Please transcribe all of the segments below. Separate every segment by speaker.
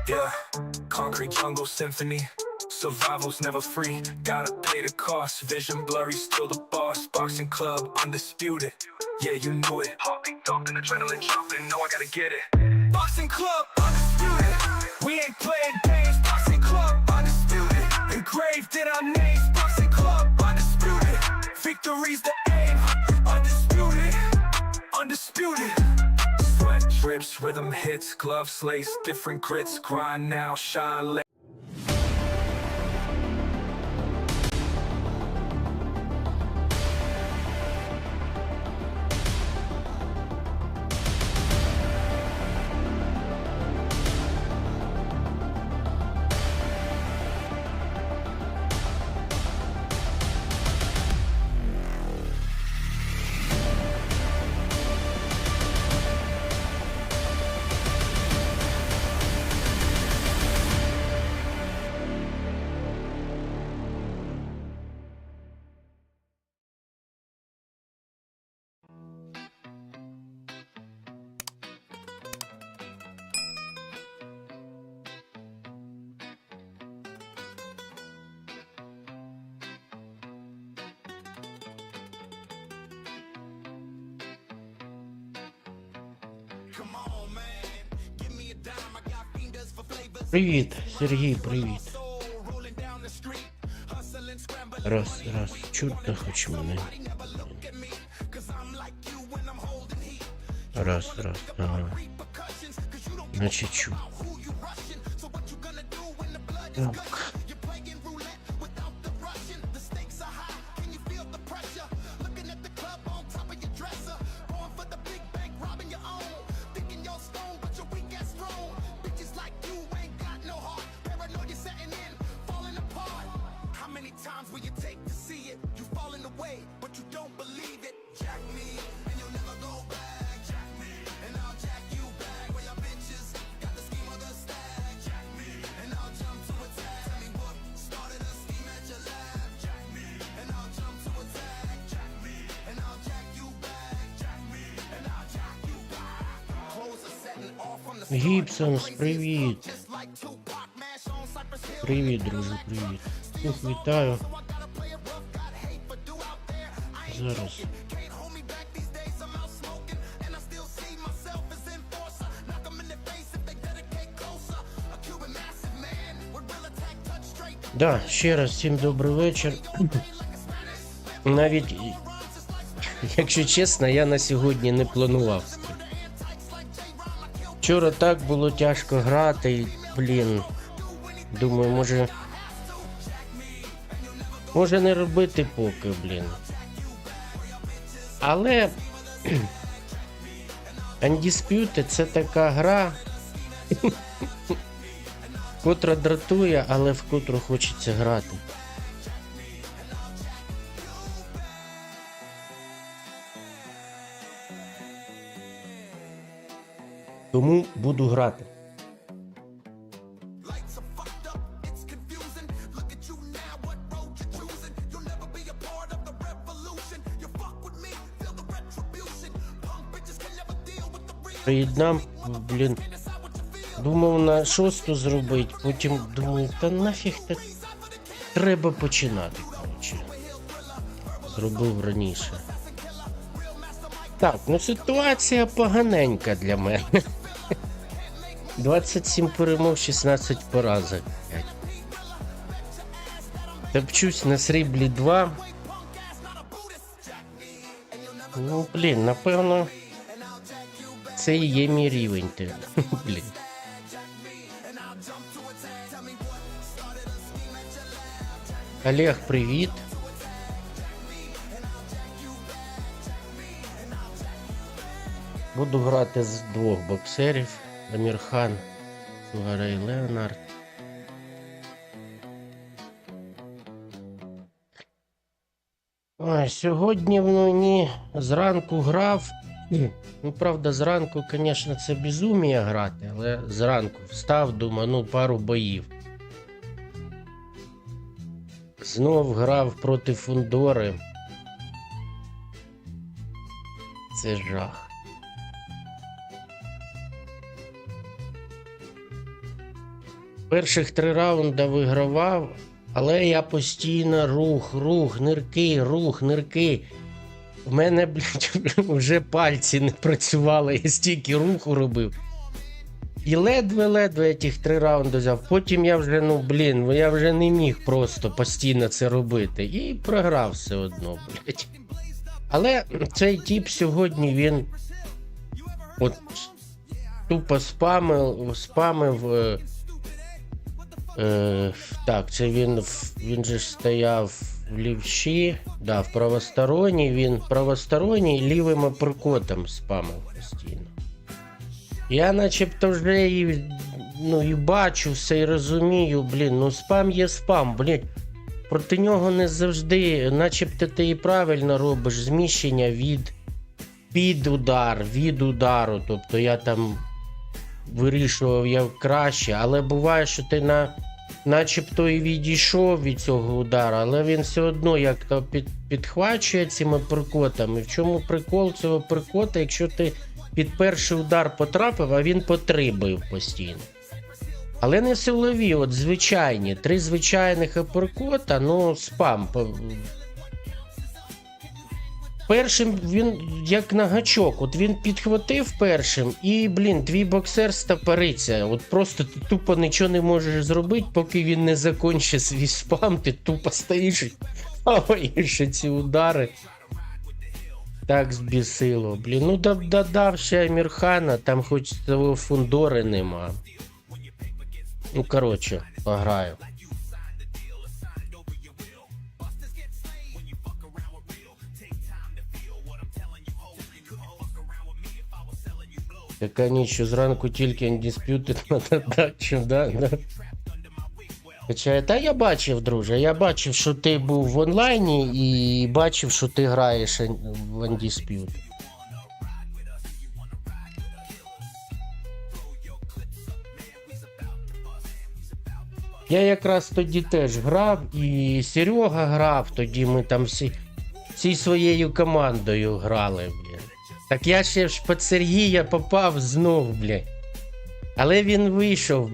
Speaker 1: Yeah, concrete jungle symphony. Survival's never free, gotta pay the cost. Vision blurry, still the boss. Boxing club, undisputed. Yeah, you knew it. Heartbeat thumping, adrenaline jumping. Know I gotta get it. Boxing club, undisputed. We ain't playing games. Boxing club, undisputed. Engraved in our names. Boxing club, undisputed. Victory's the aim. Undisputed, undisputed. Sweat drips, rhythm hits, gloves lace, different grits. Grind now, shine later.
Speaker 2: Привіт, Сергій, привіт. Раз, чутно хоч мене. Раз, ага. Значить чу. Так. Гібсонс, привіт. Привіт, друже, привіт. Всіх вітаю. Зараз. Да, ще раз всім добрий вечір. Навіть, якщо чесно, я на сьогодні не планував. Вчора так було тяжко грати, і, блін, думаю, може не робити поки, блін. Але Undisputed — це така гра, котра дратує, але в котру хочеться грати. Тому буду грати. Приєднав, блін, думав на 6 зробити, потім думаю, та нафіг так треба починати, коротше. Зробив раніше. Так, ну ситуація поганенька для мене. 27 перемог, 16 поразок. Топчусь на сріблі 2. Ну, блін, напевно, це і є мій рівень. Блін. Олег, привіт. Буду грати з 2 боксерів. Амірхан, Сугарей, Леонард. Ой, сьогодні мені зранку грав. Ну, правда, зранку, звісно, це безумія грати, але зранку встав, думаю, ну, пару боїв. Знов грав проти Фундори. Це жах. Перших 3 раунди вигравав, але я постійно рух, нирки. В мене, блядь, вже пальці не працювали, я стільки руху робив. І ледве-ледве тих 3 раунди взяв. Потім я вже, я вже не міг просто постійно це робити. І програв все одно, блядь. Але цей тип сьогодні, він от тупо спамив. Так, це він же ж стояв в лівші, да, в правосторонній, він правосторонній лівим апперкотом спамив постійно. Я начебто вже і бачу все, і розумію, спам є спам, проти нього не завжди, начебто ти і правильно робиш зміщення від удару, тобто я там вирішував як краще, але буває, що ти начебто і відійшов від цього удару, але він все одно як-то підхвачує цими апперкотами. В чому прикол цього апперкота, якщо ти під перший удар потрапив, а він по 3 бив постійно. Але не силові, от звичайні, 3 звичайних апперкота, спам. Першим він як на гачок, от він підхватив першим і, твій боксер стопориться. От просто ти тупо нічого не можеш зробити, поки він не закінчить свій спам, ти тупо стоїш і хаваєш ці удари. Так збісило, додав ще Амірхана, там хоч того фундори нема. Коротше, пограю. Така ніч, що зранку тільки Undisputed на дачу, да? Хоча, я бачив, друже, я бачив, що ти був в онлайні і бачив, що ти граєш в Undisputed. Я якраз тоді теж грав, і Серега грав, тоді ми там всі своєю командою грали, Так я ще ж під Сергія попав знов, Але він вийшов,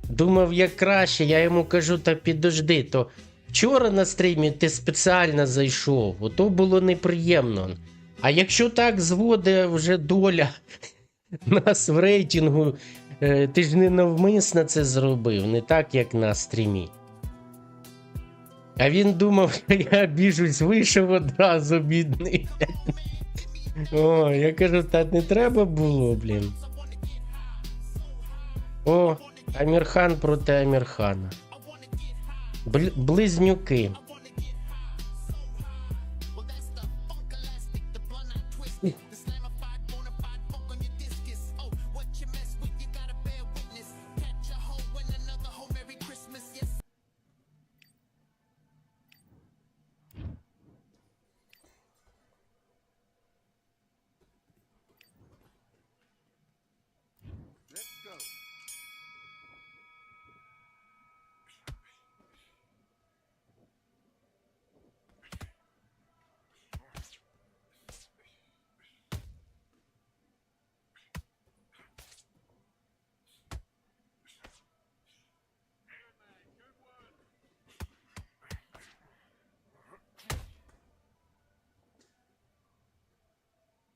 Speaker 2: думав як краще, я йому кажу, та підожди, то вчора на стрімі ти спеціально зайшов, ото було неприємно. А якщо так зводить вже доля нас в рейтингу, ти ж не навмисно це зробив, не так як на стрімі. А він думав, що я біжусь, вийшов одразу, бідний. О, я кажу, та не треба було, О, Амірхан проти Амірхана. Близнюки.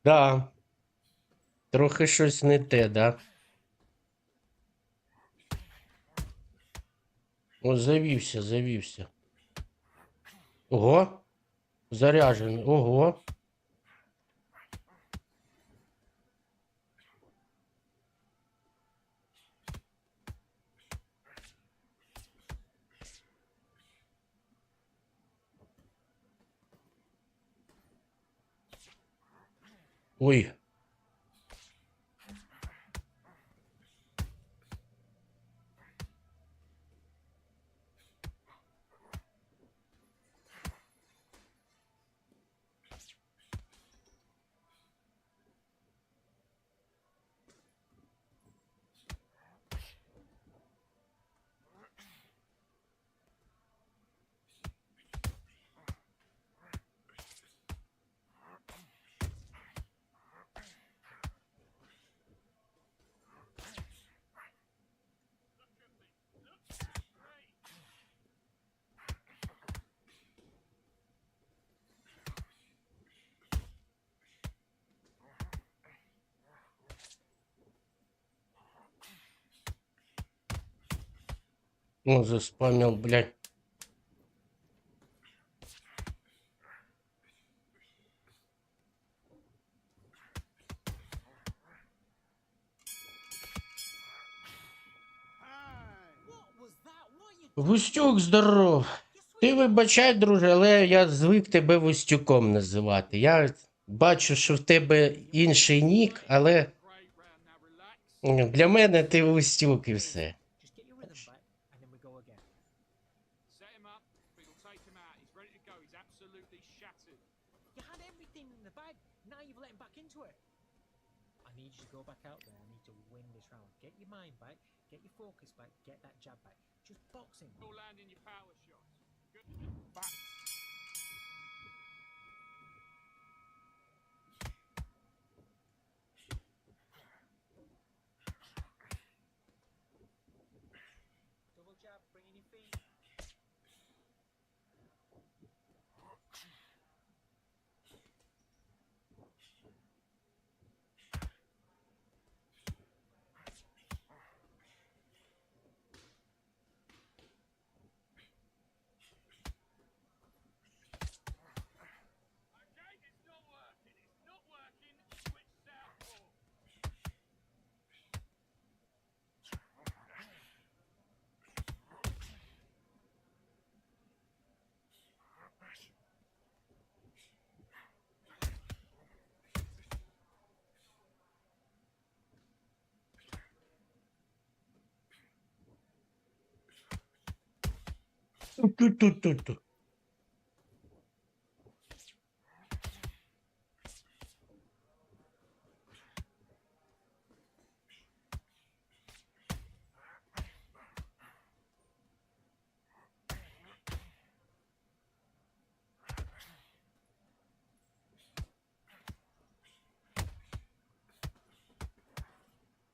Speaker 2: Да. Трохи щось не те, да? О, завівся. Ого. Заряджений. Ого. Ой. Ну, заспамил, блядь. Вустюк, здоров. Ти вибачай, друже, але я звик тебе Вустюком називати. Я бачу, що в тебе інший нік, але для мене ти Вустюк і все. Ту-ту-ту-ту.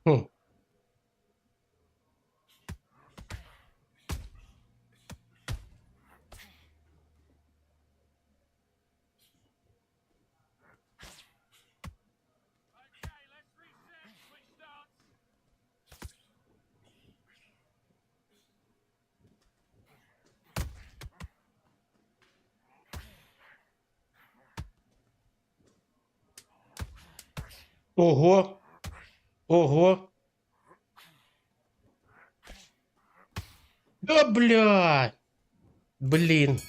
Speaker 2: Хм. Ого. Ого. Да, блядь. Блин.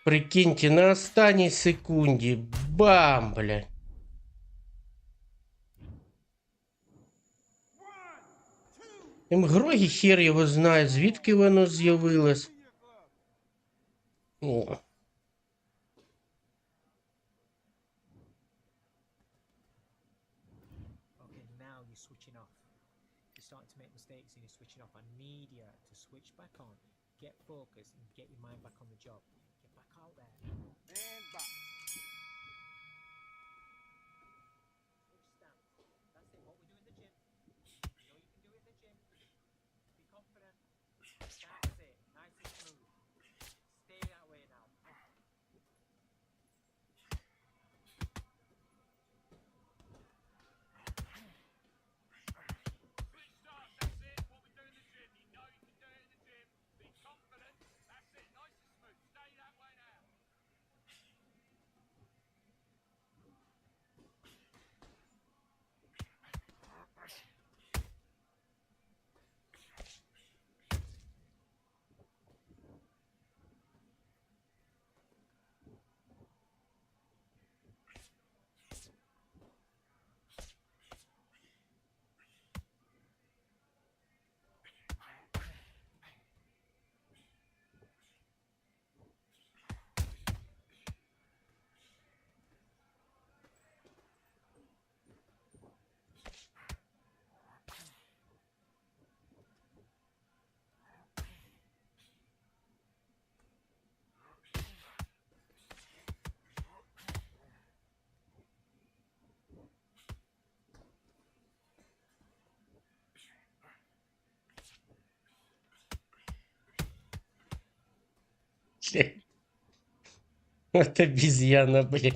Speaker 2: Прикиньте, на останній секунді. Бам, блядь. Грої хер його знає, звідки воно з'явилось. О. Вот обезьяна, блин.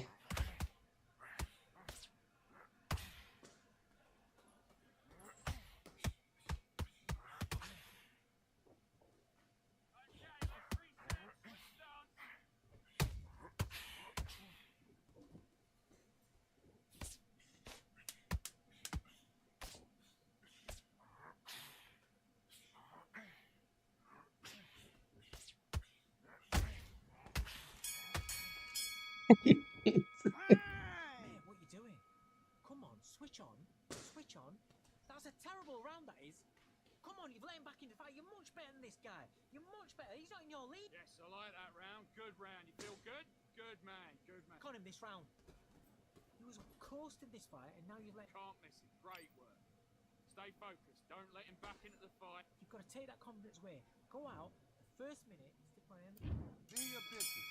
Speaker 3: What you doing? Come on, switch on. Switch on. That's a terrible round, that is. Come on, you've let him back in the fight. You're much better than this guy. You're much better. He's not in your league.
Speaker 4: Yes, I like that round. Good round. You feel good? Good man. Good man.
Speaker 3: Got him this round. He was coasting this fight, and now you've let...
Speaker 4: Can't miss it. Great work. Stay focused. Don't let him back into the fight.
Speaker 3: You've got to take that confidence away. Go out. The first minute is to play him.
Speaker 5: Be your business.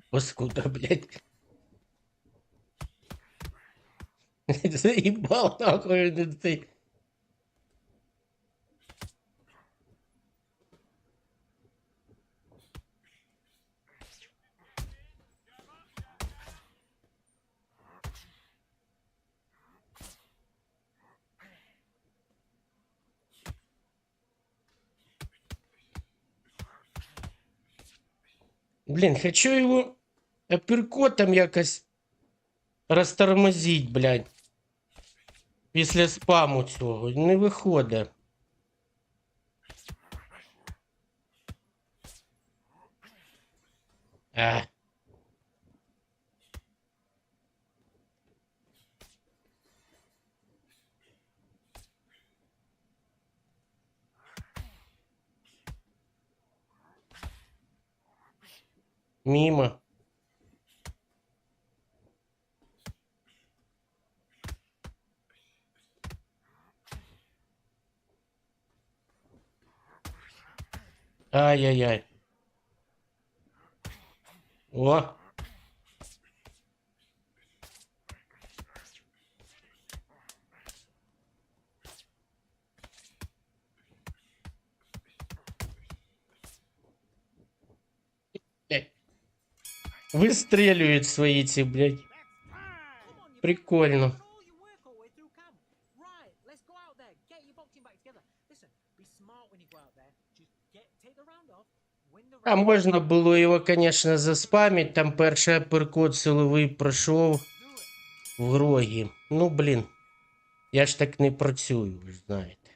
Speaker 2: Паскуда, блядь. Заебал нахуй ты. Блин, хочу его апперкотом якось розтормозить, блядь. Після спаму цього. Не виходить. А. Мимо. Ай-яй-яй. О. Выстреливают свои эти, блядь. Прикольно. А можна було його, конечно, заспамить. Там перший апперкот силовий пройшов в грогі. Ну, блін. Я ж так не працюю, ви знаєте.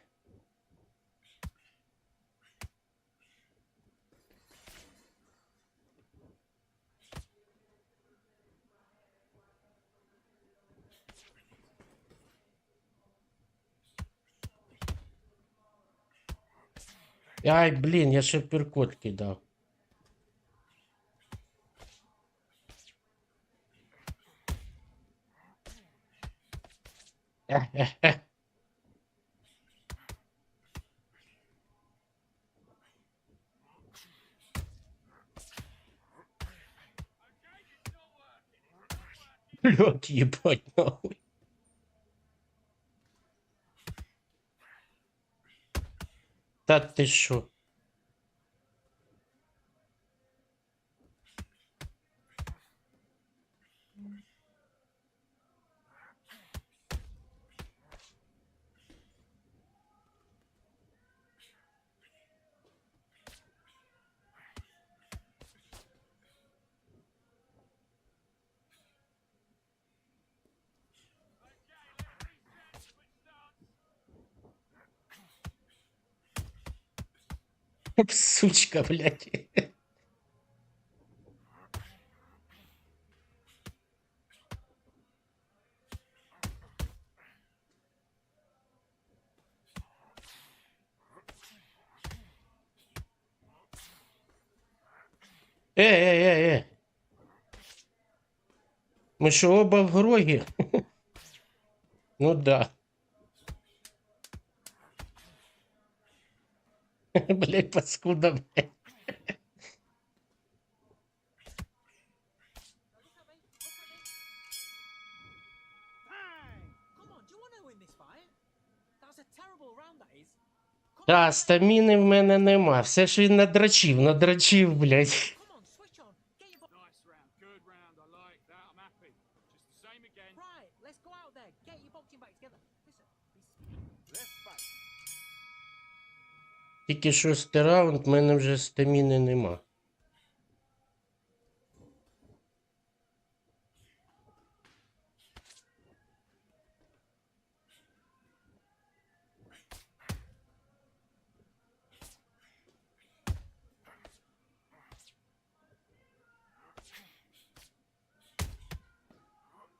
Speaker 2: Ай, блін, я ще апперкот кидав. Лёд ебать нахуй. Та ти шо? Сучка, блядь. Мы что, оба в гроге? Ну да. Блять, паскуда, блядь. Та, стаміни в мене нема. Все ж він надрачив, блядь.
Speaker 4: Nice round. Good round. I like that. I'm happy. Just the same again.
Speaker 2: Тільки 6-й раунд, в мене вже стаміни нема.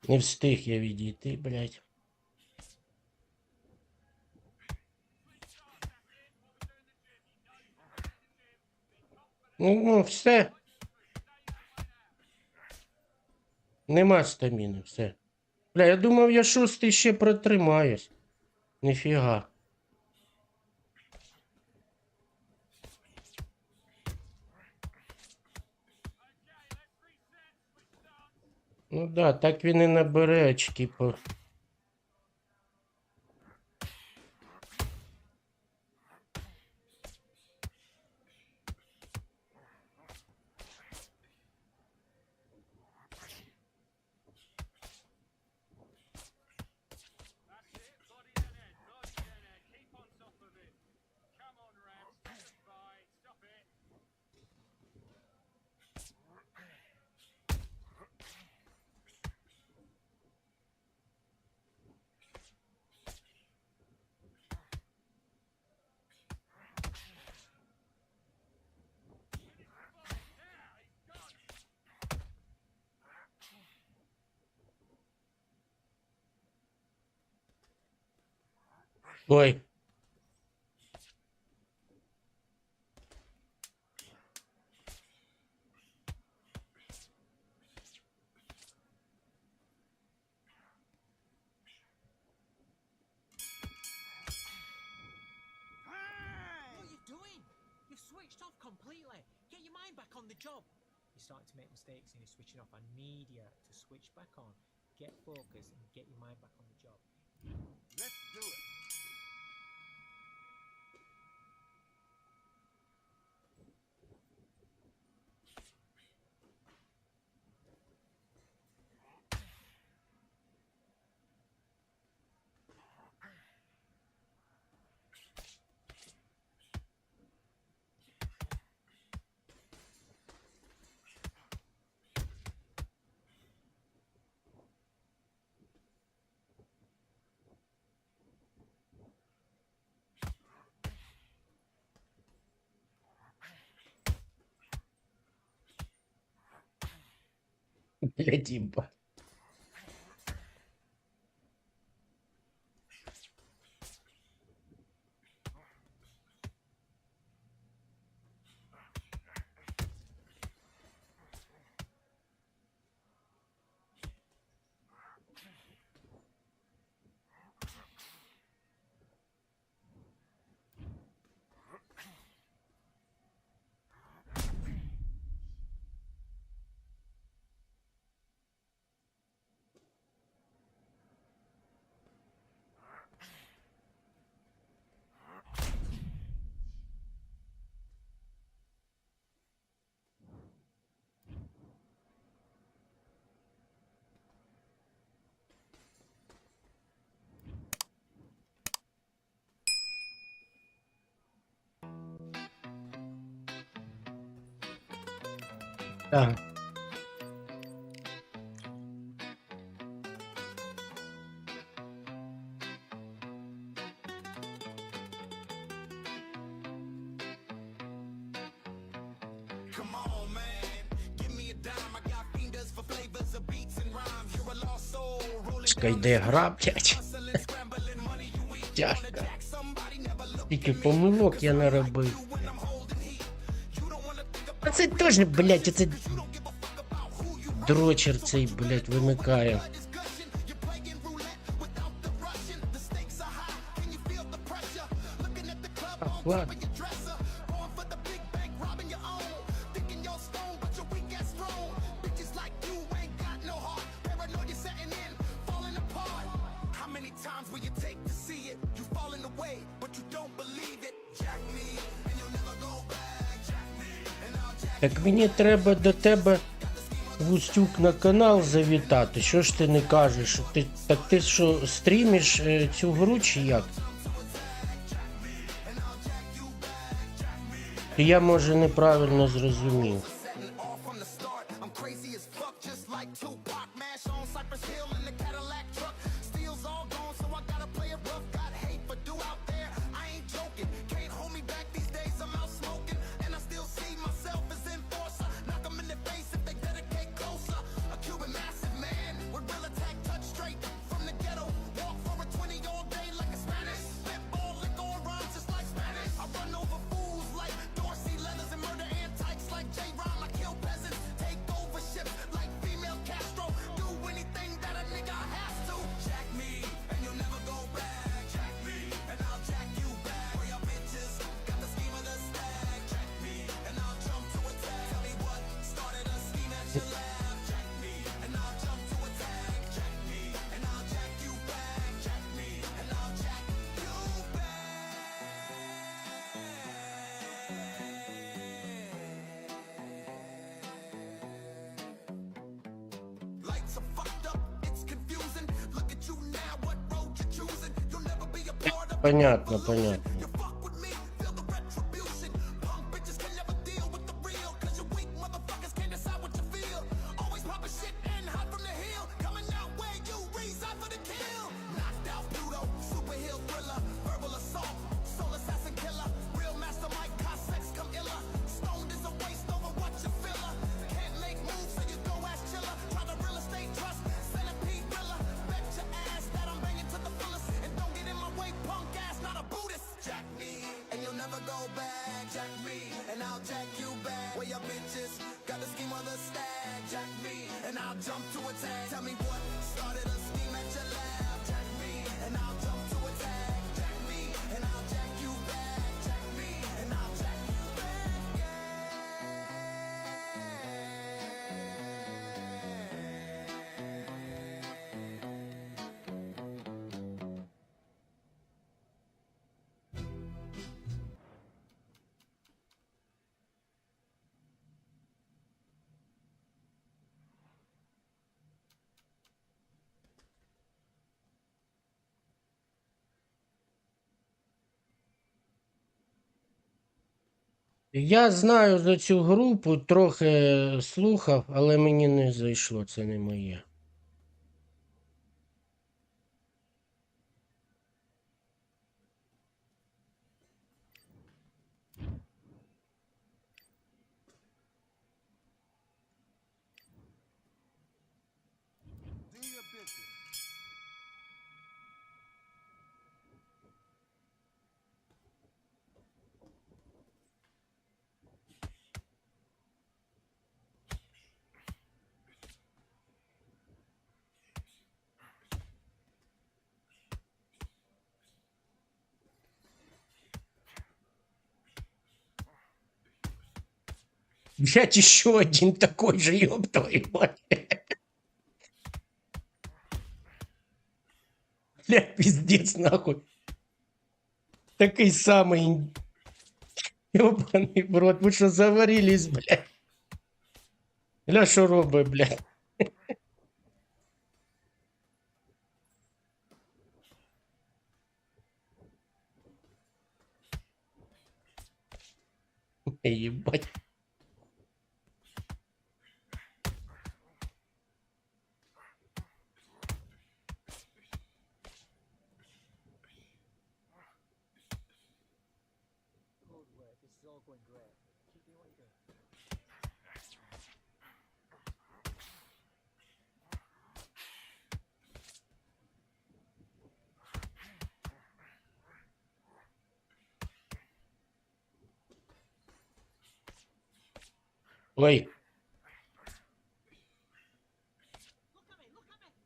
Speaker 2: Не встиг я відійти, блядь. Ну, все. Нема стаміни, все. Бля, я думав, я 6-й ще протримаюсь. Ніфіга. Ну да, так він і набере очки по...
Speaker 4: That's it. Body then head. Body then head. Keep on top of it. Come on, Ram. Satisfy. Stop it.
Speaker 2: Ой.
Speaker 3: What are you doing? You've switched off completely. Get your mind back on the job. You're starting to make mistakes and you're switching off. I need you to switch back on. Get focused and get your mind back on the job.
Speaker 5: Let's do it.
Speaker 2: Блядь, ебать. Так.
Speaker 1: Come on, man. Give me a dime. I got fingers for flavors of beats and rhymes. You're a lost soul. Rolling
Speaker 2: Чекай, де гра, блядь?
Speaker 1: hustling, scrambling money. You ain't
Speaker 2: Тяжко.
Speaker 1: jack somebody, never look
Speaker 2: Тільки помилок я наробив.
Speaker 1: when I'm holding heat. You don't wanna think
Speaker 2: А це теж, блядь, оце... Дрочер цей, блядь, вимикає.
Speaker 1: about discussion. You're playing roulette without the Russian. The stakes are high. Can you feel the pressure? Looking at the club on
Speaker 2: Ладно.
Speaker 1: top of your dresser. Going for the big bank, robbing your own. Thinking you're stone, but you're weak as strong. Bitches like you ain't got no heart. Paranoia setting in, falling apart. How many times will you take to see it? You falling away, but you don't believe it. Jack me, and you'll never go back. Jack me, and I'll jack
Speaker 2: Так мені треба до тебе, Вустюк, на канал завітати. Що ж ти не кажеш? Так ти що, стрімиш цю гру чи як? я, може, неправильно зрозумів. Понятно, понятно. Я знаю за цю групу, трохи слухав, але мені не зайшло, це не моє.
Speaker 5: Do your business.
Speaker 2: Взять еще один такой же, ёб твою мать. Бля, пиздец, нахуй. Такой самый... Ёбаный в рот, вы что, заварились, блядь? Бля, що робить, блядь? Ебать.
Speaker 3: Good work. This is all going great. Keep doing what you're doing.
Speaker 2: Ой.
Speaker 3: Look at me, look at me.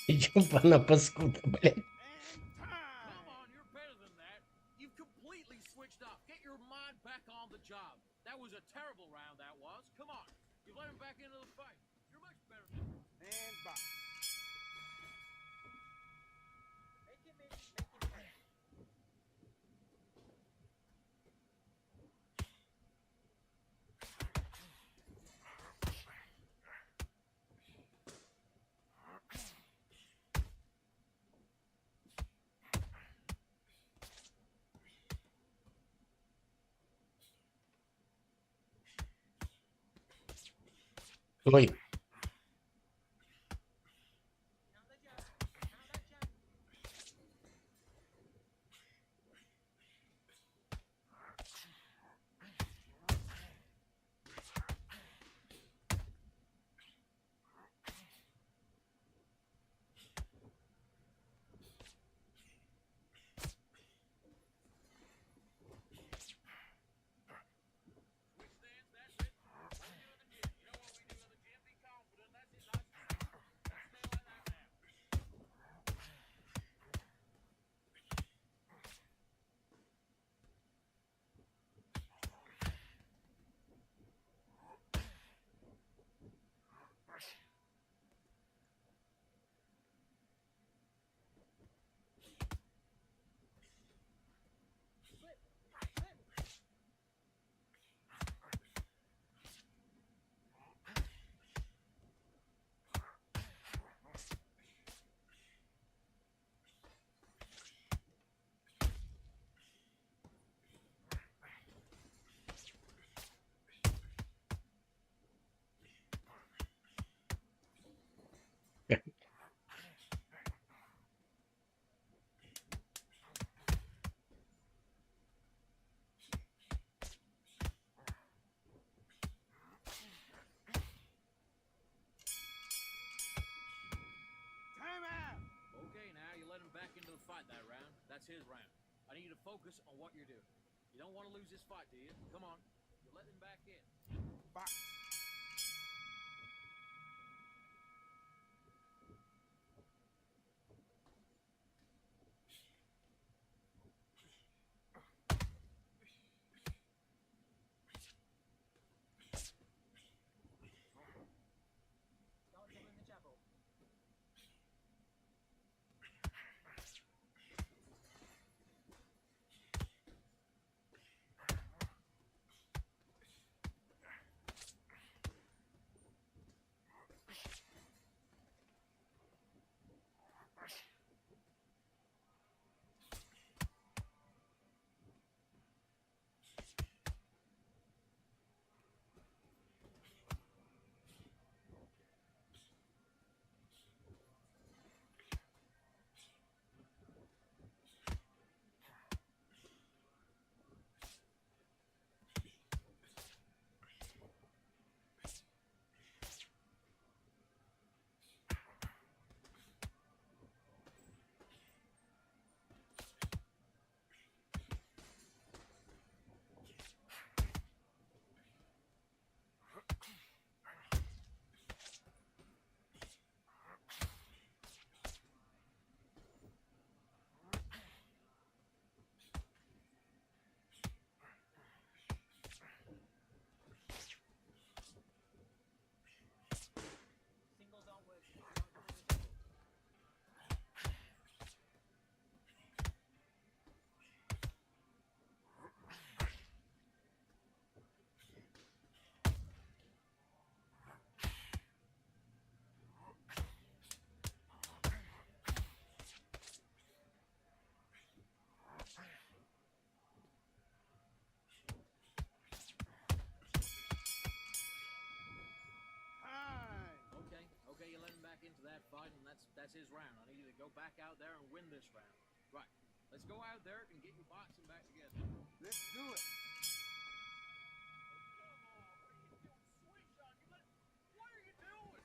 Speaker 2: Ёбана паскуда, блядь.
Speaker 4: Come on, you're better than that. You've completely switched off. Get your mind back on the job. That was a terrible back into the fight. You're much better.
Speaker 5: And box.
Speaker 3: Make it play.
Speaker 2: Ой.
Speaker 3: Count the jab. Count that jab.
Speaker 4: Switch stands, that's it. What we do in the gym. You know what we do in the gym? Be confident. That's it. Nice and strong. Stay like that now.
Speaker 3: Flip. Flip.
Speaker 5: Time out.
Speaker 4: Okay, now you let him back into the fight that round. That's his round. I need you to focus on what you're doing. You don't want to lose this fight, do you? Come on. You let him back in.
Speaker 5: Box.
Speaker 3: Start doubling the jab up. Singles aren't working. Start doubling the jab up.
Speaker 5: Time.
Speaker 4: Okay, you let him back into that fight, and that's his round. I need you to go back out there and win this round. Right. Let's go out there and get your boxing back together.
Speaker 5: Let's do it.
Speaker 4: What are you doing?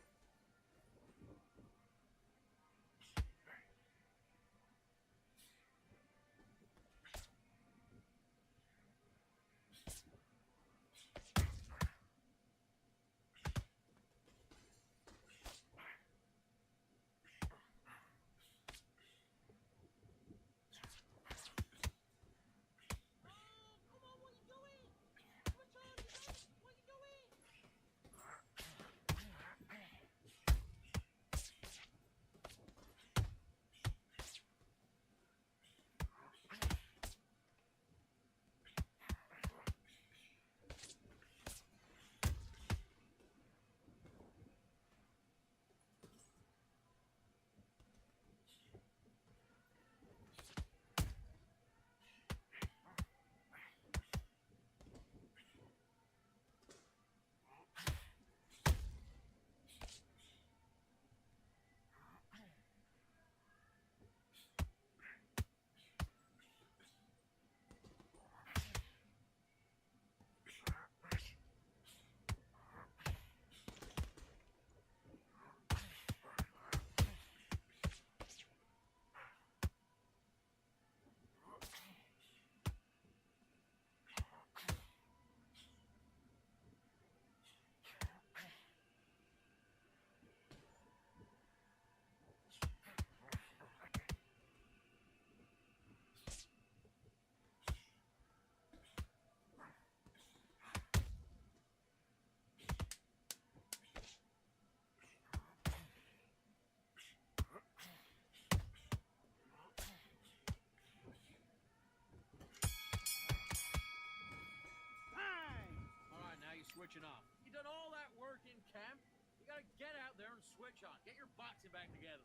Speaker 4: switching off? You done all that work in camp? You gotta get out there and switch on. Get your boxing back together.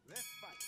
Speaker 5: Let's fight.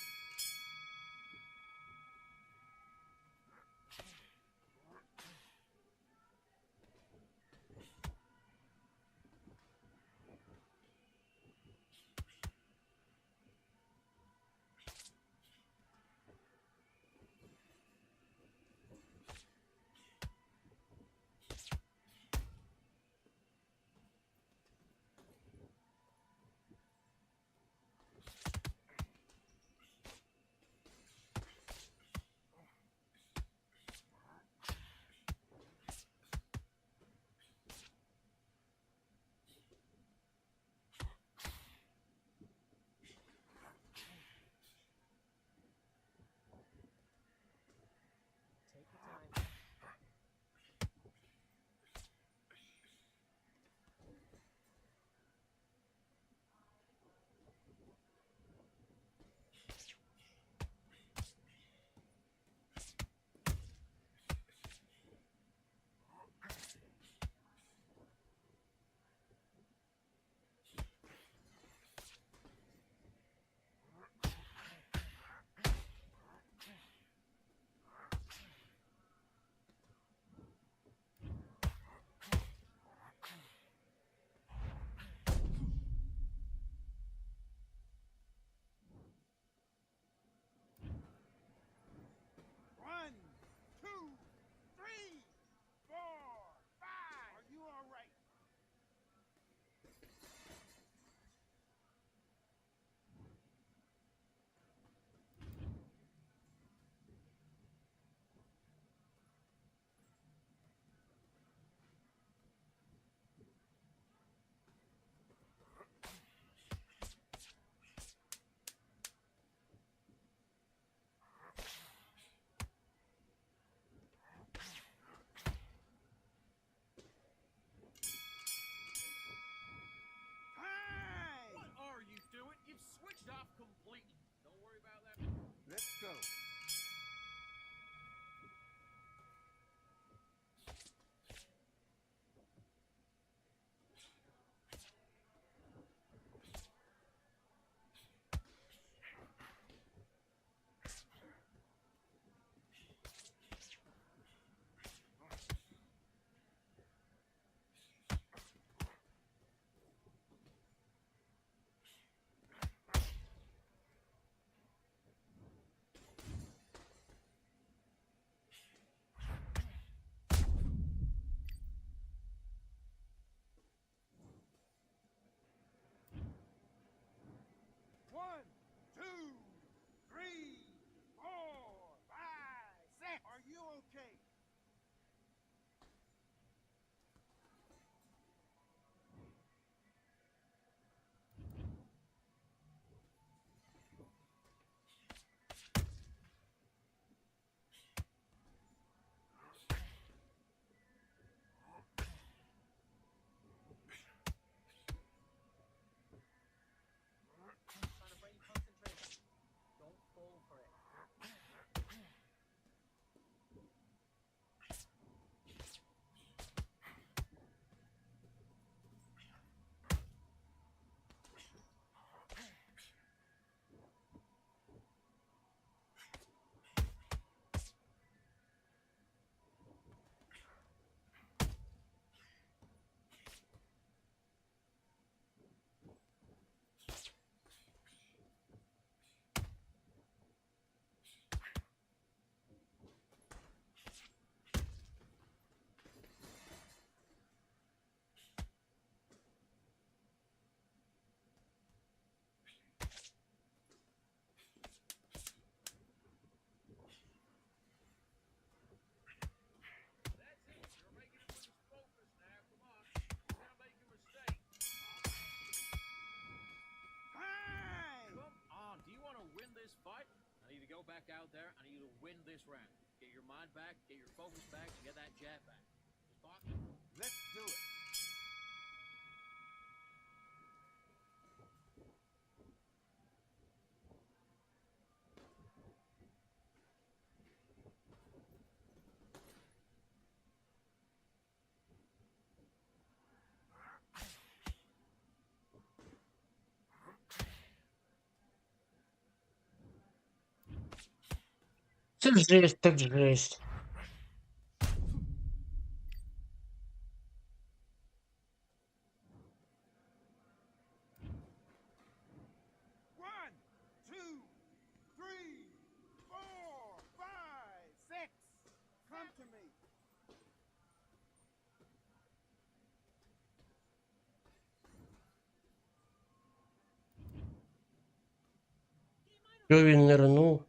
Speaker 3: Take your time.
Speaker 5: One, two, three, four, five. Are you all right? Time.
Speaker 4: What are you doing? You've switched off completely. Don't worry about that.
Speaker 5: Let's go. One, two, three, four, five, six. Are you okay?
Speaker 3: Trying to break your concentration. Don't fall for it.
Speaker 4: That's it. You're making him lose focus now. Come on. You're gonna make a mistake.
Speaker 5: Time.
Speaker 4: Come on. Do you want to win this fight? I need to go back out there. I need you to win this round. Get your mind back, get your focus back, and get that jab back. Just box.
Speaker 5: Let's do it.
Speaker 2: це жесть, так жесть.
Speaker 5: One, two, three, four, five, six. Come to me.
Speaker 2: Що він нирнув?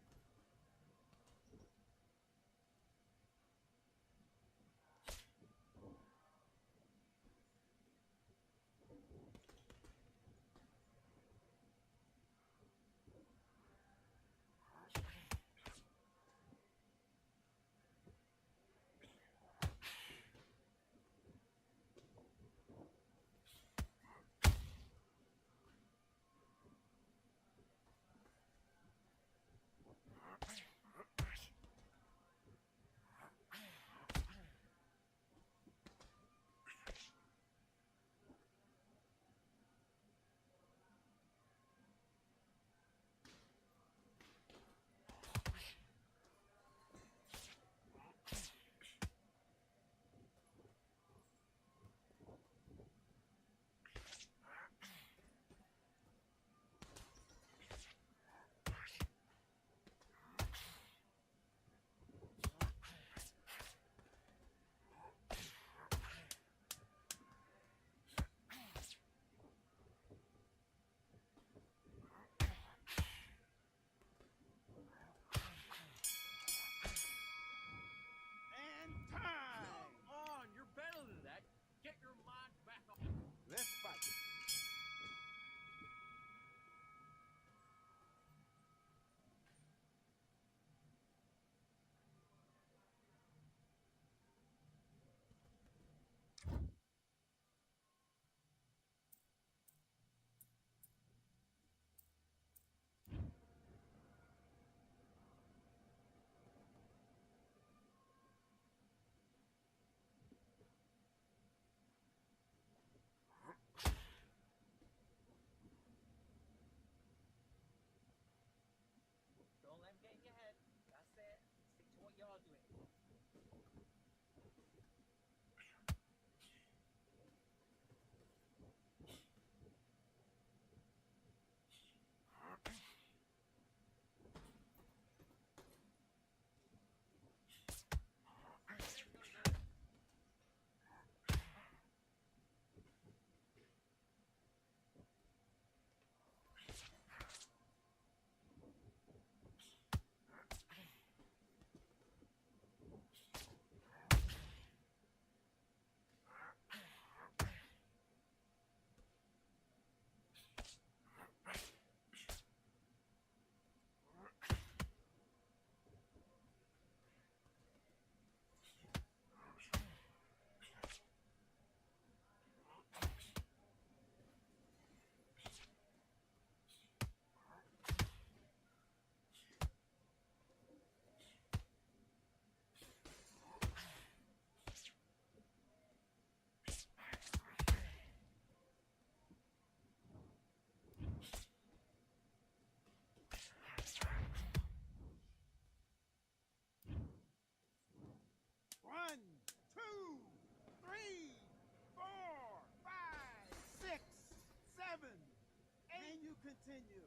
Speaker 5: And time.
Speaker 4: Come on, you're better than that. Get your mind back on.
Speaker 5: Let's fight.
Speaker 3: Don't let him get in your head. That's it. Stick to what you're doing.
Speaker 5: One, two, three, four, five, six, seven, and you continue.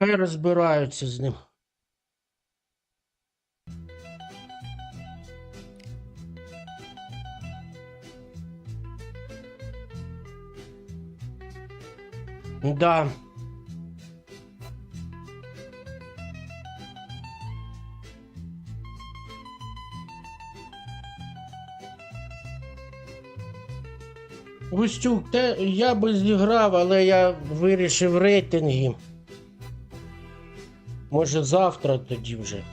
Speaker 2: Хай розбираються з ним. Да. Густюк, я би зіграв, але я вирішив рейтинги. Може завтра тоді вже.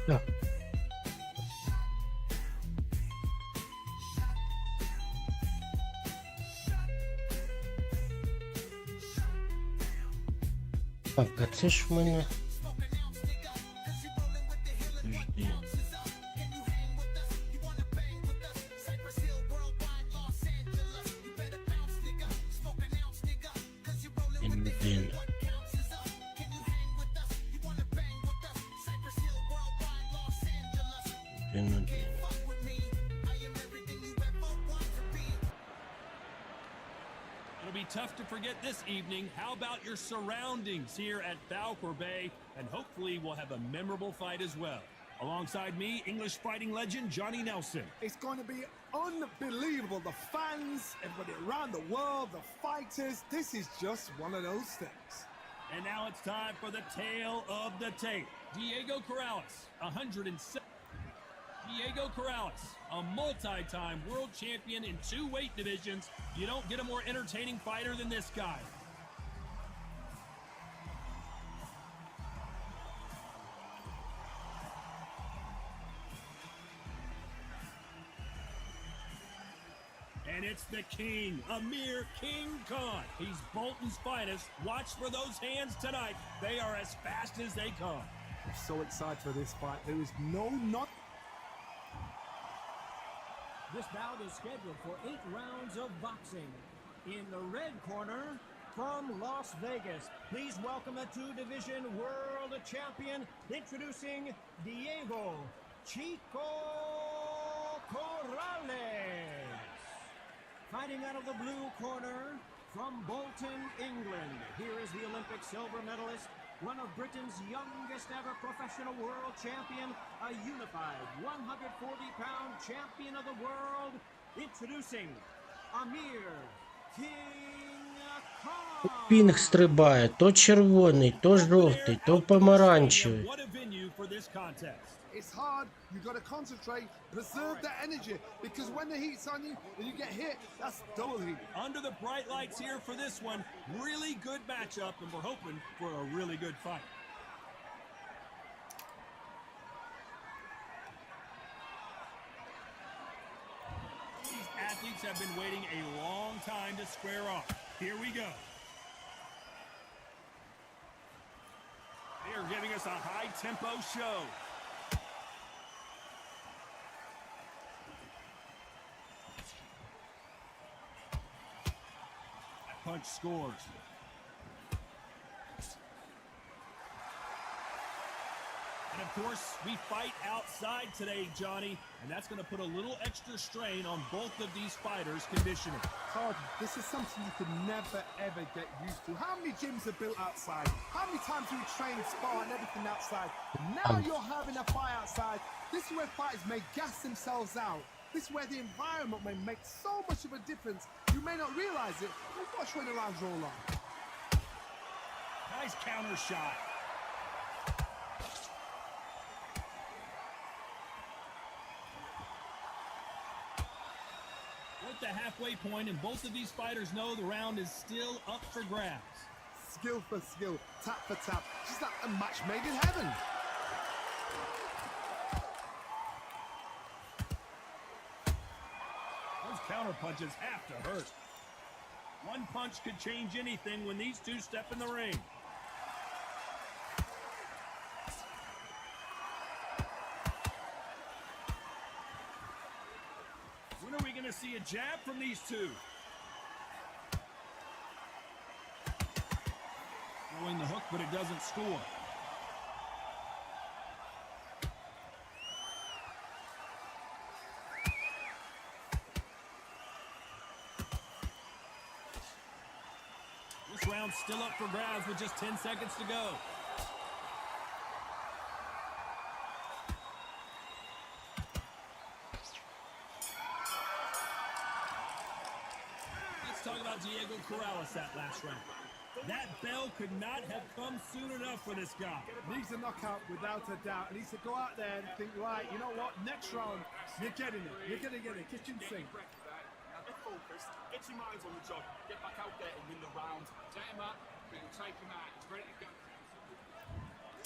Speaker 2: Так. Так, а це ж в мене... Подожди. Один.
Speaker 6: It'll be tough to forget this evening. How about your surroundings here at Bay? And hopefully we'll have a memorable fight as well. Alongside me, English fighting legend Johnny Nelson.
Speaker 5: It's going to be unbelievable. The fans, everybody around the world, the fighters. This is just one of those things.
Speaker 6: And now it's time for the tale of the tape. Diego Corrales, 107. Diego Corrales, a multi-time world champion in 2 weight divisions. You don't get a more entertaining fighter than this guy. And it's the king, Amir King Khan. He's Bolton's finest. Watch for those hands tonight. They are as fast as they come.
Speaker 5: I'm so excited for this fight. There is not.
Speaker 3: This bout is scheduled for 8 rounds of boxing. In the red corner, from Las Vegas, please welcome a 2-division world champion, introducing Diego Chico Corrales. Fighting out of the blue corner, from Bolton, England, here is the Olympic silver medalist, one of Britain's youngest ever professional world champion, a unified 140-pound champion of the world, introducing Amir King Khan.
Speaker 2: Пінг стрибає, то червоний, то жовтий, то помаранчевий.
Speaker 6: What a venue for this contest.
Speaker 5: It's hard. You've got to concentrate, preserve that energy, because when the heat's on you and you get hit, that's double heat.
Speaker 6: Under the bright lights here for this one, really good matchup, and we're hoping for a really good fight. These athletes have been waiting a long time to square off. Here we go. They are giving us a high-tempo show. Punch scores. And of course, we fight outside today, Johnny, and that's going to put a little extra strain on both of these fighters' conditioning.
Speaker 5: Todd, this is something you could never ever get used to. How many gyms are built outside? How many times do we train, spar, and everything outside? Now you're having a fight outside. This is where fighters may gas themselves out. This is where the environment may make so much of a difference. You may not realize it, but watch when the rounds roll on.
Speaker 6: Nice counter shot. We're at the halfway point, and both of these fighters know the round is still up for grabs.
Speaker 5: Skill for skill, tap for tap. Just like a match made in heaven.
Speaker 6: Counter punches have to hurt. One punch could change anything when these two step in the ring. Winner to see a jab from these two. Throwing the hook, but it doesn't score. This round's still up for grabs with just 10 seconds to go. Let's talk about Diego Corrales that last round. That bell could not have come soon enough for this guy.
Speaker 5: Needs a knockout without a doubt. He needs to go out there and think, right, you know what, next round, you're getting it. You're going to get it. Kitchen sink.
Speaker 7: Get focused, get your minds on the job, get back out there and win the round. Take him out, we'll take him out. He's ready to go.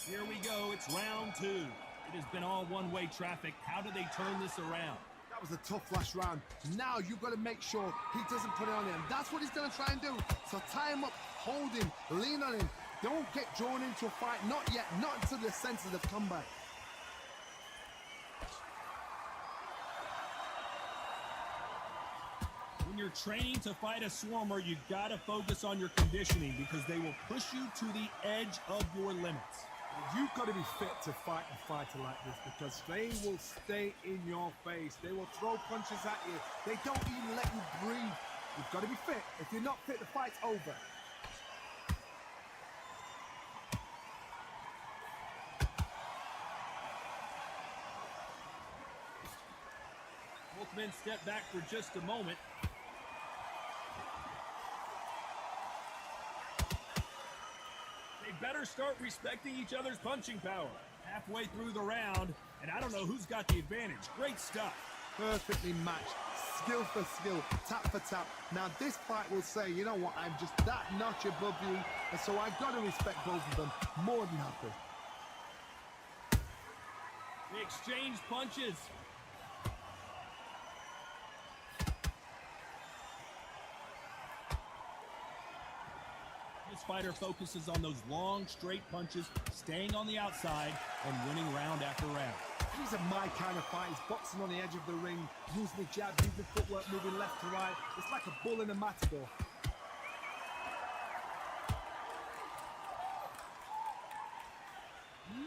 Speaker 6: Here we go, it's round 2. It has been all one-way traffic. How do they turn this around?
Speaker 5: That was a tough last round. Now you've got to make sure he doesn't put it on him. That's what he's going to try and do. So tie him up, hold him, lean on him. Don't get drawn into a fight. Not yet. Not until the senses have come back.
Speaker 6: When you're training to fight a swarmer, you gotta focus on your conditioning because they will push you to the edge of your limits.
Speaker 5: You've got to be fit to fight a fighter like this because they will stay in your face. They will throw punches at you. They don't even let you breathe. You've got to be fit. If you're not fit, the fight's over.
Speaker 6: Both men step back for just a moment. Better start respecting each other's punching power. Halfway through the round, and I don't know who's got the advantage. Great stuff.
Speaker 5: Perfectly matched. Skill for skill, tap for tap. Now this fight will say, you know what, I'm just that notch above you, and so I've got to respect both of them more than happy.
Speaker 6: They exchange punches. This fighter focuses on those long, straight punches, staying on the outside, and winning round after round.
Speaker 5: These are my kind of fight. He's boxing on the edge of the ring, using the jab, using footwork, moving left to right. It's like a bull in a matador.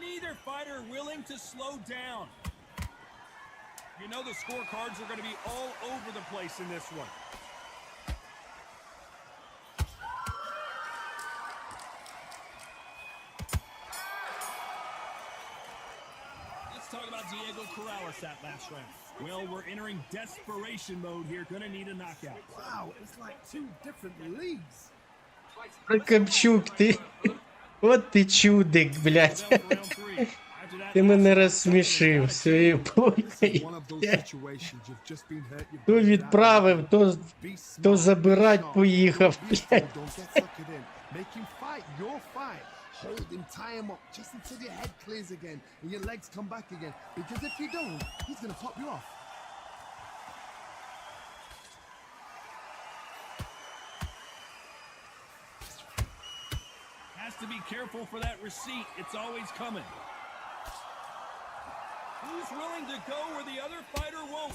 Speaker 6: Neither fighter willing to slow down. You know the scorecards are going to be all over the place in this one. Talk about Diego Corrales that last round. Well, we're entering desperation mode here. Gonna need a knockout.
Speaker 5: Wow, it's like two different leagues.
Speaker 2: Прокопчук, ти. От ти чудик, блядь. Ти мене розсмішив своєю плойкою. То відправив, то забирать поїхав, блядь.
Speaker 5: Hold him, tie him up, just until your head clears again and your legs come back again. Because if you don't, he's going to pop you off.
Speaker 6: Has to be careful for that receipt. It's always coming. Who's willing to go where the other fighter won't?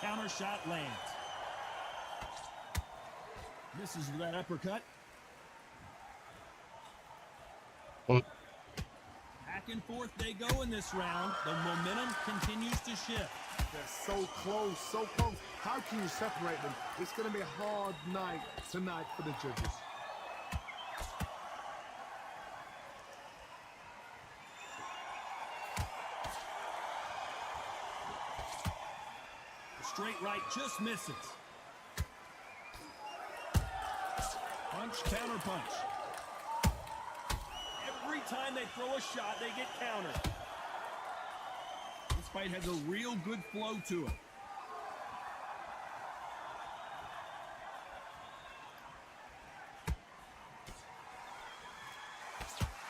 Speaker 6: Counter shot lands. Misses with that uppercut. Back and forth they go in this round. The momentum continues to shift.
Speaker 5: They're so close, so close. How can you separate them? It's going to be a hard night tonight for the judges.
Speaker 6: Straight right just misses. Punch, counter punch. Every time they throw a shot, they get countered. This fight has a real good flow to it.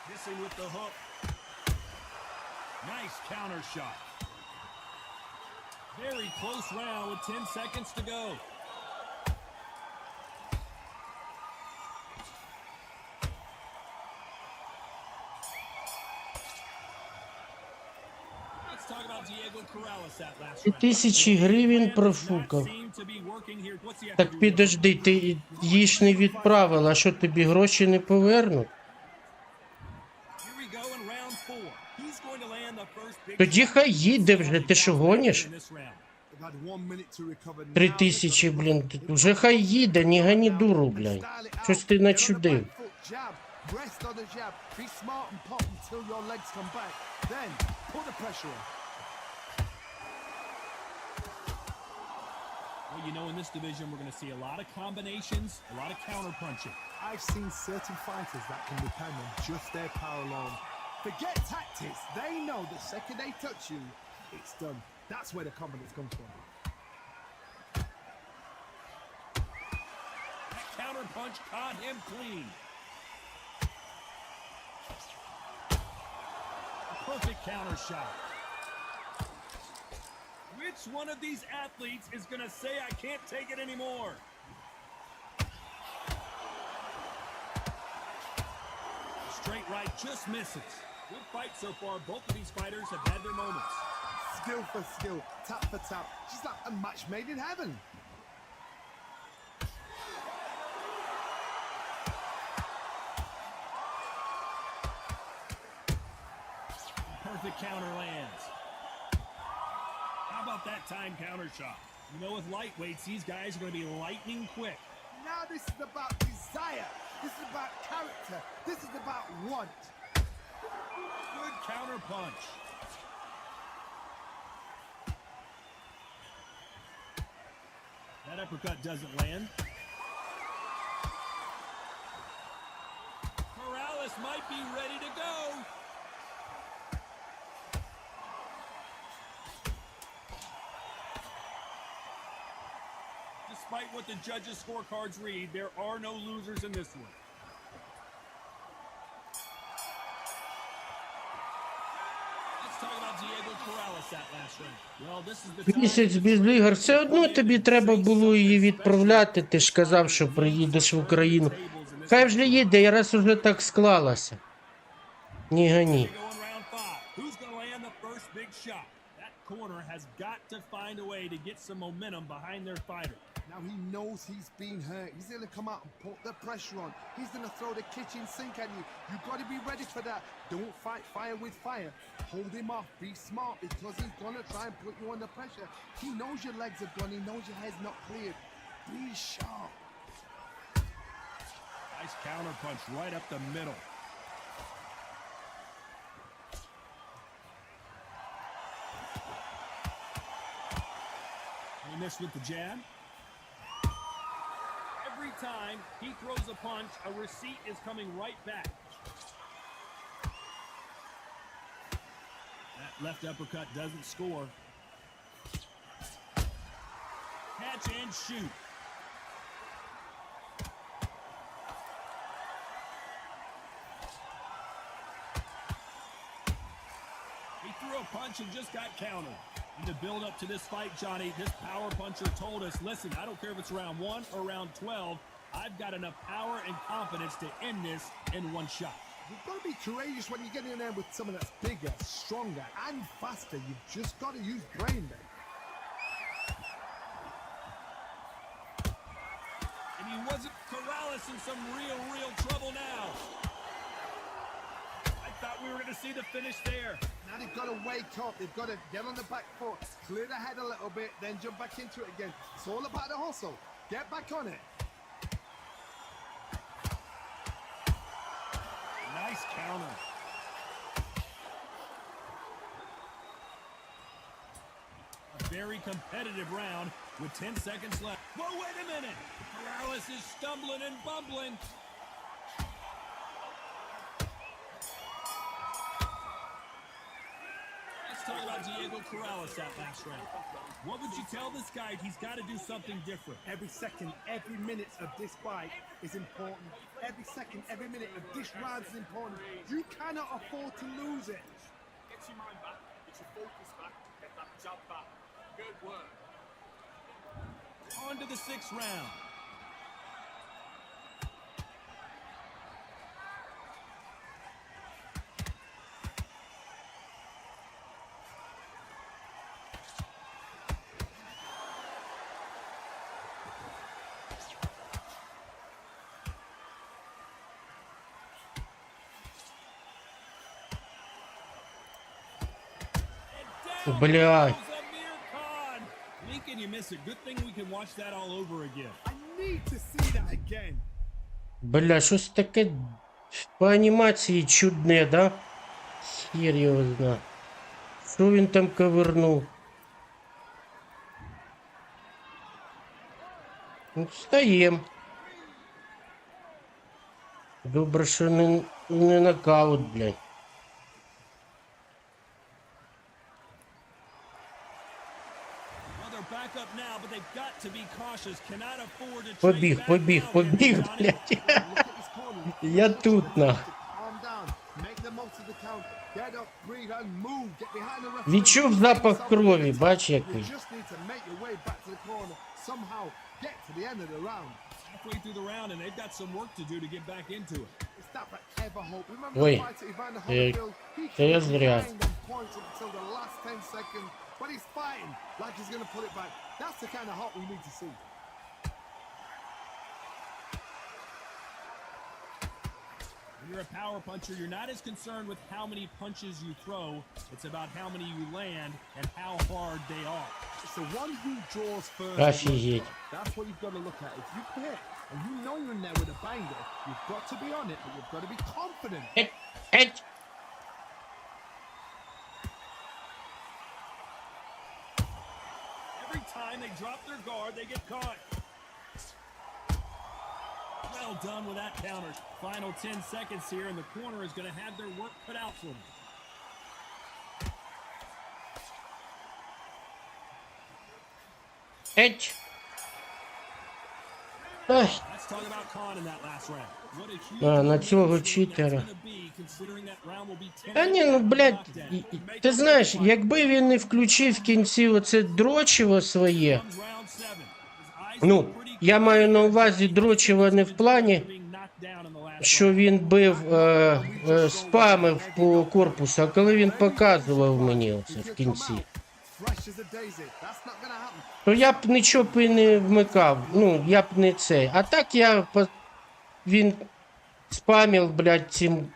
Speaker 6: Missing with the hook. Nice counter shot. Very close round with 10 seconds to go. talk about Diego Corrales that last
Speaker 2: 2000 гривень профукав. Так підожди, ти її ж не відправила, а що тобі гроші не повернуть? Тоді хай їде вже, ти що гониш?
Speaker 5: They've had 1 minute to recover. Now
Speaker 2: 3000, блін, вже хай їде, не гані дуру, блядь. Щось ти начудив.
Speaker 5: Rest on the jab. Be smart and pop until your legs come back. Then put the pressure on.
Speaker 6: Well, you know, in this division, we're going to see a lot of combinations, a lot of counter punching.
Speaker 5: I've seen certain fighters that can depend on just their power alone. Forget tactics. They know the second they touch you, it's done. That's where the confidence comes from.
Speaker 6: That counter punch caught him clean. A perfect counter shot. Which one of these athletes is going to say, I can't take it anymore? Straight right just misses. Good fight so far. Both of these fighters have had their moments.
Speaker 5: Skill for skill, tap for tap. She's like a match made in heaven.
Speaker 6: Perfect counter lands. How about that time counter shot? You know, with lightweights, these guys are going to be lightning quick.
Speaker 5: Now this is about desire. This is about character. This is about want.
Speaker 6: Good counter punch. That uppercut doesn't land. Corrales might be ready to go. Despite what the judges' scorecards read, there are no losers in this one. Let's talk about Diego Corrales that last round. Well, this is the time.
Speaker 2: Місяць без ігор. Все одно тобі треба було її відправляти. Ти ж казав, що приїдеш в Україну. Хай вже їде, і раз уже так склалося. Не гані.
Speaker 6: Going round 5. Who's going to land the first big shot? That corner has got to find a way to get some momentum behind their fighter.
Speaker 5: Now he knows he's been hurt. He's going to come out and put the pressure on. He's going to throw the kitchen sink at you. You've got to be ready for that. Don't fight fire with fire. Hold him off. Be smart because he's going to try and put you under pressure. He knows your legs are gone. He knows your head's not cleared. Be sharp.
Speaker 6: Nice counter punch right up the middle. He missed with the jab. Every time he throws a punch, a receipt is coming right back. That left uppercut doesn't score. Catch and shoot. He threw a punch and just got countered. In the build up to this fight, Johnny, this power puncher told us, listen, I don't care if it's round 1 or round 12, I've got enough power and confidence to end this in one shot.
Speaker 5: You've got to be courageous when you get in there with someone that's bigger, stronger, and faster. You've just got to use brain then.
Speaker 6: And he wasn't Corrales in some real trouble now. I thought we were going to see the finish there.
Speaker 5: Now they've got to wake up. They've got to get on the back foot, clear the head a little bit, then jump back into it again. It's all about the hustle. Get back on it.
Speaker 6: Nice counter. A very competitive round with 10 seconds left. Whoa, wait a minute. Corrales is stumbling and bumbling. Let's talk about Diego Corrales that last round. What would you tell this guy? He's got to do something different.
Speaker 5: Every second, every minute of this fight is important. Every second, every minute of this round is important. You cannot afford to lose it.
Speaker 7: Get your mind back, get your focus back, get that jab back. Good work.
Speaker 6: On to the 6th round.
Speaker 2: Блядь.
Speaker 6: Amir Khan. Lincoln, you miss it. Good thing we can watch that all over again.
Speaker 5: I need to see that again.
Speaker 2: Бля, щось таке по анімації чудне, да? Хір його зна. Що він там ковирнув? Ну, встаєм. Добре, що не нокаут, блядь.
Speaker 6: Well, they're back up now, but they've got to be cautious. Cannot afford to
Speaker 2: Побіг,
Speaker 6: trade back
Speaker 2: побіг,
Speaker 6: now here,
Speaker 2: побіг,
Speaker 6: Johnny.
Speaker 2: блядь.
Speaker 5: Look at his corner.
Speaker 2: Я тут, на.
Speaker 5: Calm down. Make the most of the count. Get up, breathe and move. Get behind the referee.
Speaker 2: Відчув запах крові, бач
Speaker 5: You
Speaker 2: який.
Speaker 5: just need to make your way back to the corner. Somehow get to the end of the round.
Speaker 6: Halfway through the round, and they've got some work to do to get back into it.
Speaker 5: It's that ever hope. Remember
Speaker 2: Ой,
Speaker 5: the fight at Evander Holyfield? He
Speaker 2: це я
Speaker 5: keeps
Speaker 2: зря.
Speaker 5: behind on points until the last 10 seconds, but he's fighting like he's going to pull it back. That's the kind of hope we need to see.
Speaker 6: When you're a power puncher, you're not as concerned with how many punches you throw. It's about how many you land and how hard they are.
Speaker 5: It's the one who draws first.
Speaker 2: Офігеть.
Speaker 5: That's what you've got to look at. If you hit and you know you're in there with a banger, you've got to be on it, but you've got to be confident.
Speaker 2: Еть.
Speaker 6: Every time they drop their guard, they get caught. Well done with that counter. Final 10 seconds here, and the corner is going to have their work cut out for them.
Speaker 2: Еть. Ах.
Speaker 6: Let's talk about Khan in that last round. What a huge
Speaker 2: А, на
Speaker 6: win
Speaker 2: цього
Speaker 6: that's
Speaker 2: читера.
Speaker 6: gonna be, considering that round will be 10
Speaker 2: Та ні, ну, блядь, ти знаєш, якби він не включив в кінці оце дрочево своє,
Speaker 6: Comes round 7. His eyes
Speaker 2: ну,
Speaker 6: look pretty
Speaker 2: я маю на увазі дрочево не в плані,
Speaker 6: being knocked down in the last
Speaker 2: що він бив, спамив по корпусу, а коли він показував мені оце в кінці,
Speaker 5: Fresh as a daisy. That's not going to happen.
Speaker 2: то я б нічого б і не вмикав, ну, я б не цей. А так він спамив, блядь, цим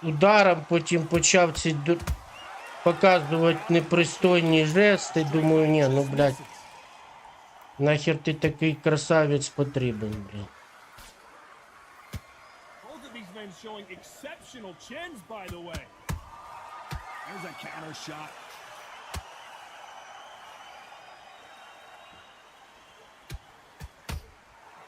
Speaker 2: ударом, потім почав ці показувати непристойні жести, думаю, ні, ну, блядь, нахер ти такий красавець потрібен, блядь.
Speaker 6: Both of these men showing exceptional chins, by the way. There's a counter shot.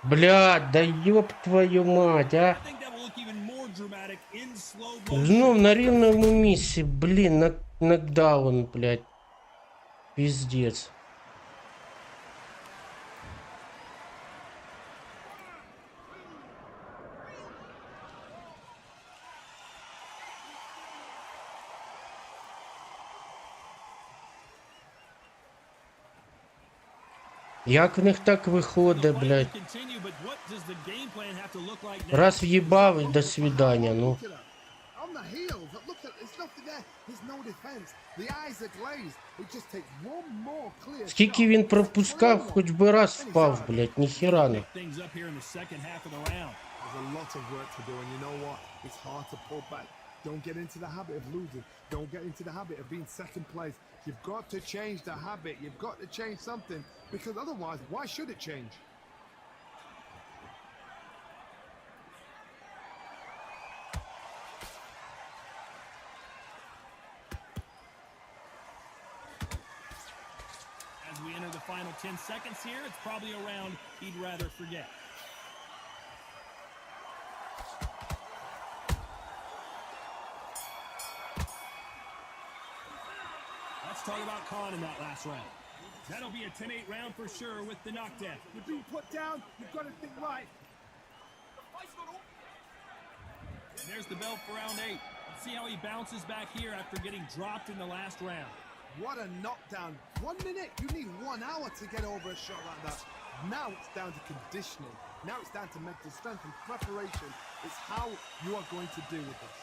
Speaker 2: Блядь, да ёб твою мать, а.
Speaker 6: I think that will look even more dramatic in slow motion.
Speaker 2: Знов на рівному місці, блін, нокдаун, блядь. Пиздец. Як в них так виходить, блядь?
Speaker 6: Continue, but what does the game plan have to look like now?
Speaker 2: Раз в'їбав і до свидання, ну.
Speaker 5: Look at that. On the heels, look at there's nothing there. There's no defense. The eyes are glazed. It just takes one more clear
Speaker 2: Скільки
Speaker 5: shot.
Speaker 2: він пропускав, хоч би раз впав, блядь, ніхіра не.
Speaker 6: Pick things up here in the second half of the round.
Speaker 5: There's a lot of work to do, and you know what? It's hard to pull back. Don't get into the habit of losing. Don't get into the habit of being second place. You've got to change the habit. You've got to change something, because otherwise, why should it change?
Speaker 6: As we enter the final 10 seconds here, it's probably a round he'd rather forget. Let's talk about Khan in that last round. That'll be a 10-8 round for sure with the knockdown.
Speaker 5: You're being put down. You've got to think right.
Speaker 6: And there's the bell for round 8. Let's see how he bounces back here after getting dropped in the last round.
Speaker 5: What a knockdown. 1 minute. You need 1 hour to get over a shot like that. Now it's down to conditioning. Now it's down to mental strength and preparation. It's how you are going to deal with this.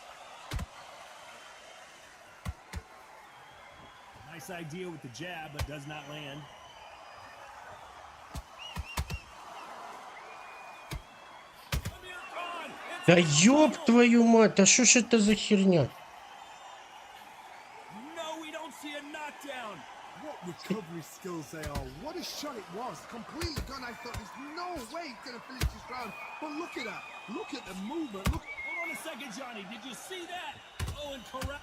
Speaker 6: Nice idea with the jab, but does not land. Amir Khan, it's
Speaker 2: Да ёб твою мать, а що ж це за херня?
Speaker 6: No, we don't
Speaker 5: extraordinary skills they are. What a shot it was. Completely gone. I thought there's no way he's going to finish this round. But look at that. Look at the movement. Look.
Speaker 6: Hold on a second, Johnny. Did you see that? Oh, and correct.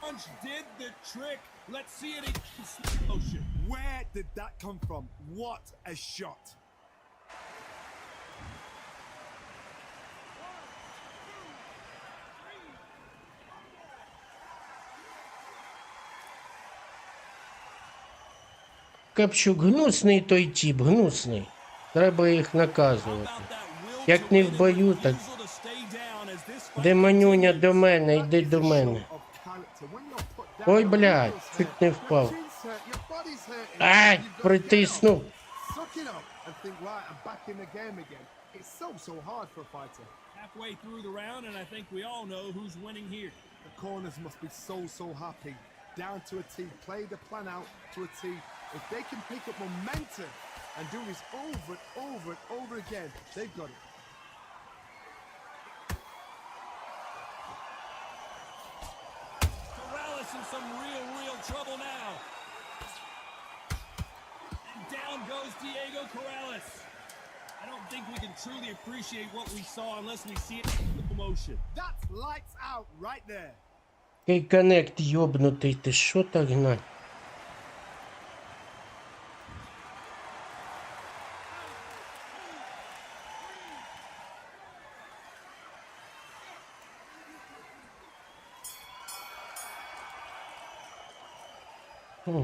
Speaker 6: Punch did the trick. Let's see it in slow motion.
Speaker 5: Where did that come from? What a shot.
Speaker 2: Капчук, гнусний той тіп, гнусний. Треба їх наказувати. Як не в бою, так... Демонюня до мене, йди до мене. Ой, блядь, чуть не впав. Ай, притиснув.
Speaker 6: Halfway through the round, and I think we all know who's winning here.
Speaker 5: The corners must be so happy. Down to a T. Play the plan out to a T. If they can pick up momentum and do this over and over and over again, they've got it.
Speaker 6: Corrales in some real trouble now. And down goes Diego Corrales. I don't think we can truly appreciate what we saw unless we see it in the motion.
Speaker 5: That's lights out right there.
Speaker 2: Кей коннект йобнутий, ти що так гнать?
Speaker 6: The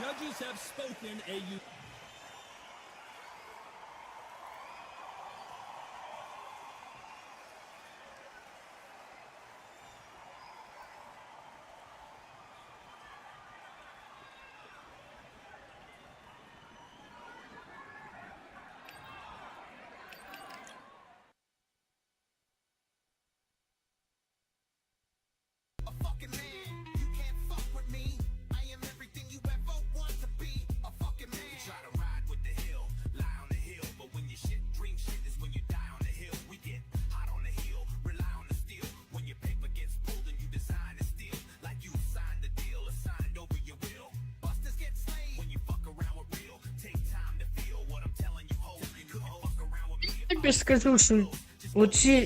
Speaker 6: judges have spoken a...
Speaker 2: Я тобі скажу, що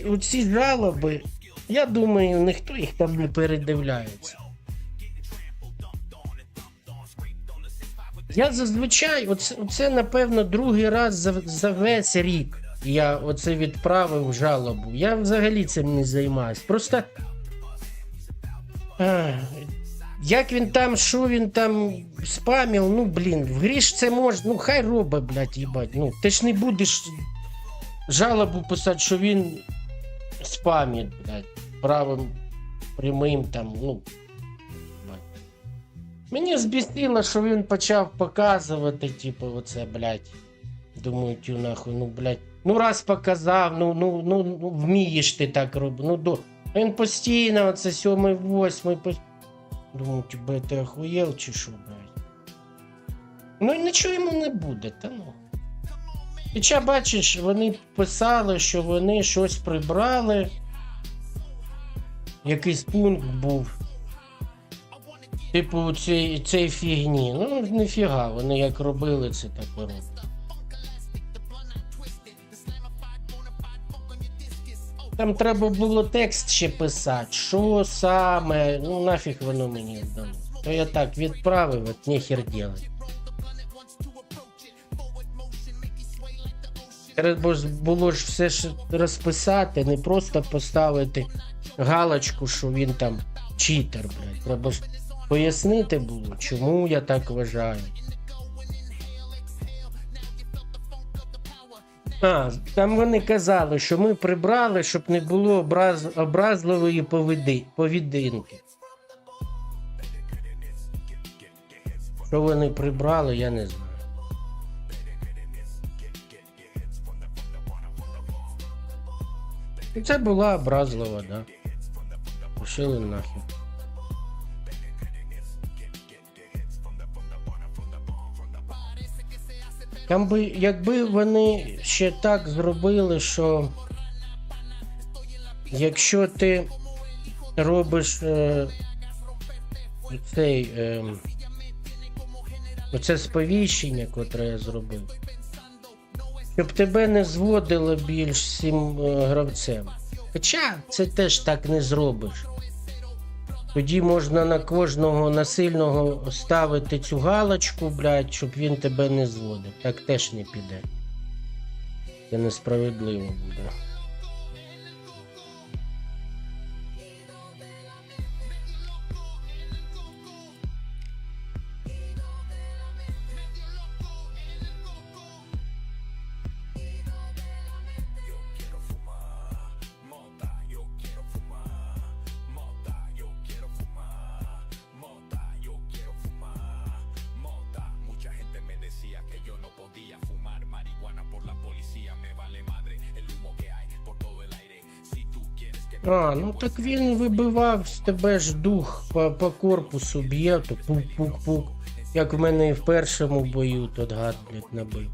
Speaker 2: оці жалоби, я думаю, ніхто їх там не передивляється. Я зазвичай, оце напевно другий раз за весь рік я оце відправив жалобу. Я взагалі цим не займаюсь. Просто як він там, що він там спамив, ну блін, в грі ж це можна, ну хай робить, блядь, їбать. Ну, ти ж не будеш жалобу писати, що він спамить, блядь, правим, прямим там, ну. Мені збісило, що він почав показувати, типу, оце, блядь. Думаю, тю нахуй, ну, блядь. Ну, раз показав, ну, вмієш ти так робити. Він постійно, оце 7-й, 8-й, Думаю, тебе ти охуєл чи що, блядь. Ну, і нічого йому не буде, та ну. Хоча, бачиш, вони писали, що вони щось прибрали. Якийсь пункт був. Типу, цей фігні. Ну, ніфіга, вони як робили, це так і роблять. Там треба було текст ще писати, що саме, ну нафіг воно мені здало. То я так відправив, от нехер делать. Треба було ж все ж розписати, не просто поставити галочку, що він там читер, блядь. Треба ж пояснити було, чому я так вважаю. Там вони казали, що ми прибрали, щоб не було образливої поведінки. Що вони прибрали, я не знаю. І це була образлива, да. Пошили нахер. Там би, якби вони ще так зробили, що якщо ти робиш оце сповіщення, котре я зробив, щоб тебе не зводило більш цим гравцем. Хоча це теж так не зробиш. Тоді можна на кожного насильного ставити цю галочку, блядь, щоб він тебе не зводив. Так теж не піде. Це несправедливо буде. А, ну так він вибивав з тебе ж дух по корпусу, б'є, то пук-пук-пук. Як в мене і в першому бою тот гад, блядь, набив.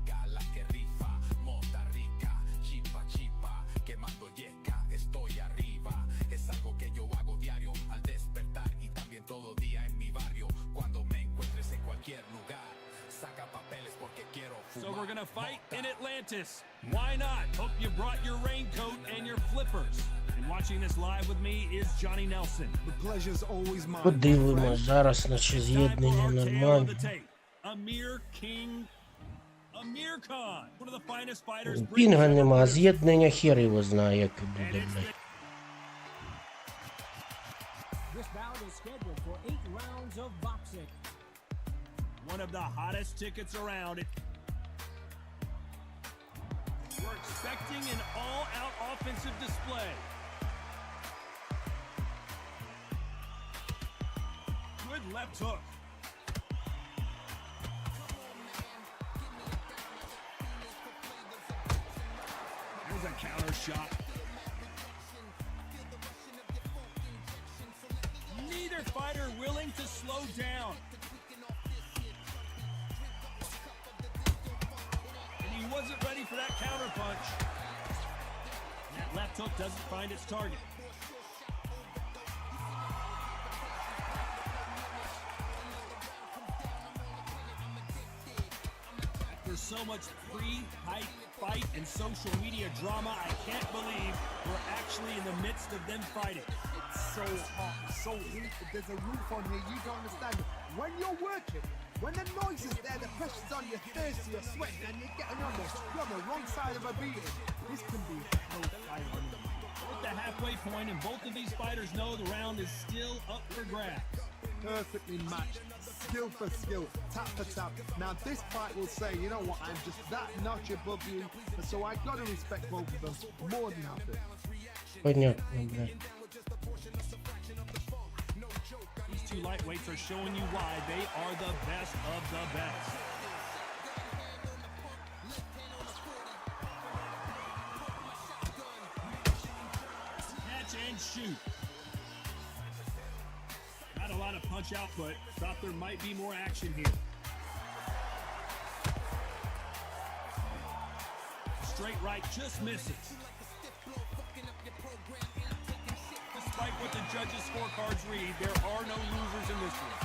Speaker 6: So we're gonna fight in Atlantis. Why not? Hope you brought your raincoat and your flippers. And watching this live with me is Johnny Nelson.
Speaker 5: The pleasure's always mine.
Speaker 2: Подивимось зараз, наче з'єднання нормально.
Speaker 6: Amir Khan, one of the finest fighters.
Speaker 2: Пінга нема, а з'єднання хер його знає, як буде, блядь.
Speaker 3: This bout is scheduled for 8 rounds of boxing.
Speaker 6: One of the hottest tickets around. We're expecting an all-out offensive display. Good left hook. There's a counter shot. Neither fighter willing to slow down. And he wasn't ready for that counter punch. That left hook doesn't find its target. There's so much pre-hype fight and social media drama, I can't believe we're actually in the midst of them fighting.
Speaker 5: It's so hot, so heat. There's a roof on here, you don't understand. When you're working, when the noise is there, the pressure's on, you're thirsty, you're sweating, and you're getting you're on the wrong side of a beating. This can be so tiring.
Speaker 6: At the halfway point, and both of these fighters know the round is still up for grabs.
Speaker 5: Perfectly matched, skill for skill, tap for tap. Now this fight will say, you know what, I'm just that notch above you, and so I gotta respect both of them more than happy.
Speaker 2: Понятно, блядь.
Speaker 6: These two lightweights are showing you why they are the best of the best. Catch and shoot. Not a lot of punch output. Thought there might be more action here. Straight right just misses. Despite what the judges' scorecards read, there are no losers in this one.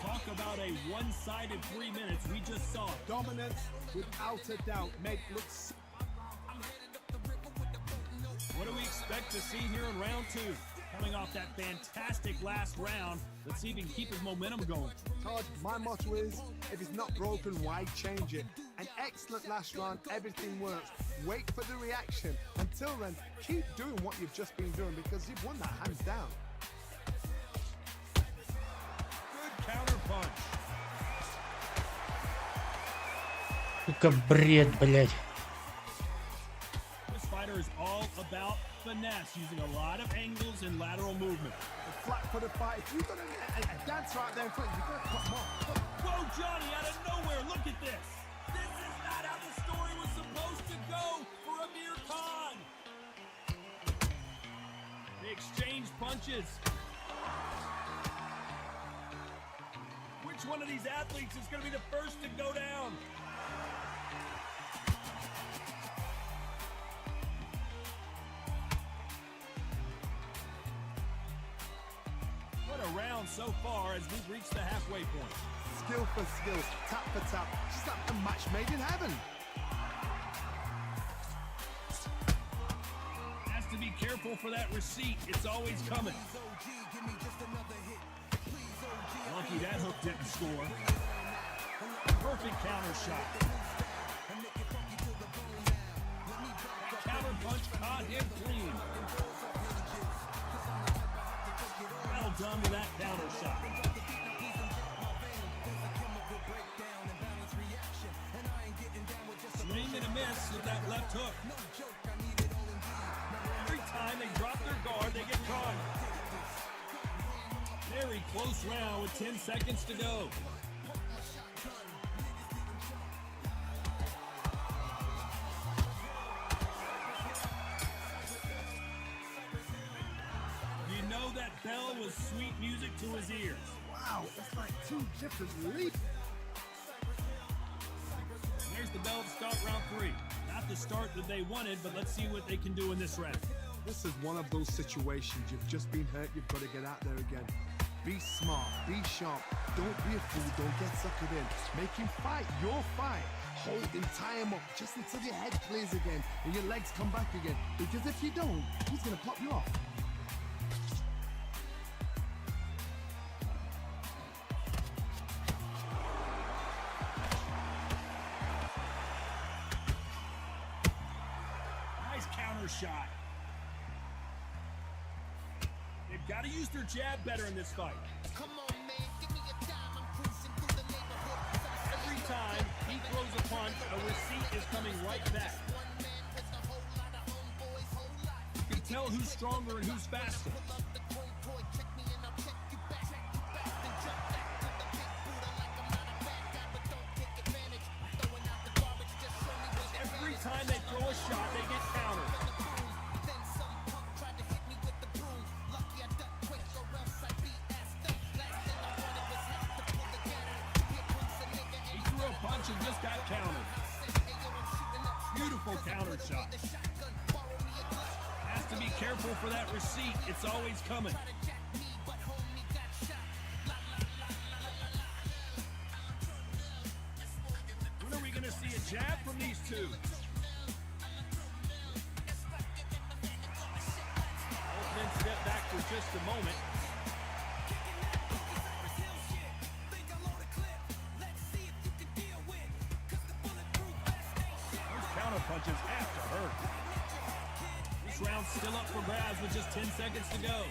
Speaker 6: Talk about a one-sided 3 minutes. We just saw it.
Speaker 5: Dominance, without a doubt, made look.
Speaker 6: What do we expect to see here in round two? Coming off that fantastic last round, let's see if he can keep his momentum going.
Speaker 5: Todd, my motto is, if it's not broken, why change it? An excellent last round, everything works. Wait for the reaction. Until then, keep doing what you've just been doing because you've won that hands down.
Speaker 6: Good counter punch.
Speaker 2: Сука, бред, блядь.
Speaker 6: This fighter is all about finesse, using a lot of angles and lateral movement.
Speaker 5: The flat for the fight. If you've got a dancer out there in front, you've got to cut him off.
Speaker 6: Whoa, Johnny, out of nowhere, look at this. This is not how the story was supposed to go for Amir Khan. They exchange punches. Which Which one of these athletes is going to be the first to go down? What a round so far as we've reached the halfway point.
Speaker 5: Skill for skill, tap for tap, just like a match made in heaven.
Speaker 6: Has to be careful for that receipt. It's always coming. Lucky that hook didn't score. Perfect counter shot. That counter punch caught him clean. Well done with that counter shot. Swing and a miss with that left hook. Every time they drop their guard, they get caught. Very close round with 10 seconds to go. You know that bell was sweet music to his ears.
Speaker 5: Wow, it's like two different leaps.
Speaker 6: There's the bell to start round 3. Not the start that they wanted, but let's see what they can do in this round.
Speaker 5: This is one of those situations. You've just been hurt, you've got to get out there again. Be smart, be sharp, don't be a fool, don't get suckered in. Make him fight your fight. Hold him, tie him up, just until your head clears again and your legs come back again. Because if you don't, he's going to pop you off.
Speaker 6: Nice counter shot. They've got to use their jab better in this fight. Every time he throws a punch, a receipt is coming right back. You can tell who's stronger and who's faster. Every time they throw a shot, they get countered. Punch and just got countered. Beautiful counter shot. Has to be careful for that receipt. It's always coming. When are we going to see a jab from these two? Both men step back for just a moment. Punches have to hurt. This round's still up for grabs with just 10 seconds to go.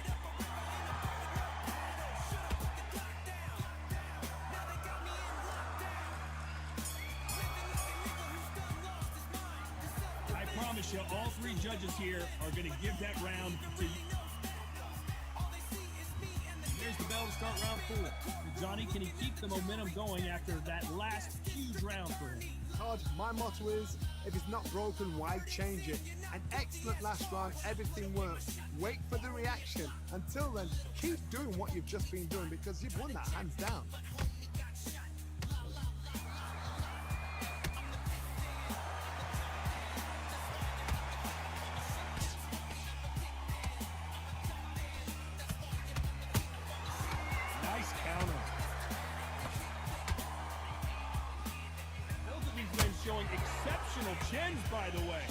Speaker 6: I promise you, all 3 judges here are going to give that round to you. Here's the bell to start round 4. Johnny, can he keep the momentum going after that last huge round for him?
Speaker 5: Todd, my motto is, if it's not broken, why change it? An excellent last round, everything works. Wait for the reaction. Until then, keep doing what you've just been doing because you've won that hands down.
Speaker 6: Nice counter. Both of these men showing exceptional chins, by the way.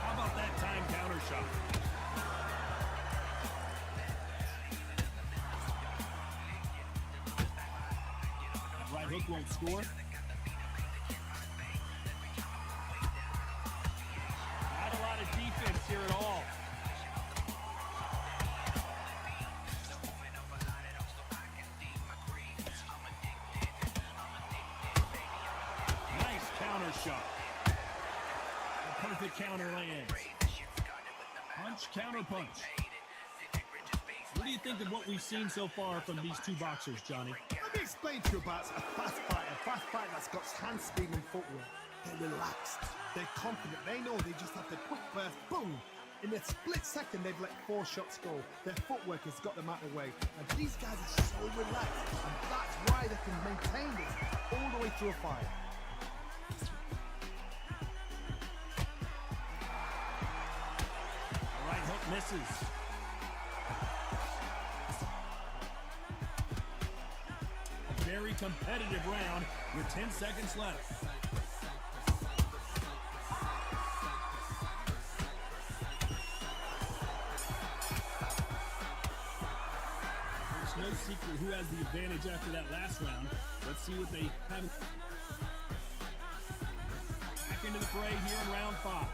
Speaker 6: How about that time counter shot? Right hook won't score. Not a lot of defense here at all. Nice counter shot. A perfect counter lands. Punch, counter punch. What do you think of what we've seen so far from these 2 boxers, Johnny?
Speaker 5: Let me explain to you about a fast fight that's got hand speed and footwork. They're relaxed, they're confident, they know they just have to put first, boom, In a split second, they've let 4 shots go. Their footwork has got them out of the way. And these guys are so relaxed. And that's why they can maintain this all the way through a fight.
Speaker 6: Right hook misses. A very competitive round with 10 seconds left. There's no secret who has the advantage after that last round. Let's see what they have. Back into the fray here in round 5.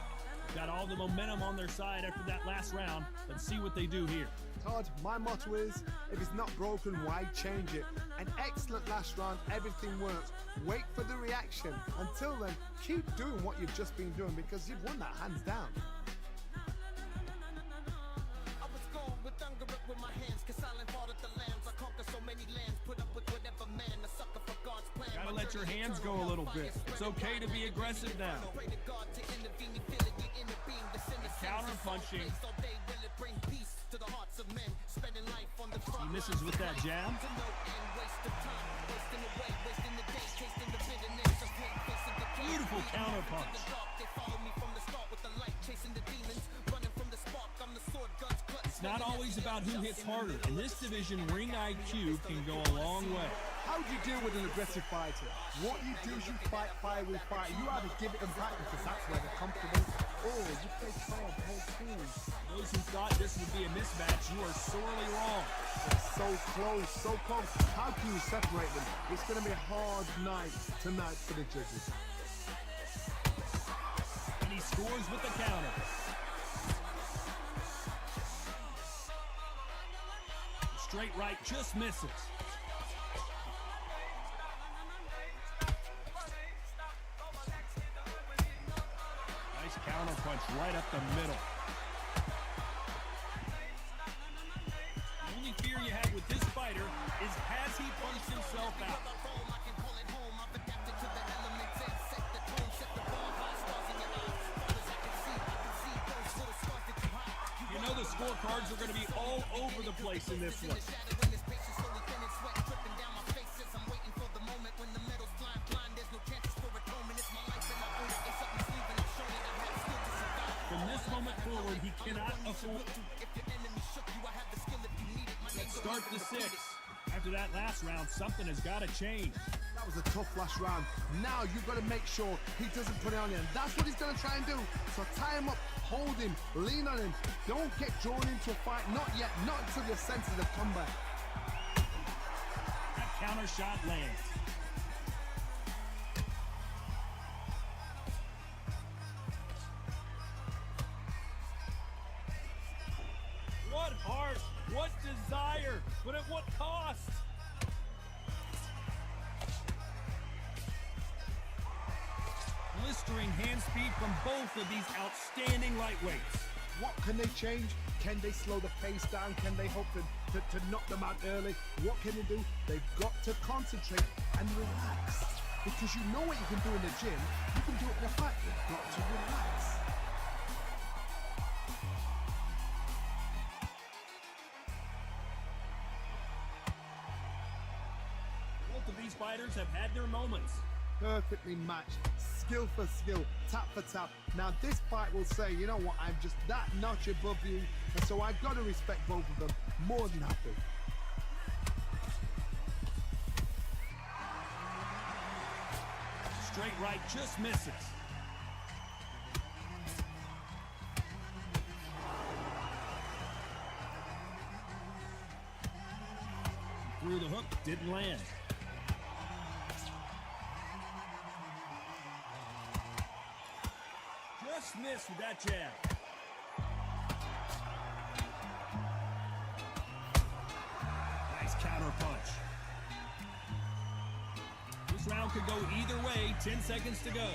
Speaker 6: Got all the momentum on their side after that last round. Let's see what they do here.
Speaker 5: Todd, my motto is, if it's not broken, why change it? An excellent last round, everything works. Wait for the reaction. Until then, keep doing what you've just been doing because you've won that hands down.
Speaker 8: I was gone with hunger up with my hands, cause silent part of the lands. I conquer so many lands, put up with whatever man, a sucker for God's plan.
Speaker 6: Gotta let your hands go a little bit. It's okay to be aggressive now.
Speaker 8: Pray to God to intervene, you feel it, your inner being, the sin is
Speaker 6: Counter punching.
Speaker 8: all day, will it bring peace to the hearts of men, spending life on the front.
Speaker 6: He misses with that jab.
Speaker 8: To no end, waste of time, wasting away, wasting the day, tasting the bitterness of hate, facing the game.
Speaker 6: Beautiful counter punch.
Speaker 8: The dark, they follow me from the start with the light, chasing the demons, running from the spark, I'm the sword, guns clutch.
Speaker 6: It's not always about who hits harder. In this division, ring IQ can go a long way.
Speaker 5: How do you deal with an aggressive fighter? What you do is you fight fire with fire. You either give it and back because that's where they're comfortable, or you play calm, hold cool.
Speaker 6: Those who thought this would be a mismatch, you are sorely wrong.
Speaker 5: It's so close, so close. How can you separate them? It's going to be a hard night tonight for the judges.
Speaker 6: And he scores with the counter. Straight right just misses. Nice counter punch right up the middle. The only fear you have with this fighter is has he punched himself out? You know the scorecards are going to be all over the place in this one. From this moment forward, he cannot afford. Let's start the 6. After that last round, something has got to change.
Speaker 5: That was a tough last round. Now you've got to make sure he doesn't put it on you. And that's what he's going to try and do. So tie him up, hold him, lean on him. Don't get drawn into a fight. Not yet. Not until your senses have come back.
Speaker 6: That counter shot lands. What heart, what desire, but at what cost? Blistering hand speed from both of these outstanding lightweights.
Speaker 5: What can they change? Can they slow the pace down? Can they hope to knock them out early? What can they do? They've got to concentrate and relax. Because you know what you can do in the gym, you can do it in a fight. You've got to relax.
Speaker 6: Both of these fighters have had their moments.
Speaker 5: Perfectly matched, skill for skill, tap for tap. Now this fight will say, you know what, I'm just that notch above you, and so I've got to respect both of them more than happy.
Speaker 6: Straight right just misses. Threw the hook, didn't land. Just missed with that jab. Nice counter punch. This round could go either way. 10 seconds to go.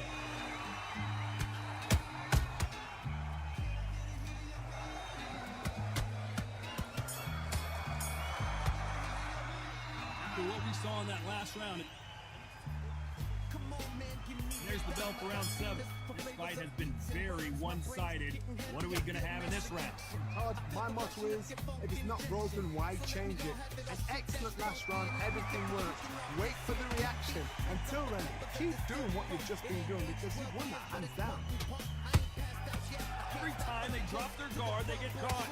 Speaker 6: After what we saw in that last round, there's the bell for round 7. This fight has been very one-sided. What are we going to have in this round?
Speaker 5: Todd, my motto is, if it's not broken, why change it? An excellent last round, everything works. Wait for the reaction. Until then, keep doing what you've just been doing because you won that hands down.
Speaker 6: Every time they drop their guard, they get caught.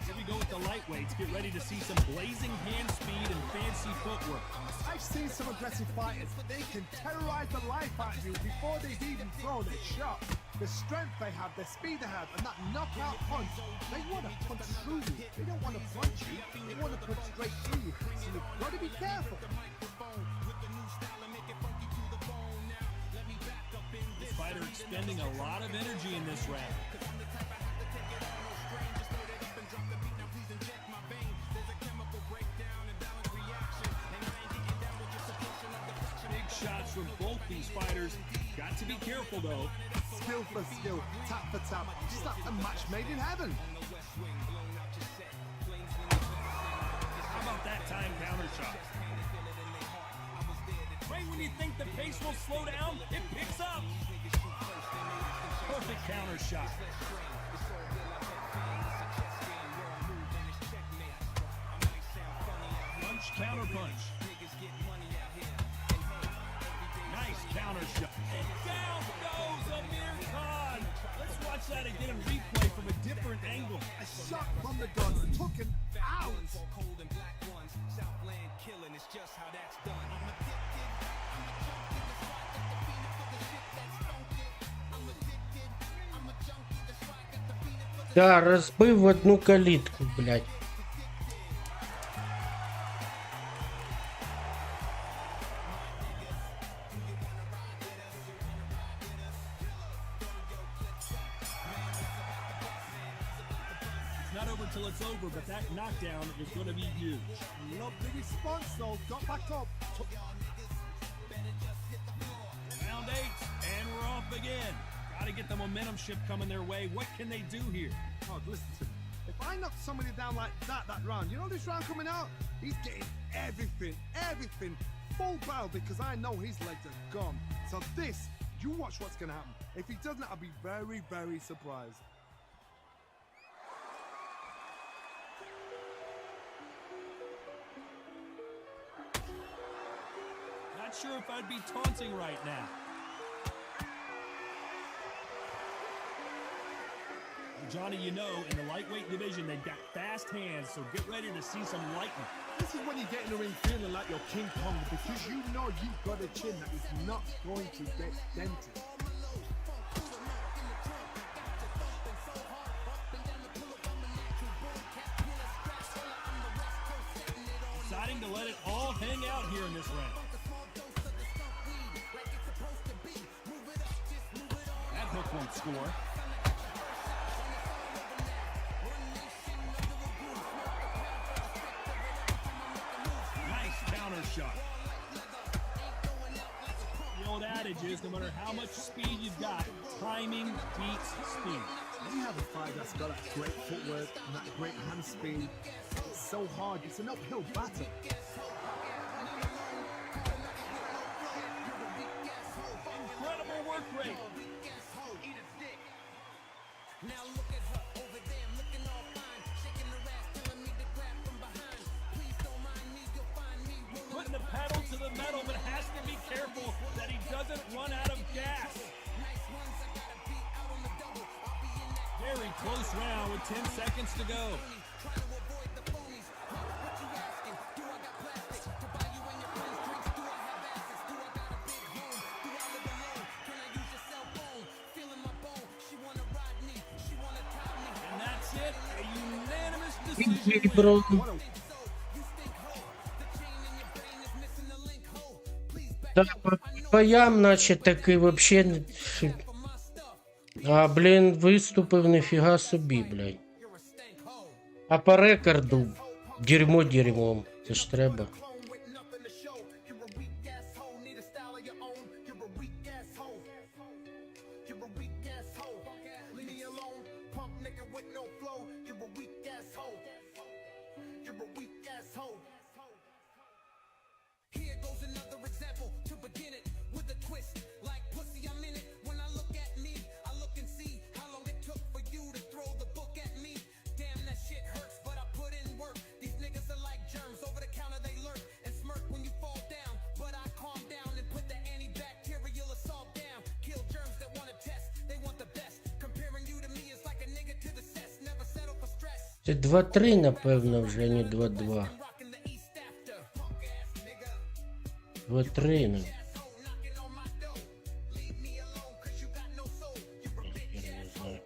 Speaker 6: Here we go with the lightweights. Get ready to see some blazing hand speed and fancy footwork.
Speaker 5: I've seen some aggressive fighters. They can terrorize the life out of you before they've even thrown a shot. The strength they have, the speed they have, and that knockout punch, they want to punch through you. They don't want to punch you. They want to punch straight through you. So you've got to be careful.
Speaker 6: This fighter expending a lot of energy in this round. Big shots from both these fighters. Got to be careful though.
Speaker 5: Skill for skill, tap for tap, just like a match made in heaven.
Speaker 6: How about that time counter shot? Right when you think the pace will slow down, it picks up. Perfect counter shot. Punch, counter punch. Nice counter shot. And down goes Amir Khan. Let's watch that again and replay from a different angle.
Speaker 5: A shot from the gun, took him out.
Speaker 2: Да, розбив в одну калітку, блядь.
Speaker 6: It's not over till it's over, but that knockdown is going to be huge.
Speaker 5: Love the response though, got back up.
Speaker 6: Round 8, and we're off again. Got to get the momentum shift coming their way. What can they do here?
Speaker 5: Oh, listen to me. If I knock somebody down like that round, you know this round coming out? He's getting everything, full barrel because I know his legs are gone. So this, you watch what's going to happen. If he doesn't, I'll be very, very surprised.
Speaker 6: Not sure if I'd be taunting right now. Johnny, you know, in the lightweight division, they've got fast hands, so get ready to see some lightning.
Speaker 5: This is when you get in the ring feeling like you're King Kong because you know you've got a chin that is not going to get dented.
Speaker 6: Deciding to let it all hang out here in this round. That hook won't score. Shot. The old adage is no matter how much speed you've got, timing beats speed.
Speaker 5: When you have a fight that's got that great footwork and that great hand speed, it's so hard, it's an uphill battle.
Speaker 6: Incredible work rate.
Speaker 8: Now look at her over there, looking all fine, shaking her ass, telling me to grab from behind. Please don't mind me, you'll find me.
Speaker 6: Putting the pedal to the metal, but has to be careful that he doesn't run out of gas. Very close round with 10 seconds to go. And that's it, a unanimous decision.
Speaker 2: Бро. Да, по боям, наче таки вообще. А, блін, виступив ніфіга собі, блядь. А по рекорду дерьмо дерьмом. Це ж треба. Це 2-3, напевно, вже, а не 2-2. 2-3, ну. Я не знаю.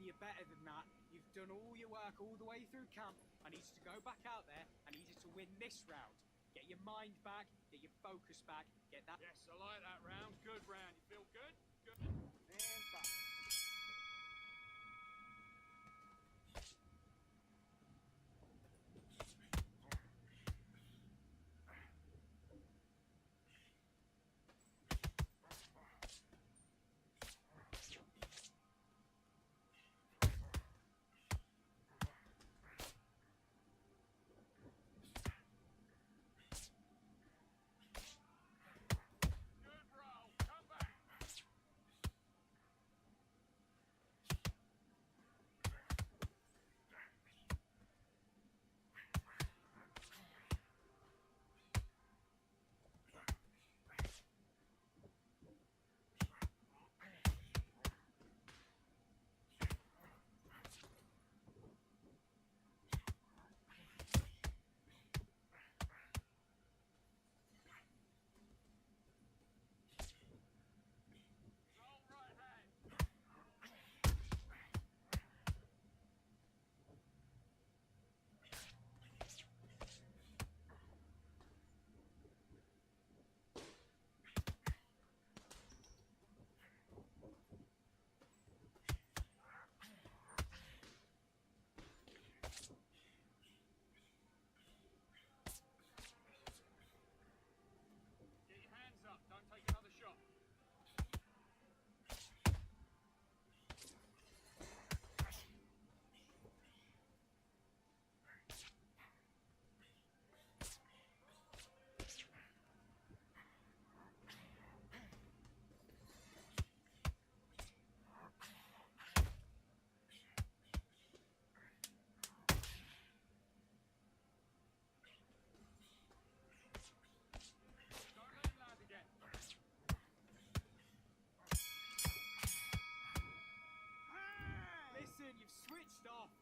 Speaker 3: You're better than that. You've done all your work all the way through camp. I need you to go back out there. I need you to win this round. Get your mind back, get your focus back, get that.
Speaker 4: Yes, I like that round. Good round. You feel good? Good.
Speaker 3: And back.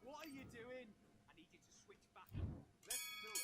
Speaker 3: What are you doing? I need you to switch back. Let's do it.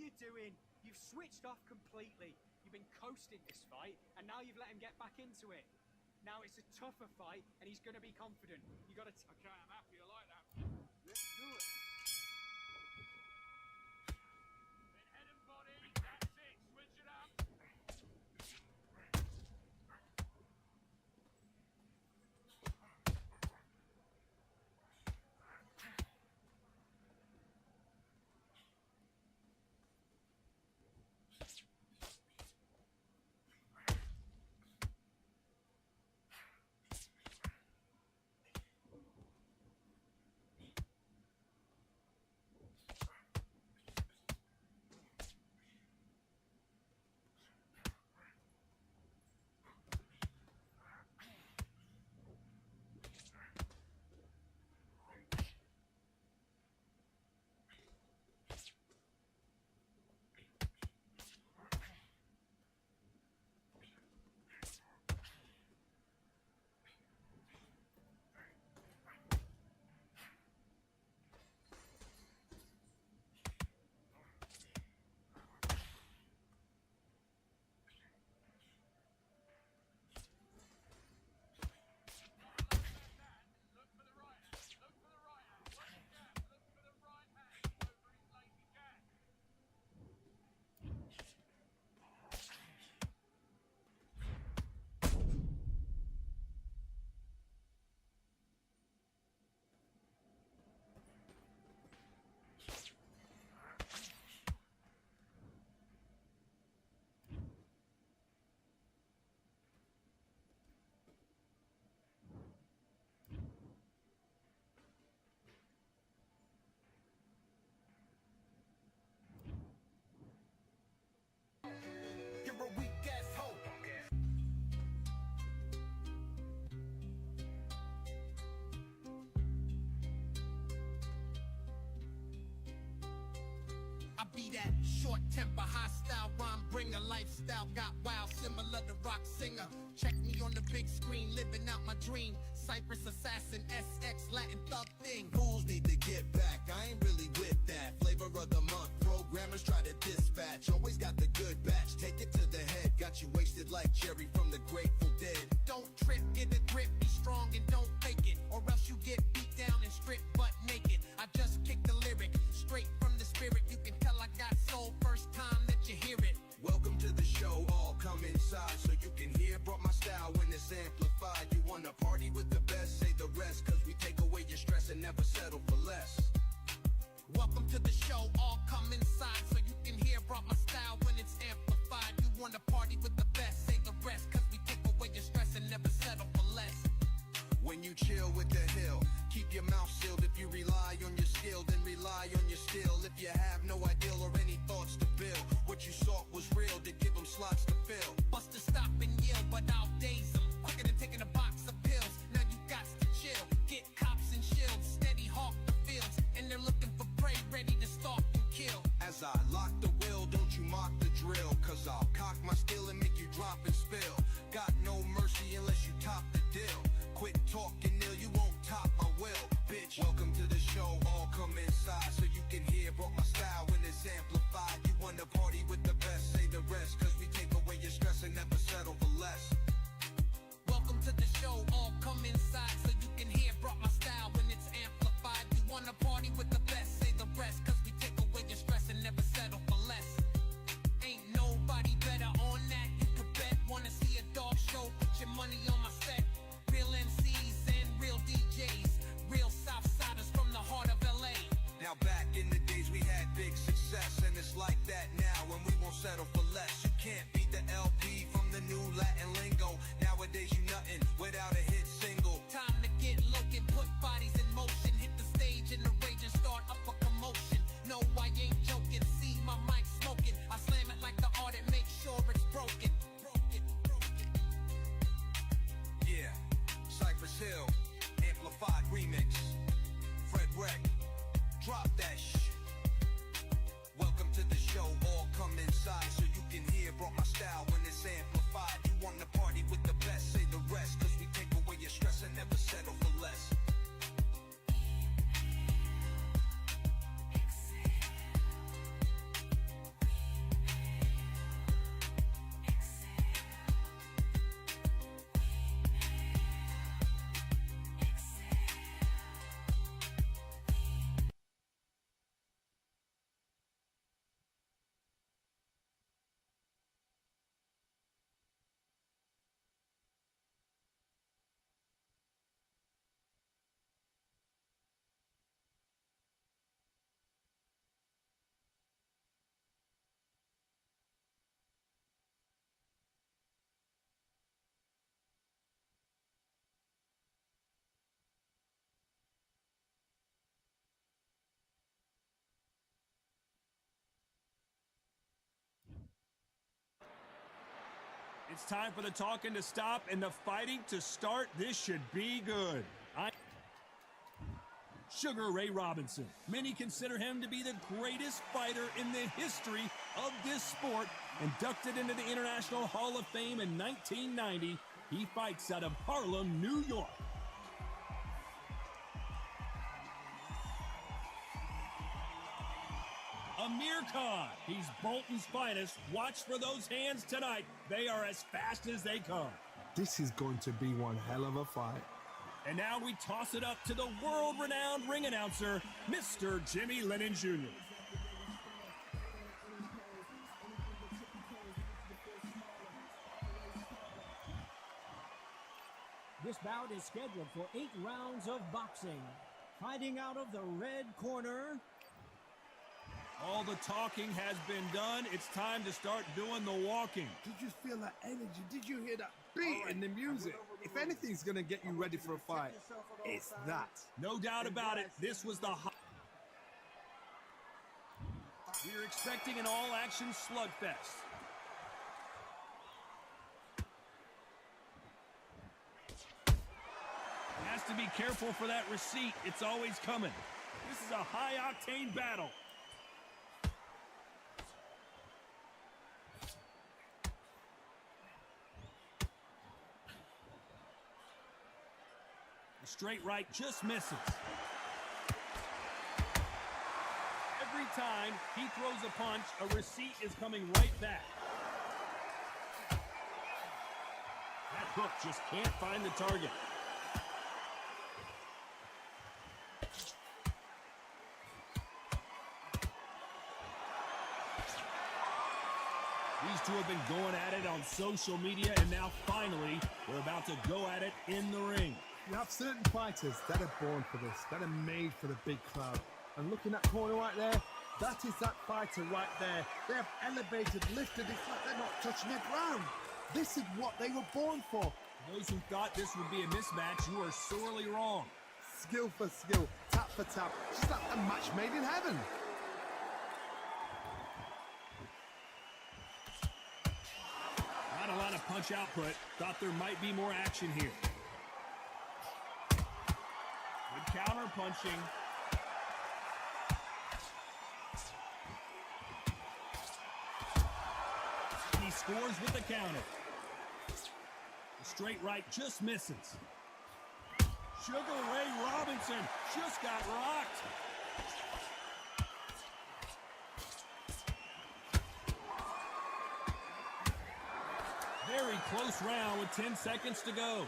Speaker 3: you doing? You've switched off completely. You've been coasting this fight, and now you've let him get back into it. Now it's a tougher fight, and he's going to be confident. You got to.
Speaker 4: Okay, I'm happy. I like that.
Speaker 3: Let's do it.
Speaker 4: Then head and body. That's it. Switch it up.
Speaker 8: You're a weak ass hoe. I be that short temper, hostile rhyme bringer, lifestyle got wild, similar to rock singer. Check me on the big screen, living out my dream. Cypress assassin, SX Latin thug thing. Fools need to get back, I ain't really with that. Flavor of the month, programmers try to dispatch. Always got the good batch, take it to the head. Got you wasted like Jerry from the Grateful Dead. Don't trip, get a grip, be strong and don't fake it, or else you get beat down and stripped butt naked. I just kick the lyric, straight from the spirit. You can tell I got soul first time that you hear it. Welcome to the show, all come inside so you can hear. Brought my style when it's amplified. You wanna party with the best, say the rest, cause we take away your stress and never settle for less. Welcome to the show, all come inside so you can hear. Brought my style when it's amplified. You wanna party with the best, say the rest, cause we take away your stress and never settle for less. When you chill with the hill, keep your mouth sealed. If you rely on your skill, then rely on your skill. If you have no ideal or any thoughts to build, what you sought was real, to give them slots to fill. Bust to stop and yell, but I'll daze them quicker than taking a box of pills. Now you got to chill, get cops and shields, steady hawk the fields, and they're looking for prey, ready to stalk and kill. As I lock the will, don't you mock the drill, cause I'll cock my skill and make you drop and spill. Got no mercy unless you top the deal. Quit talking nil, you won't top my will, bitch. Welcome to the show, all come inside so you can hear. Brought my style when it's amplified. You wanna party with the best, say the rest, cause we take away your stress and never settle for less. Welcome to the show, all come inside so you can hear. Brought my style when it's amplified. You wanna party with the best, say the rest, cause we take away your stress and never settle for less. Ain't nobody better on that, you could bet. Wanna see a dog show, put your money on my set. Real MCs and real DJs, real Southsiders from the heart of LA. Now back in the days we had big success, and it's like that now, and we won't settle for less. You can't beat the LP from the new Latin lingo. Nowadays you nothing without a hit single. Time to get looking, put bodies in motion, hit the stage and the rage and start up a commotion. No, I ain't joking, see my mic smoking. I slam it like the art and make sure it's broken. Yeah, Cypress Hill, amplified remix. Fred Wreck, drop that shit. Welcome to the show, all come inside so you can hear. Brought my style when it's amplified. You wanna party with the best, say the rest, cause we take away your stress and never settle for less.
Speaker 6: It's time for the talking to stop and the fighting to start. This should be good. Sugar Ray Robinson. Many consider him to be the greatest fighter in the history of this sport. Inducted into the International Hall of Fame in 1990, he fights out of Harlem, New York. Amir Khan, he's Bolton's finest. Watch for those hands tonight. They are as fast as they come.
Speaker 5: This is going to be one hell of a fight.
Speaker 6: And now we toss it up to the world-renowned ring announcer, Mr. Jimmy Lennon Jr.
Speaker 9: This bout is scheduled for 8 rounds of boxing. Fighting out of the red corner.
Speaker 6: All the talking has been done. It's time to start doing the walking.
Speaker 5: Did you feel that energy? Did you hear that beat in the music? If anything's going to get you ready for a fight, it's that.
Speaker 6: No doubt about it. This was the We're expecting an all-action slugfest. Has to be careful for that receipt. It's always coming. This is a high-octane battle. Straight right just misses. Every time he throws a punch, a receipt is coming right back. That hook just can't find the target. These two have been going at it on social media, and now finally, they're about to go at it in the ring.
Speaker 5: You have certain fighters that are born for this, that are made for the big crowd. And looking at corner right there, that is that fighter right there. They have elevated, lifted, it's like they're not touching the ground. This is what they were born for.
Speaker 6: Those who thought this would be a mismatch, you are sorely wrong.
Speaker 5: Skill for skill, tap for tap, just like a match made in heaven.
Speaker 6: Not a lot of punch output. Thought there might be more action here. Good counter punching. He scores with the counter. The straight right just misses. Sugar Ray Robinson just got rocked. Very close round with 10 seconds to go.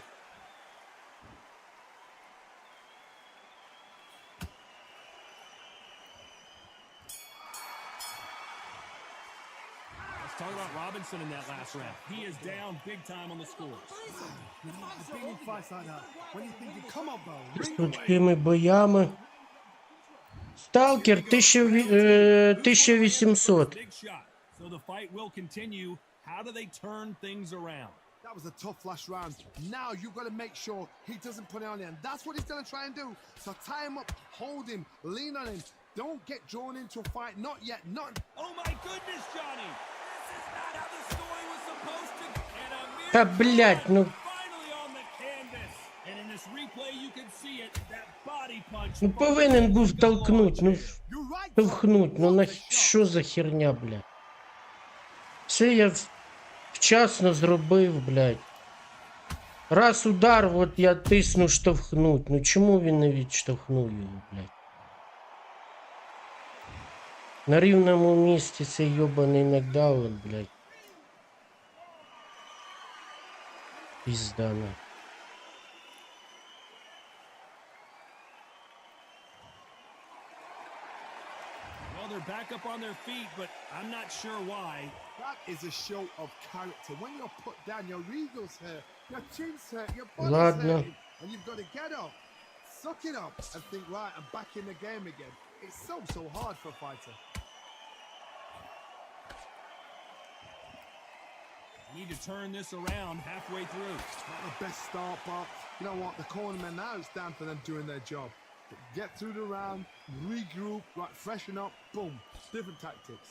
Speaker 6: Talk about Robinson in that last round. He is down big time on the scores.
Speaker 5: You know, the big fights like that, when you think you come up, bro,
Speaker 2: З
Speaker 5: ring
Speaker 2: швидкими боями. Сталкер 1800.
Speaker 6: Big shot. So the fight will continue. How do they turn things around?
Speaker 5: That was a tough last round. Now you've got to make sure he doesn't put it on you, and that's what he's going to try and do. So tie him up, hold him, lean on him. Don't get drawn into a fight. Not yet. Not.
Speaker 6: Oh my goodness, Johnny! This is not how the story was supposed to. And Amir
Speaker 2: Та блять, ну,
Speaker 6: finally on the canvas. And in this replay, you can see it. That body punch.
Speaker 2: ну повинен був толкнуть, ну
Speaker 5: You're right.
Speaker 2: штовхнуть, ну на що за херня, блядь. Все я вчасно зробив, блядь. Раз удар, от я тисну штовхнуть. Ну чому він не відштовхнув його, блядь? На рівному місці цей йобаний нокдаун, блядь. Піздана.
Speaker 6: Well, they're back up on their feet, but I'm not sure why.
Speaker 5: That is a show of character. When you're put down, your ego's hurt, your chin's hurt, your body's
Speaker 2: Ладно.
Speaker 5: hurt, and you've got to get up, suck it up, and think, right, I'm back in the game again. It's so hard for a fighter.
Speaker 6: Need to turn this around halfway through.
Speaker 5: Not the best start, but you know what? The cornermen now, it's down for them doing their job. Get through the round, regroup, right, freshen up, boom. Different tactics.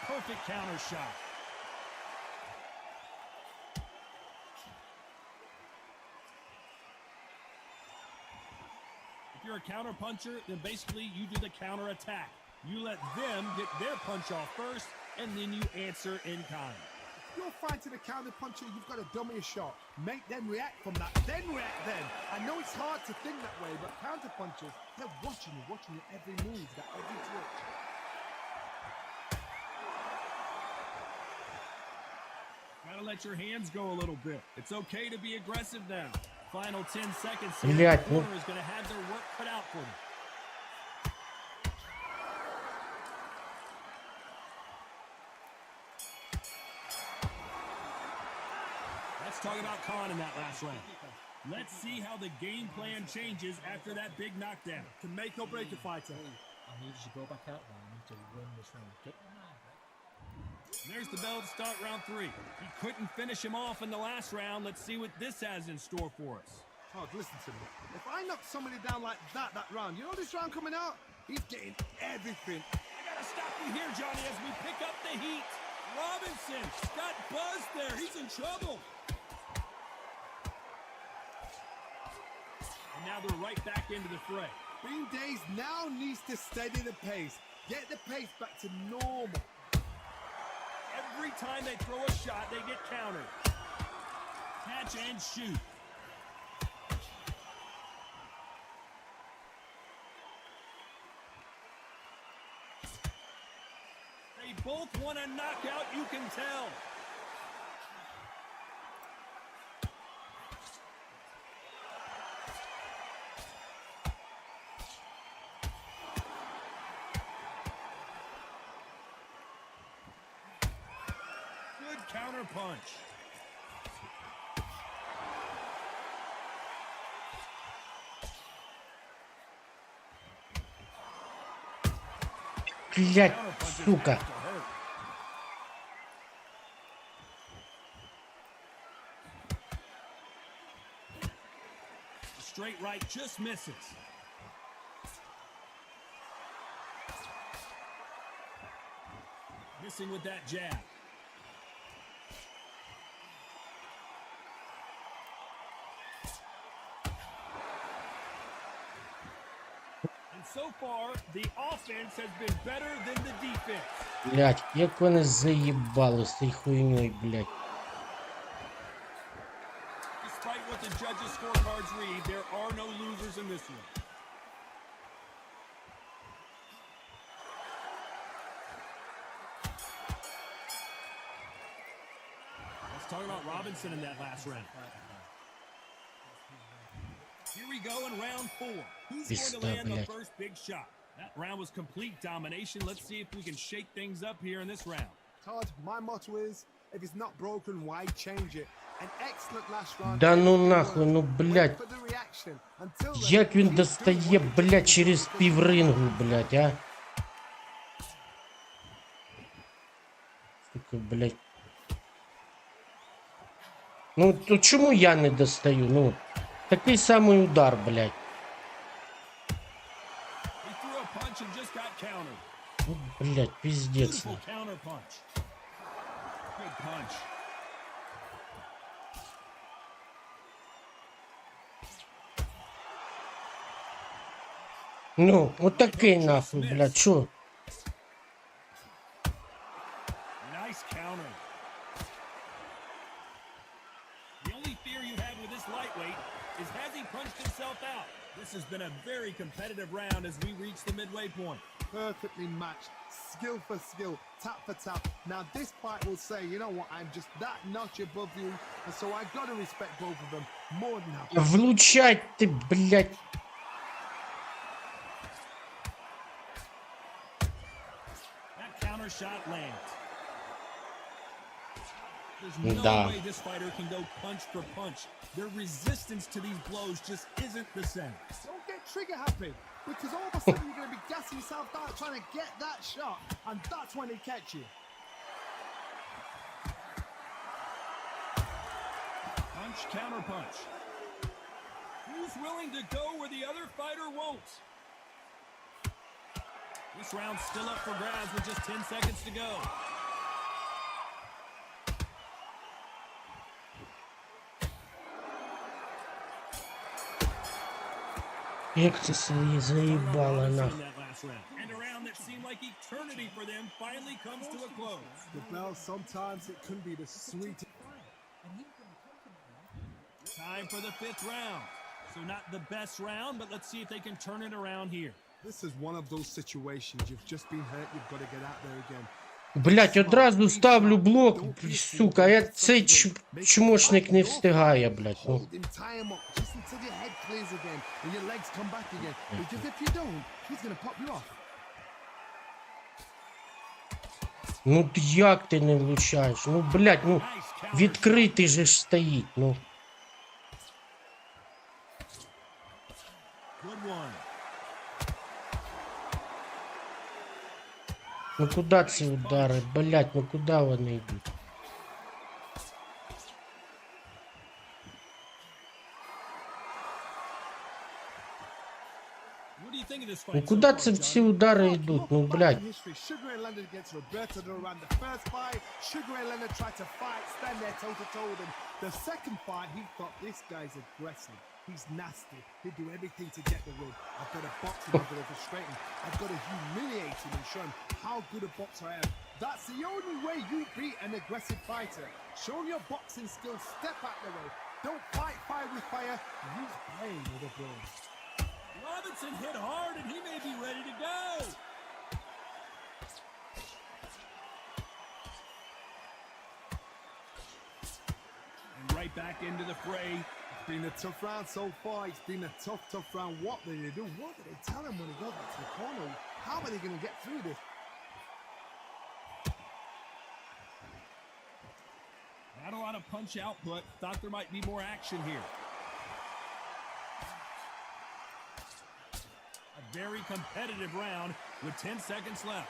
Speaker 6: Perfect counter shot. you're a counter puncher, then basically you do the counter attack. You let them get their punch off first, and then you answer in kind.
Speaker 5: If you're fighting a counter puncher, you've got to dummy a shot. Make them react from that, then react then. I know it's hard to think that way, but counter punchers, they're watching you every move, that every twitch.
Speaker 6: Gotta let your hands go a little bit. It's okay to be aggressive now. Final 10 seconds.
Speaker 2: Блядь,
Speaker 6: The
Speaker 2: ну...
Speaker 6: corner is gonna have their work cut out for them. Let's talk about Khan in that last round. Let's see how the game plan changes after that big knockdown.
Speaker 5: Can make or break a fighter.
Speaker 3: I need you to go back out there. I need to win this round. Get your mind right.
Speaker 6: There's the bell to start round 3. He couldn't finish him off in the last round. Let's see what this has in store for us.
Speaker 5: Todd, listen to me. If I knock somebody down like that round, you know this round coming out? He's getting everything.
Speaker 6: I gotta stop you here, Johnny, as we pick up the heat. Robinson got buzzed there. He's in trouble. And now they're right back into the fray.
Speaker 5: Green Days now needs to steady the pace. Get the pace back to normal.
Speaker 6: Every time they throw a shot, they get countered. Catch and shoot. They both want a knockout, you can tell. Good counter punch.
Speaker 2: Блядь, сука.
Speaker 6: Straight right just misses. Missing with that jab. And so far, the offense has been better than the defense.
Speaker 2: Блядь, як вони заїбали з цією хуйньою, блядь.
Speaker 6: Despite what the judges' scorecards read, there are no losers in this one. Let's talk about Robinson in that last round. Here we go in round 4. Who's going to land the first big shot? That round was complete domination. Let's see if we can shake things up here in this round.
Speaker 5: Todd, my motto is, if it's not broken, why change it? An excellent last round.
Speaker 2: Да ну нахуй, ну блядь.
Speaker 5: For the reaction. Until then,
Speaker 2: Як він достає, блядь, через піврингу, блядь, а? Сука, блядь. Ну, то чому я не достаю? Ну, такий самий удар, блядь.
Speaker 6: He threw a punch and just got countered.
Speaker 2: Ну, блядь, пиздец.
Speaker 6: Beautiful counter punch. Good punch.
Speaker 2: Ну, вот такий нахуй, блядь, чо?
Speaker 6: Nice counter. The only fear you have with this lightweight is has he punched himself out? This has been a very competitive round as we reach the midway point.
Speaker 5: Perfectly matched, skill for skill, tap for tap. Now this fight will say, you know what, I'm just that notch above you, and so I gotta respect both of them more than that.
Speaker 2: Влучать ти, блядь.
Speaker 6: That counter shot lands. There's no
Speaker 2: Да.
Speaker 6: way this fighter can go punch for punch. Their resistance to these blows just isn't the same.
Speaker 5: Don't get trigger happy, because all of a sudden you're gonna be gassing yourself out trying to get that shot, and that's when they catch you.
Speaker 6: Punch, counter punch. Who's willing to go where the other fighter won't? This round's still up for grabs with just 10 seconds to go.
Speaker 2: Як це заїбало, нахуй.
Speaker 6: And a round that seemed like eternity for them finally comes to a close.
Speaker 5: The bell, sometimes it can be the sweetest.
Speaker 6: Time for the 5th round. So not the best round, but let's see if they can turn it around here.
Speaker 5: This is one of those situations. You've just been hurt. You've got to get out there again.
Speaker 2: Блять, одразу ставлю блок, сука, а цей чмошник не встигає, блять. Ну.
Speaker 5: Hold him, tie him up, just until your head clears again and your legs come back again. Because if you don't, he's gonna pop you off.
Speaker 2: Ну як ти не влучаєш? Ну, блять, ну відкритий же ж стоїть, ну.
Speaker 6: Good one.
Speaker 2: Ну куди ці удари? Блять, ну куди вони йдуть?
Speaker 6: What do you think of this
Speaker 2: Ну
Speaker 6: fight?
Speaker 2: куди
Speaker 6: so far,
Speaker 2: ці
Speaker 6: Johnny?
Speaker 2: всі удари йдуть? Ну, блять.
Speaker 5: Sugar Ray Leonard against Roberto Duran. The first fight, Sugar Ray Leonard tried to fight, stand there toe to toe with him. The second fight, he thought this guy's aggressive. He's nasty. He'd do everything to get the win. I've got to box him, I've got to frustrate him. I've got to humiliate him and show him how good a boxer I am. That's the only way you beat an aggressive fighter. Show your boxing skills, step out the way. Don't fight fire with fire. Use brain with a brain.
Speaker 6: Robinson hit hard and he may be ready to go. And right back into the fray.
Speaker 5: It's been a tough round so far. It's been a tough round. What do they do? What do they tell him when he goes back to the corner? How are they going to get through this?
Speaker 6: Not a lot of punch output. Thought there might be more action here. A very competitive round with 10 seconds left.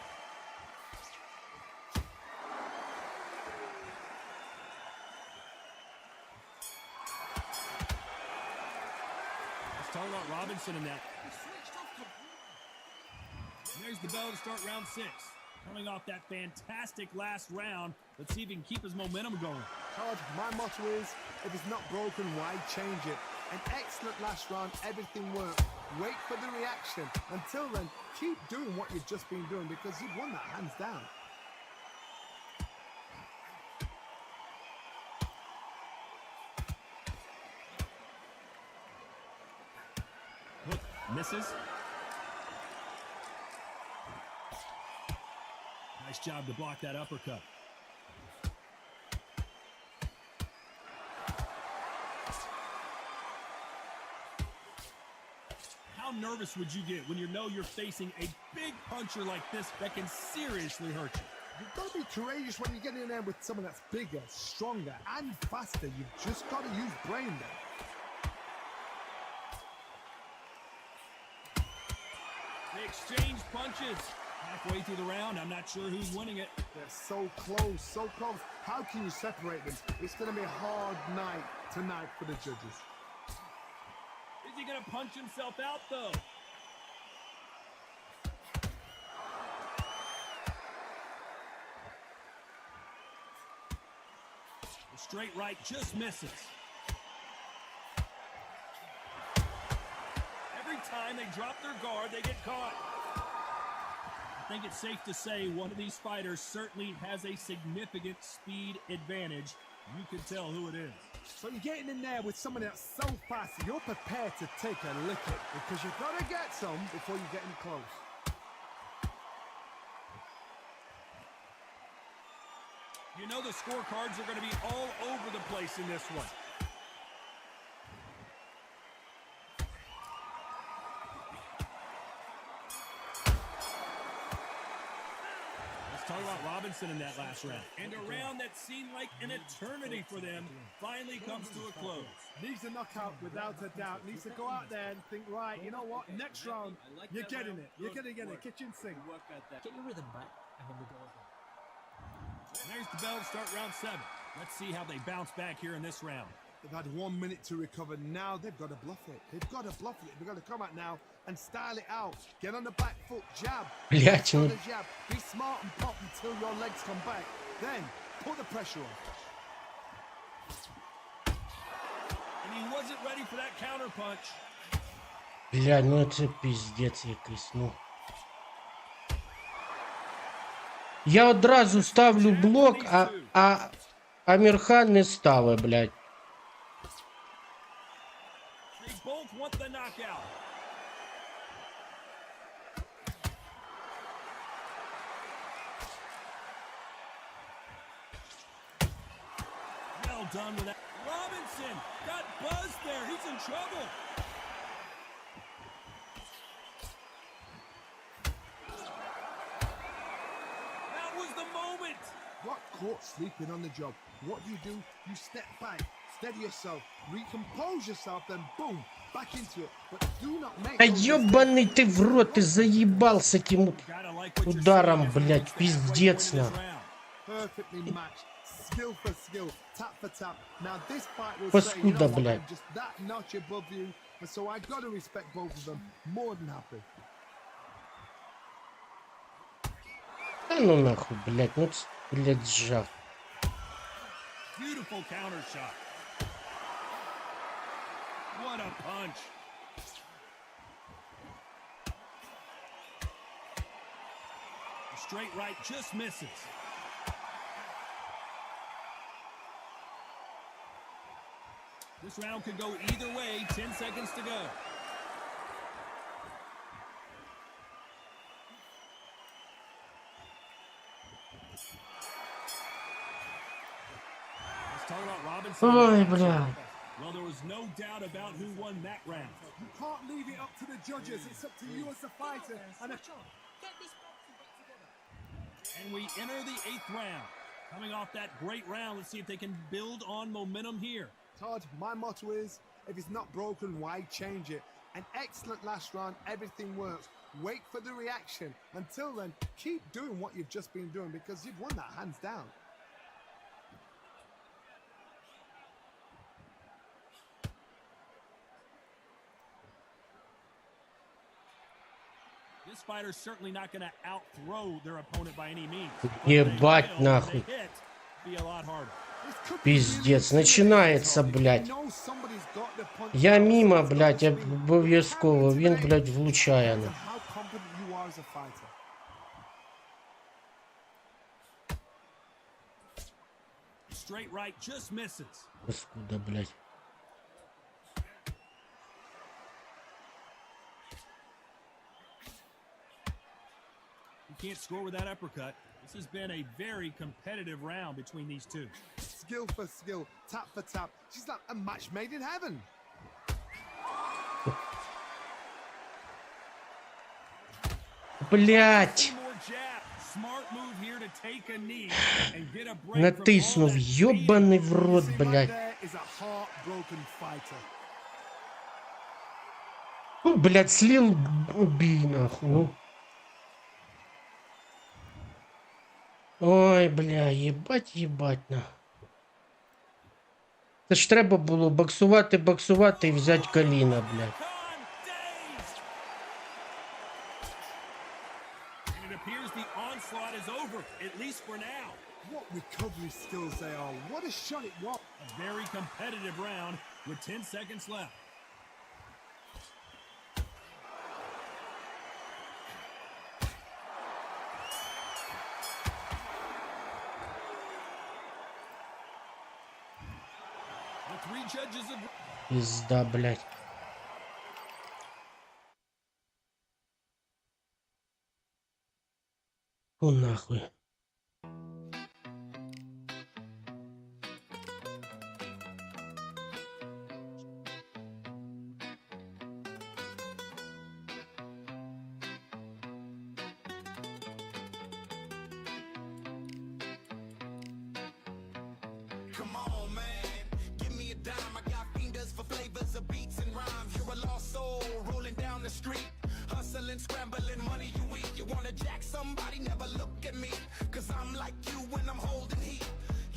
Speaker 6: Let's talk about Robinson in that. And there's the bell to start round 6. Coming off that fantastic last round, let's see if he can keep his momentum going.
Speaker 5: Todd, my motto is, if it's not broken, why change it? An excellent last round, everything worked. Wait for the reaction. Until then, keep doing what you've just been doing because you've won that hands down.
Speaker 6: Hook misses. Nice job to block that uppercut. How nervous would you get when you know you're facing a big puncher like this that can seriously hurt you?
Speaker 5: You've got to be courageous when you get in there with someone that's bigger, stronger, and faster. You've just got to use brain there.
Speaker 6: They exchange punches. Halfway through the round, I'm not sure who's winning it.
Speaker 5: They're so close, so close. How can you separate them? It's going to be a hard night tonight for the judges.
Speaker 6: Is he going to punch himself out, though? The straight right just misses. Every time they drop their guard, they get caught. I think it's safe to say one of these fighters certainly has a significant speed advantage. You can tell who it is.
Speaker 5: So you're getting in there with someone that's so fast, you're prepared to take a lick it because you've got to get some before you get in close.
Speaker 6: You know the scorecards are going to be all over the place in this one. Talk about Robinson in that last round. And a round that seemed like an eternity for them finally comes to a close.
Speaker 5: Needs a knockout without a doubt. Needs to go out there and think, right, you know what, next round, you're getting it. You're going to get it. Kitchen sink.
Speaker 3: Get your rhythm back, and then we go again.
Speaker 6: And there's the bell to start round 7. Let's see how they bounce back here in this round.
Speaker 5: They've had 1 minute to recover. Now they've got to bluff it. They've got to bluff it. They've got to come out now and style it out. Get on the back foot, jab.
Speaker 2: Блять, ну.
Speaker 5: Jab. Be smart and pop until your legs come back. Then put the pressure on.
Speaker 6: And he wasn't ready for that counter punch.
Speaker 2: Бля, ну це піздець якийсь, ну. Я одразу ставлю блок, а Амірхан не ставить, блядь.
Speaker 6: They both want the knockout. Well done with that. Robinson got buzzed there. He's in trouble. That was the moment.
Speaker 5: Got caught sleeping on the job. What do? You step back, steady yourself, recompose yourself, then boom, back into it. But do not make...
Speaker 2: А ёбаный ты в рот, ты заебал с этим ударом, блядь, пиздец, на.
Speaker 5: Perfectly matched, skill for skill, tap for tap. Now this fight will say,
Speaker 2: Паскуда,
Speaker 5: you know what,
Speaker 2: блядь.
Speaker 5: I'm just that notch above you, and so I gotta respect both of them. More than happy.
Speaker 2: Да ну нахуй, блядь, ну, блядь, жах.
Speaker 6: Beautiful counter shot. What a punch. The straight right just misses. This round could go either way. 10 seconds to go.
Speaker 2: Ой, бля.
Speaker 6: Well, there was no doubt about who won that round.
Speaker 5: You can't leave it up to the judges. It's up to you as the fighter. And
Speaker 6: And we enter the 8th round. Coming off that great round, let's see if they can build on momentum here.
Speaker 5: Todd, my motto is, if it's not broken, why change it? An excellent last round, everything works. Wait for the reaction. Until then, keep doing what you've just been doing because you've won that hands down.
Speaker 6: This fighter's certainly not going to out-throw their opponent by any means.
Speaker 2: Ебать нахуй.
Speaker 6: Be a lot harder.
Speaker 2: Пиздец, начинается, блядь. Я мимо, блядь, обов'язково. Він, блядь, влучає. Ну.
Speaker 6: Straight right just misses.
Speaker 2: Паскуда, блядь.
Speaker 6: Can't score with that uppercut. This has been a very competitive round between these two.
Speaker 5: Skill for skill, tap for tap. She's like a match made in heaven.
Speaker 2: Блять! Натиснув, ёбаный в рот, блядь. Ну, блядь, слил, убей, нахуй. Ой, бля, єбать, на. Це ж треба було боксувати і взяти коліна, блядь.
Speaker 5: What recovery skills they are. What a shot it was.
Speaker 6: A very competitive round with 10 seconds left.
Speaker 2: Пизда, блядь. О, нахуй.
Speaker 8: Come on, man. Give me a dime. I got fingers for flavors of beats and rhymes. You're a lost soul rolling down the street. Hustling, scrambling, money you eat. You wanna jack somebody, never look at me. Cause I'm like you when I'm holding heat.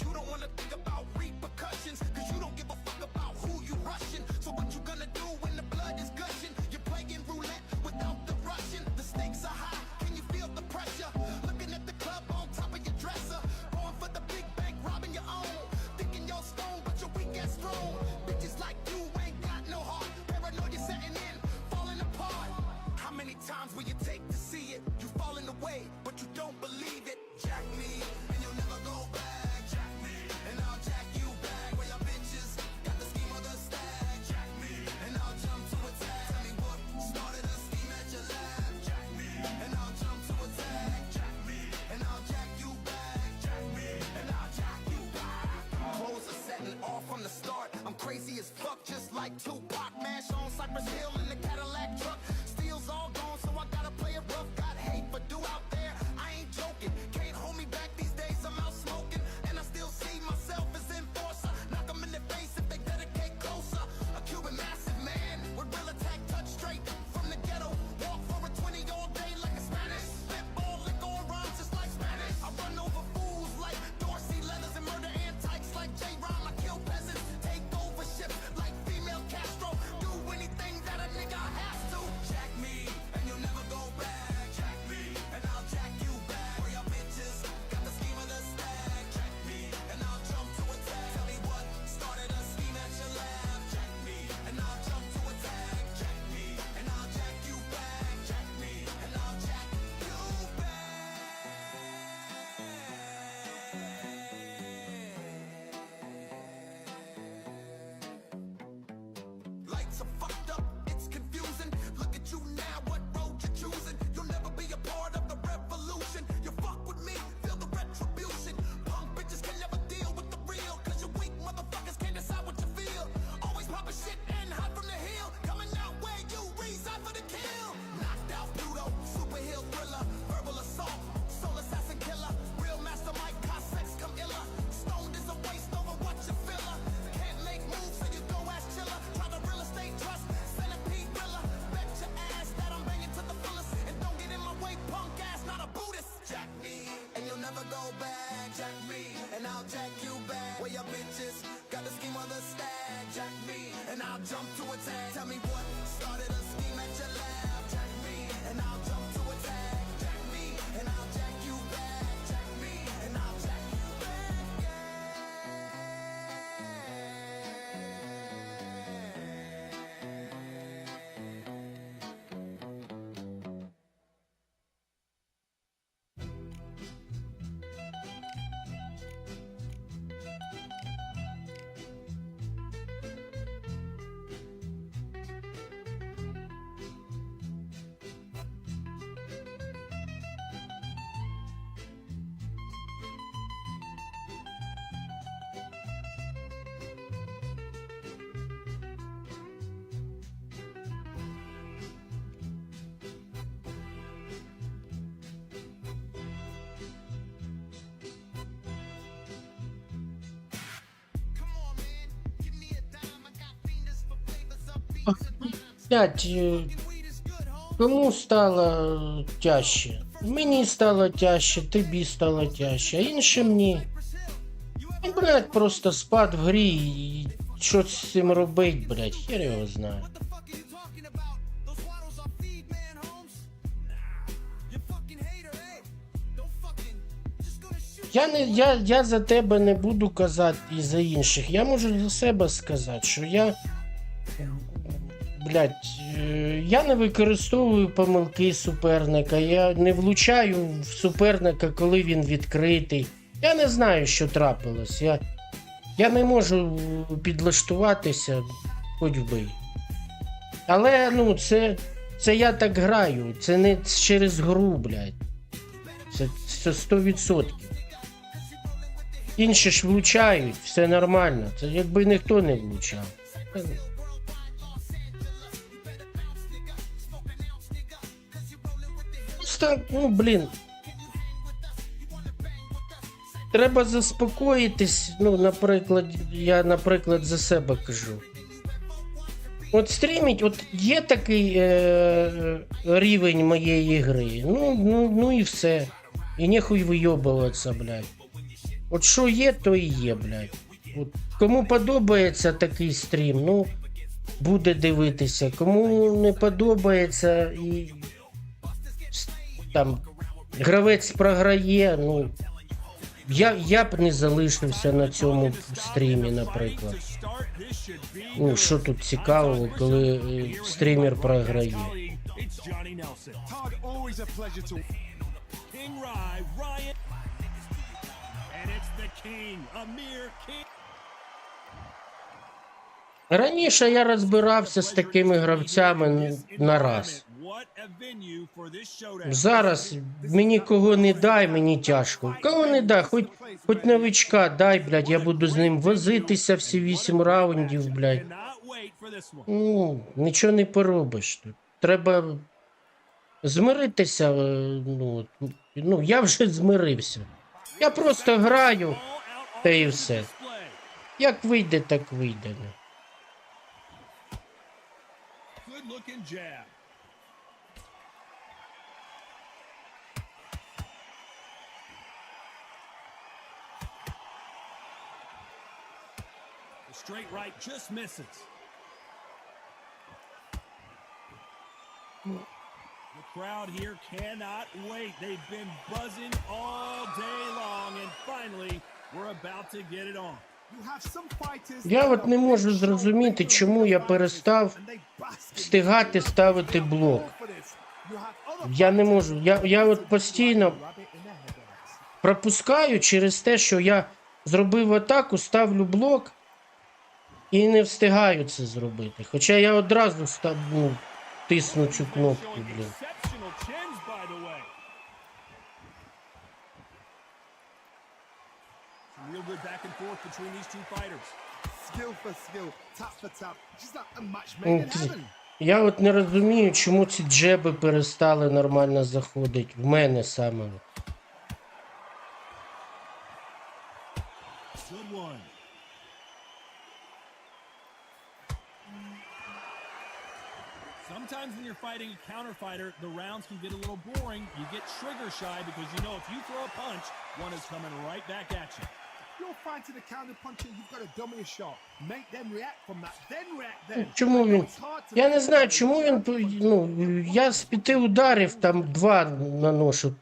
Speaker 8: You don't wanna think about repercussions. Cause you don't give a fuck about who you rushing. So what you gonna do when the blood is gushing? You're playing roulette without the Russian. The stakes are high, can you feel the pressure? Looking at the club on top of your dresser. Going for the big bank, robbing your own. Thinking you're strong, but you're weak and strong. Bitches like you ain't got no heart. Paranoia setting in, falling apart. times will you take to see it? You've fallen away, but you don't believe it. Jack me, and you'll never go back. Jack me, and I'll jack you back. Where your bitches got the scheme of the stack. Jack me, and I'll jump to attack. Tell me what started a scheme at your lab. Jack me, and I'll jump to attack. Jack me, and I'll jack you back. Jack me, and I'll jack you back. Clothes are setting off from the start. I'm crazy as fuck, just like Tupac. Mash on Cypress Hill in the Cadillac truck. Steel's all gone, so I gotta play it rough. Got hate for do out there, I ain't joking. Can't hold me back these days, I'm out smoking. And I still see myself as enforcer. Knock them in the face if they dedicate closer. A Cuban massive man with real attack, touch straight from the ghetto. Walk for a 20 all day like a Spanish. Spitball, lick on rhymes just like Spanish. I run over fools like Dorsey Leathers and murder antiques like J-Ron. I kill peasants, take over ships like female Castro. Do anything that a nigga has to. Jack me, and you'll never go back. Jack me, and I'll jack you back. Where your bitches got the scheme of the stack. Jack me, and I'll jump to attack. Tell me what started a scheme at your lab. Jack me, and I'll jump to attack. Jack me, and I'll jack you back. Jack me, and I'll jack you back. Lights are fucked up, it's confusing. Look at you now, what road you're choosing. You'll never be a part of the revolution. You fuck with me, feel the retribution. Punk bitches can never deal with the real. Cause you weak motherfuckers can't decide what you feel. Always popping shit and hot from the hill. Coming out where you reside for the kill. Knocked out Pluto, super hill thriller. Verbal assault, soul assassin killer. Real master Mike, sex come iller. Stoned is a waste over what you filler. Can't make moves so you go ass chiller. Try the real estate trust, centipede thriller. Bet your ass that I'm banging to the fullest. And don't get in my way, punk ass, not a Buddhist. Jack me, and you'll never go back. Jack me, and I'll jack you back. Where your bitches got the scheme of the stack. Jack me, and I'll jump to attack. Tell me what started a scheme at your lab. Jack me, and I'll jump to attack. Jack me, and I'll jack you back. Jack me, and I'll jack you back.
Speaker 2: Блять, кому стало тяжче? Мені стало тяжче, тобі стало тяжче, а іншим ні. І, блять, просто спад в грі і що з цим робить, блять, хер його знає. Я за тебе не буду казати і за інших. Я можу за себе сказати, що я... Блять, я не використовую помилки суперника, я не влучаю в суперника, коли він відкритий. Я не знаю, що трапилось. Я не можу підлаштуватися, хоч вбий. Але, ну, це я так граю, це не через гру, блять. Це 100%. Інші ж влучають, все нормально. Це якби ніхто не влучав. Ну, блін. Треба заспокоїтись, ну, наприклад, я, наприклад, за себе кажу. От стріміть, от є такий рівень моєї гри, ну і все. І нехуй вийобуватися, блядь. От що є, то і є, блядь. От, кому подобається такий стрім, ну, буде дивитися. Кому не подобається і там гравець програє, ну, я б не залишився на цьому стрімі, наприклад. Ну, що тут цікавого, коли стрімер програє?
Speaker 6: Johnny Nelson.
Speaker 5: Todd, always a pleasure to...
Speaker 6: King Ryan. And it's the king, Amir King.
Speaker 2: Раніше я розбирався з такими гравцями на раз. Зараз мені кого не дай, мені тяжко. Кого не дай, хоч новичка дай, блядь, я буду з ним возитися всі 8 раундів, блядь. Ну, нічого не поробиш тут. Треба змиритися, ну, я вже змирився. Я просто граю, та і все. Як вийде, так вийде.
Speaker 6: Good-looking jab. The straight right just misses. The crowd here cannot wait. They've been buzzing all day long, and finally, we're about to get it on.
Speaker 2: Я от не можу зрозуміти, чому я перестав встигати ставити блок. Я не можу. Я от постійно пропускаю через те, що я зробив атаку, ставлю блок і не встигаю це зробити. Хоча я одразу тисну цю кнопку, блін.
Speaker 6: Real good back and forth between these two fighters.
Speaker 5: Skill for skill, tap for tap. Just like a match made in heaven.
Speaker 2: Я от не розумію, чому ці джеби перестали нормально заходити. В мене саме.
Speaker 6: Good one. Sometimes when you're fighting a counter fighter, the rounds can get a little boring. You get trigger shy because you know if you throw a punch, one is coming right back at you.
Speaker 5: You're fighting a counter puncher, you've got to dummy a shot. Make them react from that, then react then.
Speaker 2: Чому він? Я не знаю, чому він, я з 5 ударів там 2 наношу,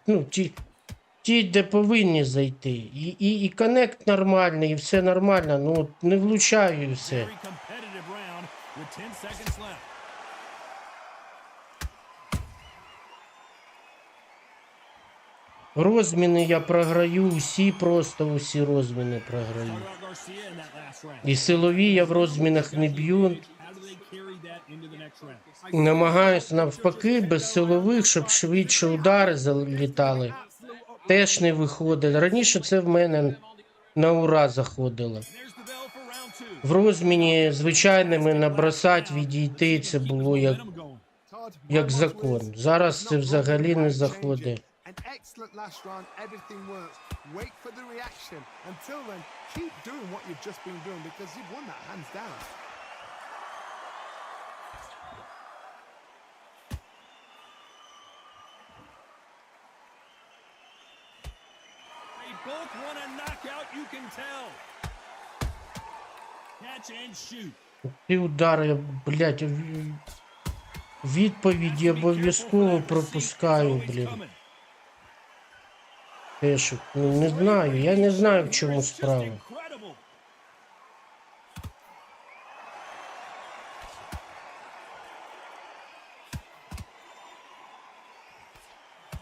Speaker 2: ті, де повинні зайти. І коннект нормальний, і все нормально, не влучаю і все.
Speaker 6: Very competitive round with 10 seconds left.
Speaker 2: Розміни я програю, усі розміни програю. І силові я в розмінах не б'ю. Намагаюсь навпаки, без силових, щоб швидше удари залітали. Теж не виходить. Раніше це в мене на ура заходило. В розміні звичайними набросати, відійти, це було як закон. Зараз це взагалі не заходить.
Speaker 5: An excellent last round, everything works. Wait for the reaction. Until then, keep doing what you've just been doing because you've won that hands down.
Speaker 6: They both want a knockout, you can tell. Catch and shoot.
Speaker 2: Ті удари, блядь, відповіді обов'язково пропускаю, блін. Теж, не знаю, я не знаю, в чому справа.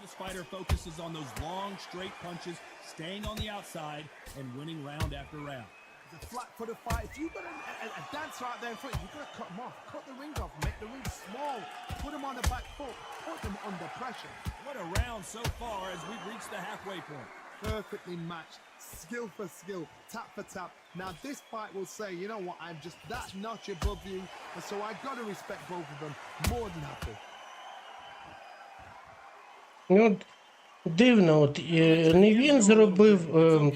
Speaker 6: This fighter focuses on those long, straight punches, staying on the outside and winning round after round.
Speaker 5: It's a flat-footed fight. If you've got a dancer out there in front, you've got to cut them off. Cut the rings off. Make the rings small. Put them on the back foot. Put them under pressure.
Speaker 6: What a round so far as we've reached the halfway point.
Speaker 5: Perfectly matched. Skill for skill. Tap for tap. Now this fight will say, you know what, I'm just that notch above you. And so I've got to respect both of them. More than happy.
Speaker 2: Дивно, не він зробив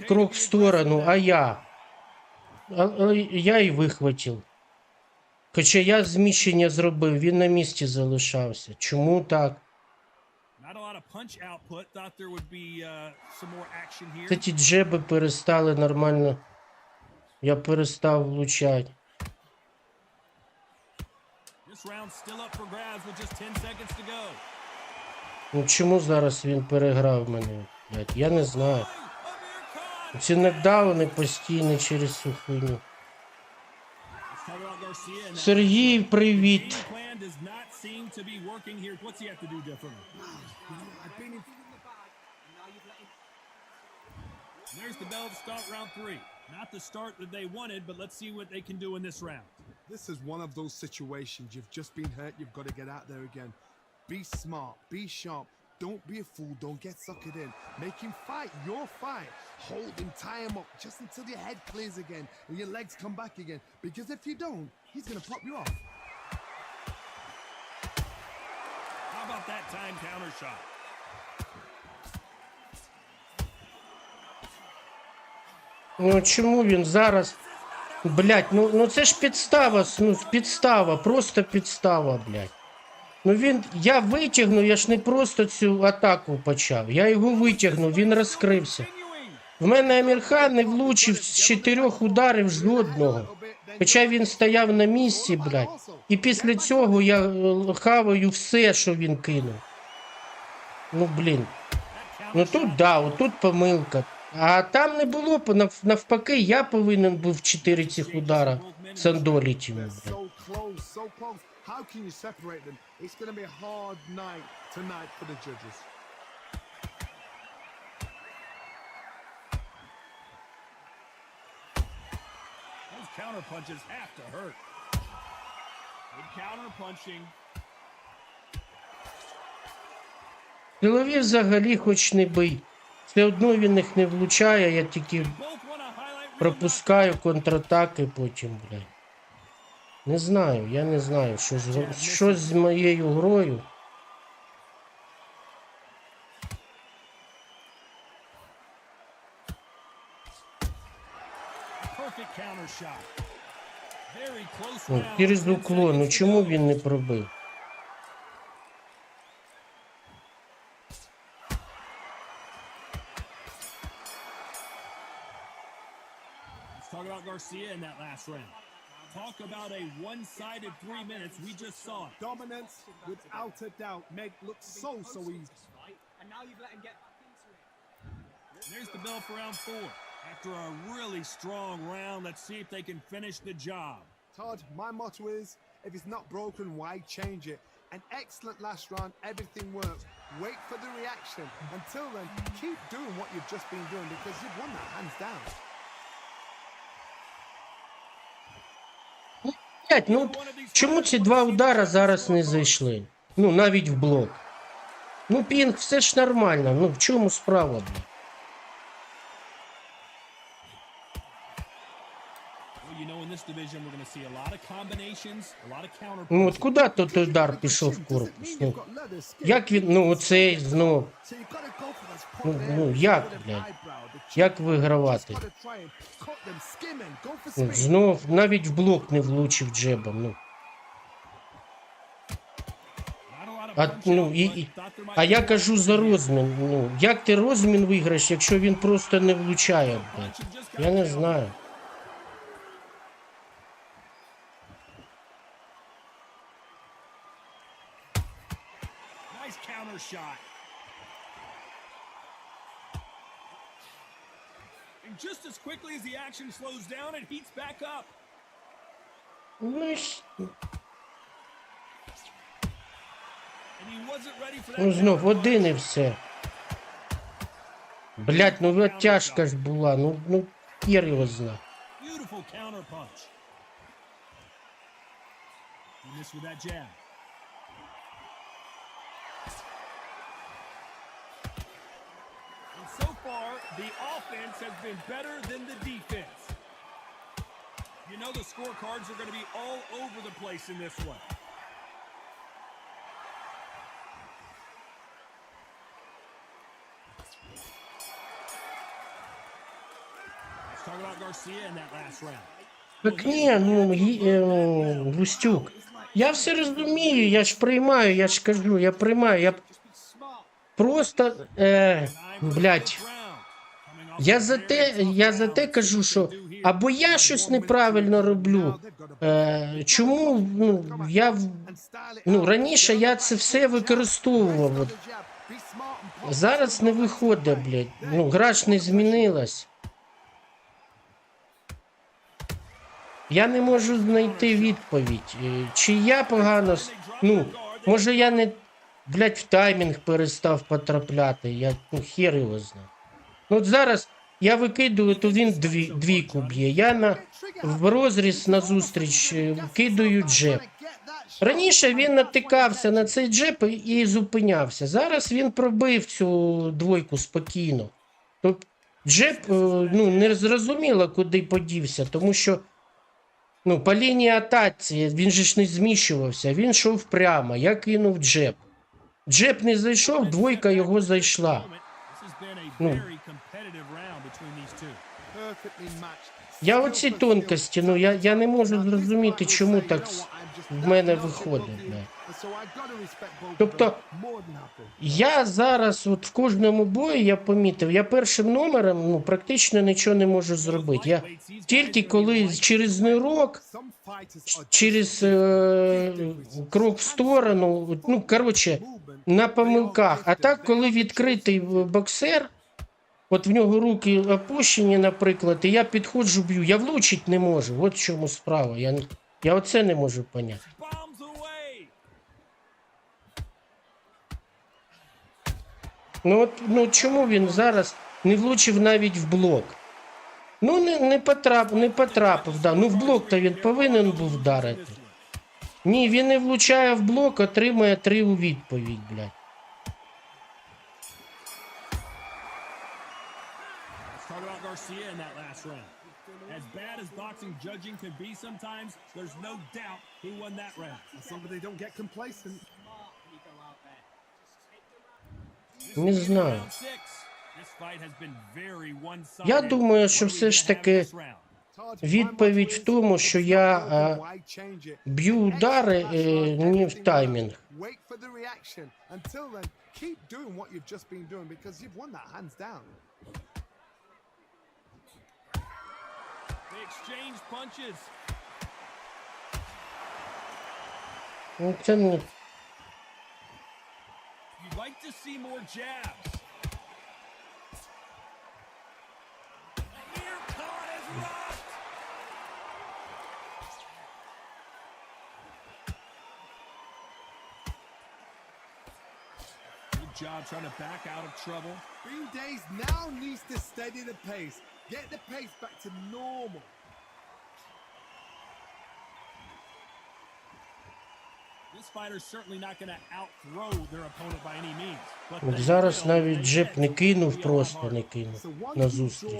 Speaker 2: крок в сторону, а я. Я й вихватив. Хоча я зміщення зробив, він на місці залишався. Чому так? Ці джеби перестали нормально. Я перестав влучати. Чому зараз він переграв мене? Я не знаю. Ці нокдауни постійно через цю хуйню. Сергій, привіт.
Speaker 6: There's the bell to start round 3. Not the start that they wanted, but let's see what they can do in this round.
Speaker 5: This is one of those situations. You've just been hurt. You've got to get out there again. Be smart. Be sharp. Don't be a fool. Don't get suckered in. Make him fight your fight. Hold him. Tie him up just until your head clears again and your legs come back again. Because if you don't, he's going to pop you off.
Speaker 6: How about that time counter shot?
Speaker 2: Ну чому він зараз? Блять, ну це ж підстава, ну підстава, просто підстава, блять. Ну він, я витягну, я ж не просто цю атаку почав. Я його витягнув, він розкрився. В мене Амірхан не влучив з 4 ударів жодного. Хоча він стояв на місці, блять. І після цього я хаваю все, що він кинув. Ну блін. Ну тут да, отут помилка. А там не було, навпаки, я повинен був 4 цих удара сандоліті.
Speaker 5: How can you separate them? It's going to be a hard night tonight for the judges.
Speaker 6: Those counter punches have to hurt. Good counter punching.
Speaker 2: Силові взагалі хоч не бий. Все одно він їх не влучає, я тільки пропускаю контратаки потім, блядь. Не знаю, я не знаю, що з моєю грою. Через уклон, ну чому він не пробив?
Speaker 6: Talk about Garcia in that last round. Talk about a one-sided 3 minutes. We just saw it.
Speaker 5: Dominance, without a doubt, make look so easy.
Speaker 3: And now you've let him get back into it.
Speaker 6: There's the bell for round 4. After a really strong round, let's see if they can finish the job.
Speaker 5: Todd, my motto is, if it's not broken, why change it? An excellent last round, everything works. Wait for the reaction. Until then, keep doing what you've just been doing because you've won that hands down.
Speaker 2: Ну, чому ці 2 удара зараз не зайшли? Ну, навіть в блок. Ну, пінг, все ж нормально. Ну, в чому справа, блядь? Ну, от куди тот удар пішов в корпус? Ну, як він, ну, оцей знов. Ну, як, блядь? Як вигравати? Ну, знов, навіть в блок не влучив джебом, ну. А я кажу за розмін. Ну, як ти розмін виграєш, якщо він просто не влучає, блядь? Я не знаю.
Speaker 6: Just as quickly as the action slows down, it heats back up.
Speaker 2: Ну, знов один і все. Блять, ну тяжка ж була, ну хер його зна.
Speaker 6: Beautiful counter punch. You missed with that jab. And so far, the offense has been better than the defense. You know the scorecards are going to be all over the place in this one. Let's talk about Garcia in that last round.
Speaker 2: Так ні, ну, Густюк. Я все розумію, я ж приймаю, я ж кажу, я приймаю, я просто, блядь, я за те кажу, що або я щось неправильно роблю, чому, раніше я це все використовував, зараз не виходить, блядь, гра ж не змінилась. Я не можу знайти відповідь. Чи я погано... Ну, може я не, блядь, в таймінг перестав потрапляти. Я, ну, хер його знає. Ну, от зараз я викидую, то він двійку б'є. Я в розріз назустріч кидаю джеб. Раніше він натикався на цей джеб і зупинявся. Зараз він пробив цю двойку спокійно. Тобто джеб, ну, не зрозуміло, куди подівся, тому що, ну, по лінії атаці він же ж не зміщувався, він йшов прямо, я кинув джеб. Джеб не зайшов, двойка його зайшла. Ну, я оці тонкості, ну, я не можу зрозуміти, чому так в мене виходить. Тобто, я зараз от в кожному бою, я помітив, я першим номером, ну, практично нічого не можу зробити. Я тільки коли через нирок, через крок в сторону, ну, коротше, на помилках. А так, коли відкритий боксер, от в нього руки опущені, наприклад, і я підходжу, б'ю, я влучити не можу. От в чому справа. Я оце не можу поняти. Ну от, ну чому він зараз не влучив навіть в блок? Ну не потрапив, да. Ну в блок-то він повинен був вдарити. Ні, він не влучає в блок, отримує 3 у відповідь, блядь.
Speaker 6: As bad as boxing judging can be sometimes, there's no doubt he won that round.
Speaker 5: Somebody don't get complacent.
Speaker 2: Не знаю. Я думаю, що все ж таки відповідь в тому, що я б'ю удари не в таймінг. Ну, це не...
Speaker 6: You'd like to see more jabs. Near caught as rocked. Good job trying to back out of trouble.
Speaker 5: Green Days now needs to steady the pace. Get the pace back to normal.
Speaker 6: This fighter's certainly not going to outthrow their opponent by any means. But
Speaker 2: Зараз навіть джеб не кинув, просто не кинув на зустріч.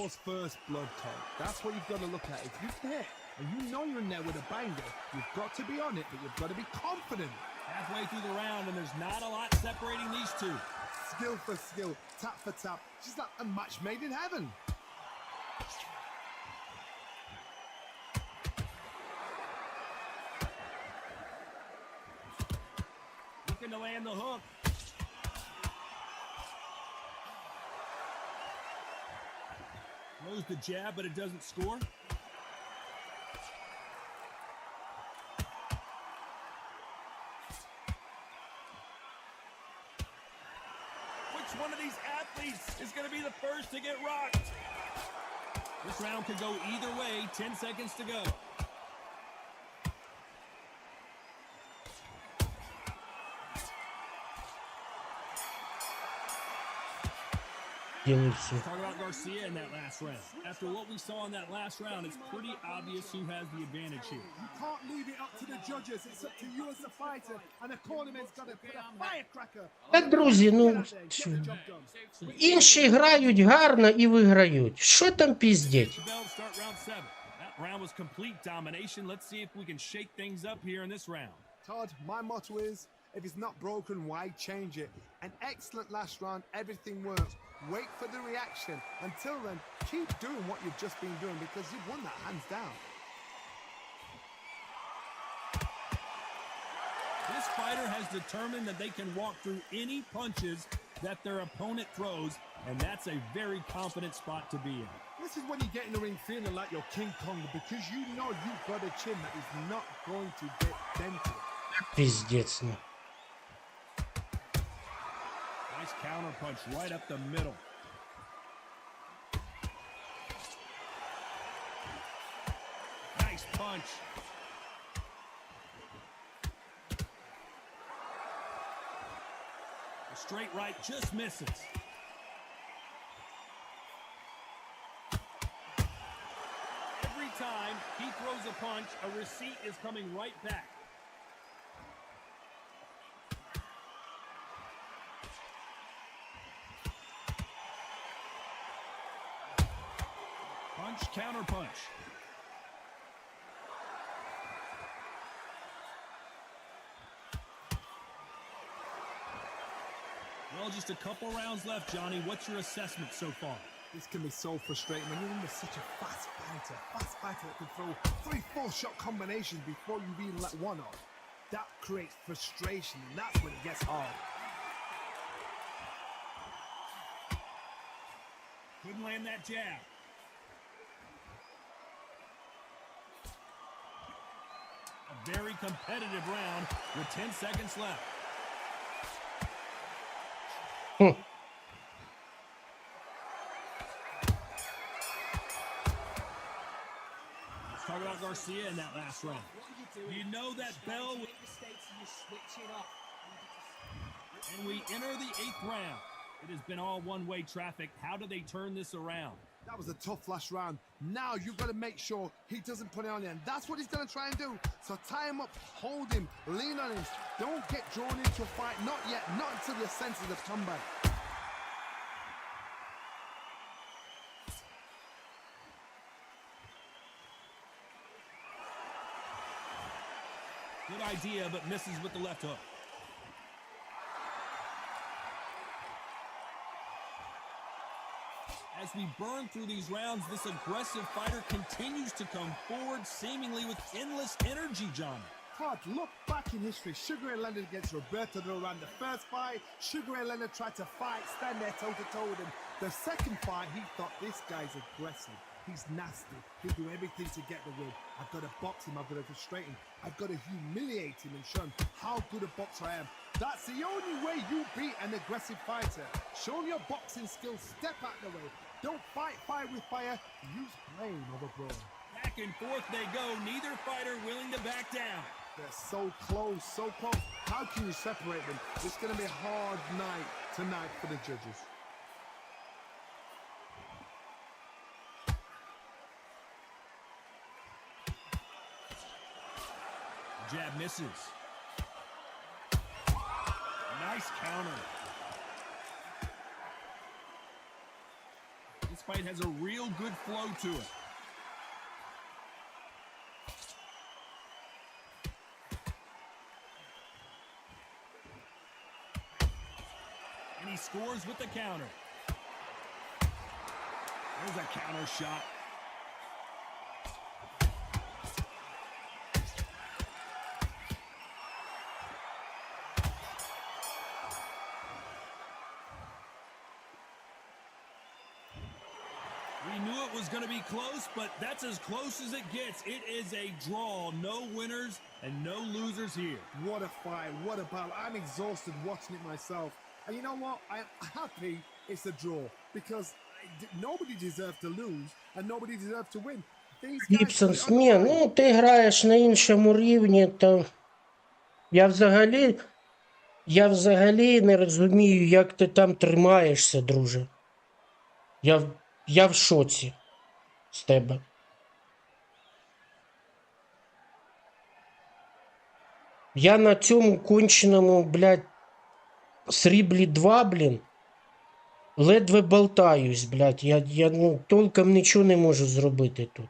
Speaker 5: That's what you've got to look at. If you hit and you know you're in there with a banger, you've got to be on it, but you've got to be confident.
Speaker 6: Halfway through the round, and there's not a lot separating these two.
Speaker 5: Skill for skill, tap for tap. Just like a match made in heaven.
Speaker 6: Looking to land the hook. Throws the jab, but it doesn't score. Which one of these athletes is going to be the first to get rocked? This round could go either way. 10 seconds to go. Talk about Garcia in that last round. After what we saw in that last round, it's pretty obvious who has the advantage here.
Speaker 5: You can't leave it up to the judges. It's up to you as the fighter, and the cornerman's got to put a firecracker.
Speaker 2: Та, друзі, ну, інші грають гарно і виграють. Що там піздять?
Speaker 6: That round was complete domination. Let's see if we can shake things up here in this round.
Speaker 5: Todd, my motto is, if it's not broken, why change it? An excellent last round, everything works. Wait for the reaction. Until then, keep doing what you've just been doing because you've won that hands down.
Speaker 6: This fighter has determined that they can walk through any punches that their opponent throws, and that's a very confident spot to be in.
Speaker 5: This is when you get in the ring feeling like you're King Kong because you know you've got a chin that is not going to get dented.
Speaker 2: Піздець, ну.
Speaker 6: Nice counter punch right up the middle. Nice punch. punch. A straight right just misses. Every time he throws a punch, a receipt is coming right back. Punch, counter punch. Well, just a couple rounds left, Johnny. What's your assessment so far?
Speaker 5: This can be so frustrating when you're under such a fast fighter that can throw 3-4 shot combinations before you even let one off. That creates frustration, and that's when it gets hard.
Speaker 6: Couldn't land that jab. A very competitive round with 10 seconds left. Let's talk about Garcia in that last round. You know that bell. And we enter the 8th round. It has been all one-way traffic. How do they turn this around?
Speaker 5: That was a tough last round. Now you've got to make sure he doesn't put it on you, and that's what he's going to try and do. So tie him up, hold him, lean on him. Don't get drawn into a fight. Not yet. Not until your senses have come back.
Speaker 6: Good idea, but misses with the left hook. As we burn through these rounds, this aggressive fighter continues to come forward, seemingly with endless energy, John.
Speaker 5: Todd, look back in history. Sugar Ray Leonard against Roberto Duran. The first fight, Sugar Ray Leonard tried to fight, stand there toe-to-toe with him. The second fight, he thought, this guy's aggressive. He's nasty. He'll do everything to get the win. I've got to box him. I've got to frustrate him. I've got to humiliate him and show him how good a boxer I am. That's the only way you beat an aggressive fighter. Show him your boxing skills. Step out the way. Don't fight fire with fire. Use blame over brawn.
Speaker 6: Back and forth they go. Neither fighter willing to back down.
Speaker 5: They're so close, so close. How can you separate them? It's going to be a hard night tonight for the judges.
Speaker 6: Jab misses. Nice counter. This fight has a real good flow to it. And he scores with the counter. There's a counter shot. We knew it was going to be close, but that's as close as it gets. It is a draw. No winners and no losers here.
Speaker 5: What a fight. What a battle. I'm exhausted watching it myself. And you know what? I'm happy it's a draw because nobody deserves to lose and nobody deserves to win.
Speaker 2: Гібсонс, ні, ну ти граєш на іншому рівні, то я взагалі не розумію, як ти там тримаєшся, друже. Я в шоці з тебе. Я на цьому конченому, блядь, сріблі 2, блін, ледве болтаюсь, блядь. Я толком нічого не можу зробити тут.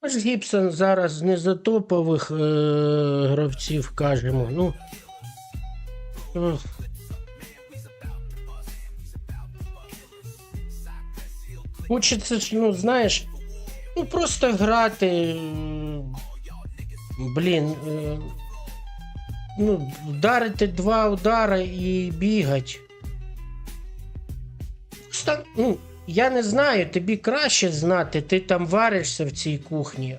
Speaker 2: Ось Гібсон зараз не за топових гравців, кажемо. Ну, хочеться ж, ну, знаєш, Ну, просто грати, блін, ну, вдарити 2 удари і бігати. Ну, я не знаю, тобі краще знати, ти там варишся в цій кухні.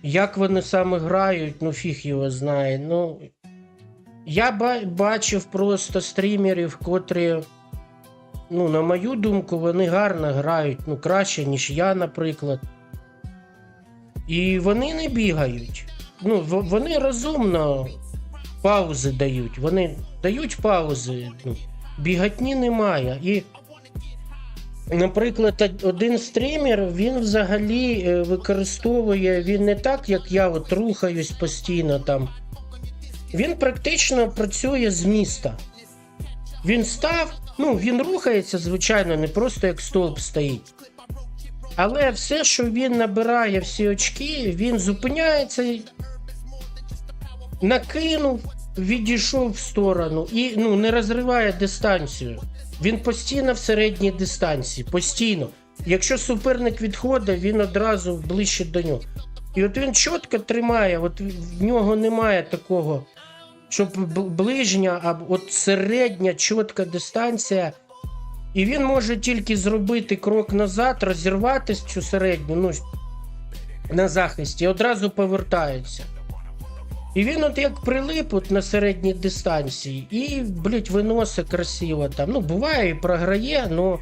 Speaker 2: Як вони саме грають, ну фіг його знає. Ну, я бачив просто стрімерів, котрі, ну, на мою думку, вони гарно грають, ну, краще, ніж я, наприклад. І вони не бігають. Ну, вони розумно паузи дають. Вони дають паузи, ну, бігатні немає. І, наприклад, один стрімер, він взагалі використовує, він не так, як я, от рухаюсь постійно там. Він практично працює з міста. Він став, ну, він рухається, звичайно, не просто як стовп стоїть. Але все, що він набирає всі очки, він зупиняється, накинув, відійшов в сторону і, ну, не розриває дистанцію. Він постійно в середній дистанції, постійно. Якщо суперник відходить, він одразу ближче до нього. І от він чітко тримає, от в нього немає такого, щоб ближня, а от середня чітка дистанція. І він може тільки зробити крок назад, розірвати цю середню, ну, на захисті, і одразу повертається. І він от як прилип от на середній дистанції і, блять, виносить красиво там. Ну, буває і програє, але в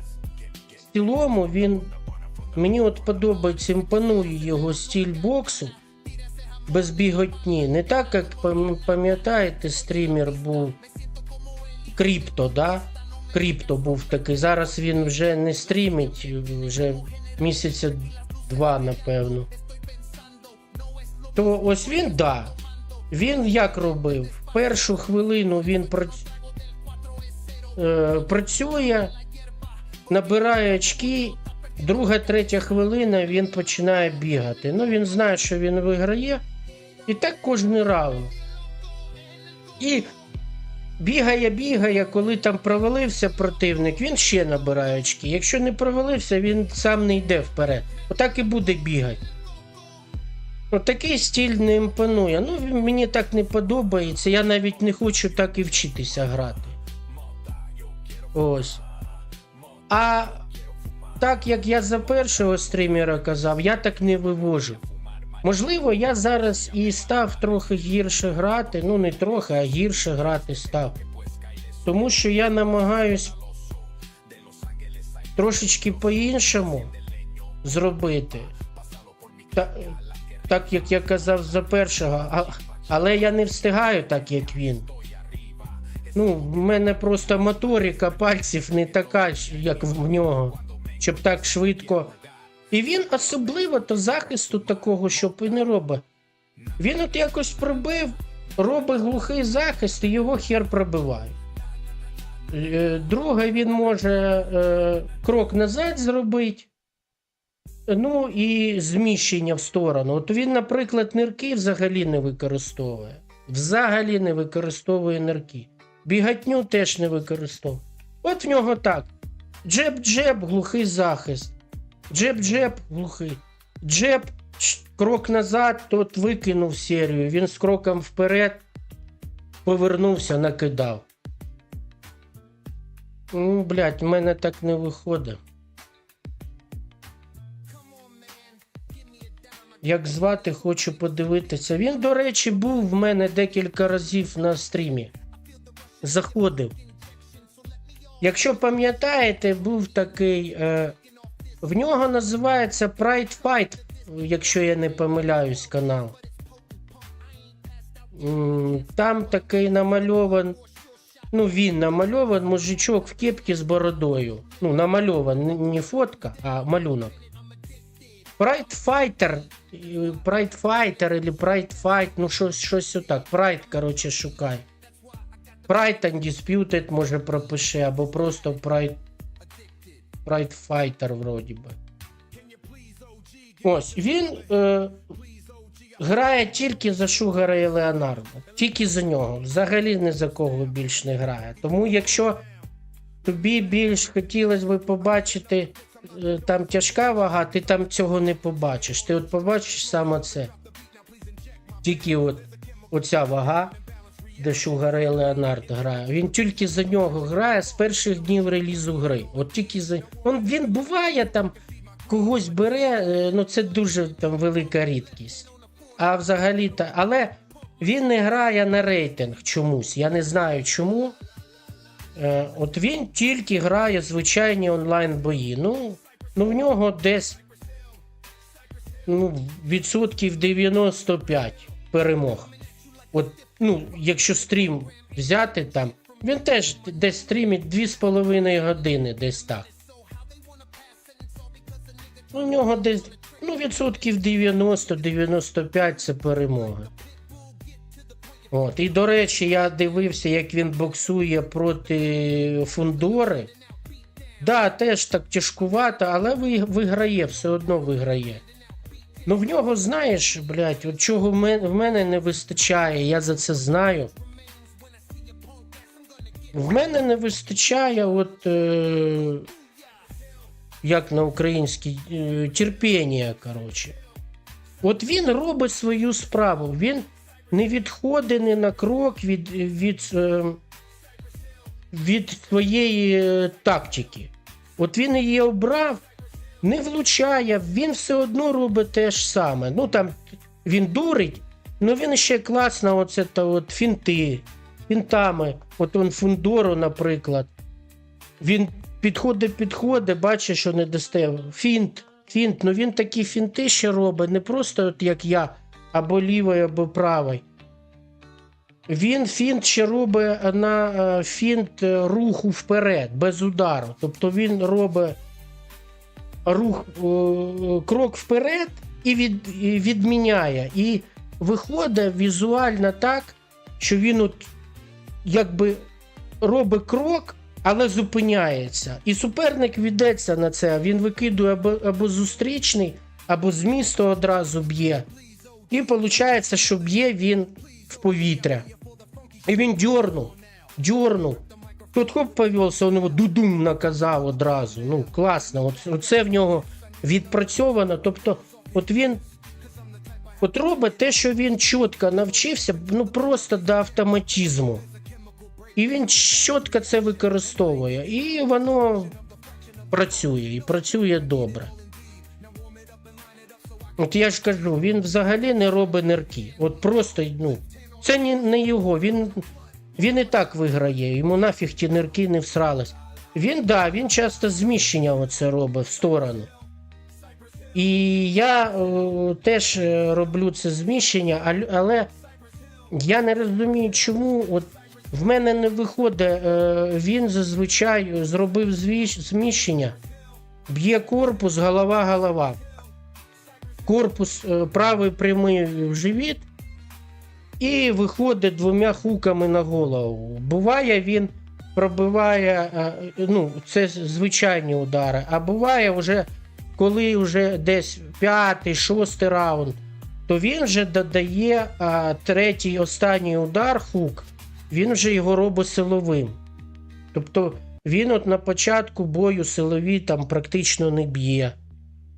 Speaker 2: цілому він, мені от подобається, імпонує його стиль боксу без біготні. Не так, як, пам'ятаєте, стрімер був Крипто, да? Крипто був такий. Зараз він вже не стрімить, вже місяця 2, напевно. То ось він, да. Він як робив? Першу хвилину він працює, набирає очки, друга, третя хвилина він починає бігати. Ну, він знає, що він виграє. І так кожен раунд. І бігає, коли там провалився противник, він ще набирає очки. Якщо не провалився, він сам не йде вперед. Отак і буде бігати. Отакий стиль не імпонує. Ну, мені так не подобається. Я навіть не хочу так і вчитися грати. Ось. А так, як я за першого стрімера казав, я так не вивожу. Можливо, я зараз і став трохи гірше грати. Ну, не трохи, а гірше грати став. Тому що я намагаюсь трошечки по-іншому зробити. Так, як я казав за першого. Але я не встигаю так, як він. Ну, в мене просто моторика пальців не така, як в нього. Щоб так швидко. І він особливо до захисту такого, щоб і не робить. Він от якось пробив, робить глухий захист і його хер пробиває. Друге, він може крок назад зробити. Ну і зміщення в сторону. От він, наприклад, нирки взагалі не використовує. Взагалі не використовує нирки. Бігатню теж не використовує. От в нього так. Джеб-джеб, глухий захист. Джеб-джеб, глухий. Джеб, крок назад, тот викинув серію. Він з кроком вперед повернувся, накидав. Ну, блядь, в мене так не виходить. Як звати, хочу подивитися. Він, до речі, був в мене декілька разів на стрімі. Заходив. Якщо пам'ятаєте, був такий... в нього називається Pride Fight, якщо я не помиляюсь, канал. Там такий намальован... Ну, він намальован, мужичок в кепці з бородою. Ну, намальован, не фотка, а малюнок. Pride Fighter или Pride Fight, ну щось отак. Pride, короче, шукай. Pride Undisputed, може, пропиши, або просто Pride Fighter, вроді би. Ось, він грає тільки за Шугара і Леонардо. Тільки за нього. Взагалі ні за кого більш не грає. Тому якщо тобі більш хотілося б побачити там тяжка вага, ти там цього не побачиш. Ти от побачиш саме це. Тільки оця вага, де Шугаре Леонард грає. Він тільки за нього грає з перших днів релізу гри. От тільки за... Він буває там, когось бере, ну це дуже там велика рідкість. А взагалі-то... Але він не грає на рейтинг чомусь. Я не знаю чому. От він тільки грає звичайні онлайн бої. Ну в нього десь відсотків 95 перемог. От, якщо стрім взяти там, він теж десь стрімить 2,5 години, десь так. У нього десь, відсотків 90-95 це перемоги. От. І, до речі, я дивився, як він боксує проти Фундори. Да, теж так тяжкувато, але виграє, все одно виграє. Ну в нього, знаєш, блядь, от чого в мене не вистачає, я за це знаю. В мене не вистачає, от, як на українській, терпіння, коротше. От він робить свою справу, він не відходить ні на крок від своєї тактики. От він її обрав, не влучає, він все одно робить те ж саме. Ну там він дурить, але він ще класно фінтами. От он Фундору, наприклад. Він підходить, бачить, що не достає. Фінт, ну він такі фінти ще робить, не просто от як я, або лівий, або правий. Він фінт ще робить на фінт руху вперед, без удару. Тобто він робить крок вперед і відміняє. І виходить візуально так, що він от якби робить крок, але зупиняється. І суперник ведеться на це. Він викидує або зустрічний, або з місту одразу б'є. І виходить, що б'є він в повітря. І він дьорнув. Тут хоп повівся, він його дудум наказав одразу. Ну, класно. Оце в нього відпрацьовано. Тобто, от він робить те, що він чітко навчився, просто до автоматизму. І він чітко це використовує. І воно працює. І працює добре. От я ж кажу, він взагалі не робить нирки. От просто, це не його. Він і так виграє, йому нафіг ті нирки не всрались. Він часто зміщення оце робить в сторону. І я теж роблю це зміщення, але я не розумію, чому от в мене не виходить. Він зазвичай зробив зміщення, б'є корпус, голова. Корпус правий прямий в живіт, і виходить 2 хуками на голову. Буває, він пробиває, це звичайні удари, а буває вже, коли вже десь 5-6 раунд, то він вже додає 3-й останній удар, хук, він вже його робить силовим. Тобто він от на початку бою силові там практично не б'є.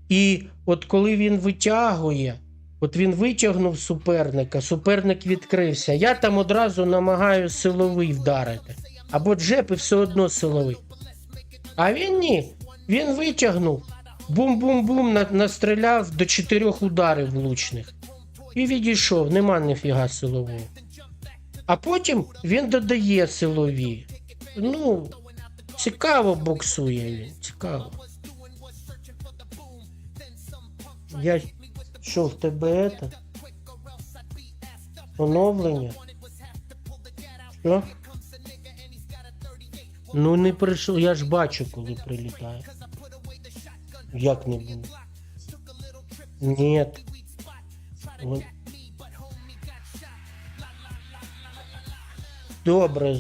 Speaker 2: І от коли він витягує, от він витягнув суперника, суперник відкрився, я там одразу намагаюся силовий вдарити. Або джеб і все одно силовий. А він ні, він витягнув, бум-бум-бум, настріляв до 4 ударів влучних. І відійшов, нема ніфіга силового. А потім він додає силові. Цікаво боксує він, цікаво. Що в тебе це? Оновлення? Що? Не прийшло, я ж бачу, коли прилітає. Як не було? Ні. Добре.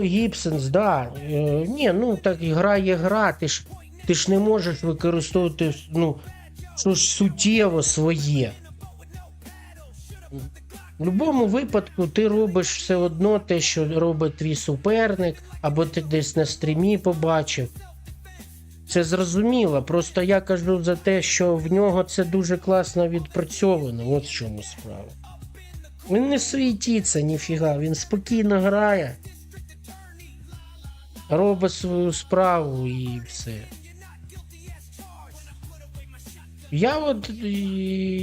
Speaker 2: Гібсенс, да. Так гра є гра, ти ж Ти ж не можеш використовувати, ну, щось суттєво своє. В будь-якому випадку ти робиш все одно те, що робить твій суперник, або ти десь на стрімі побачив. Це зрозуміло, просто я кажу за те, що в нього це дуже класно відпрацьовано, от в чому справа. Він не світиться ніфіга, він спокійно грає, робить свою справу і все.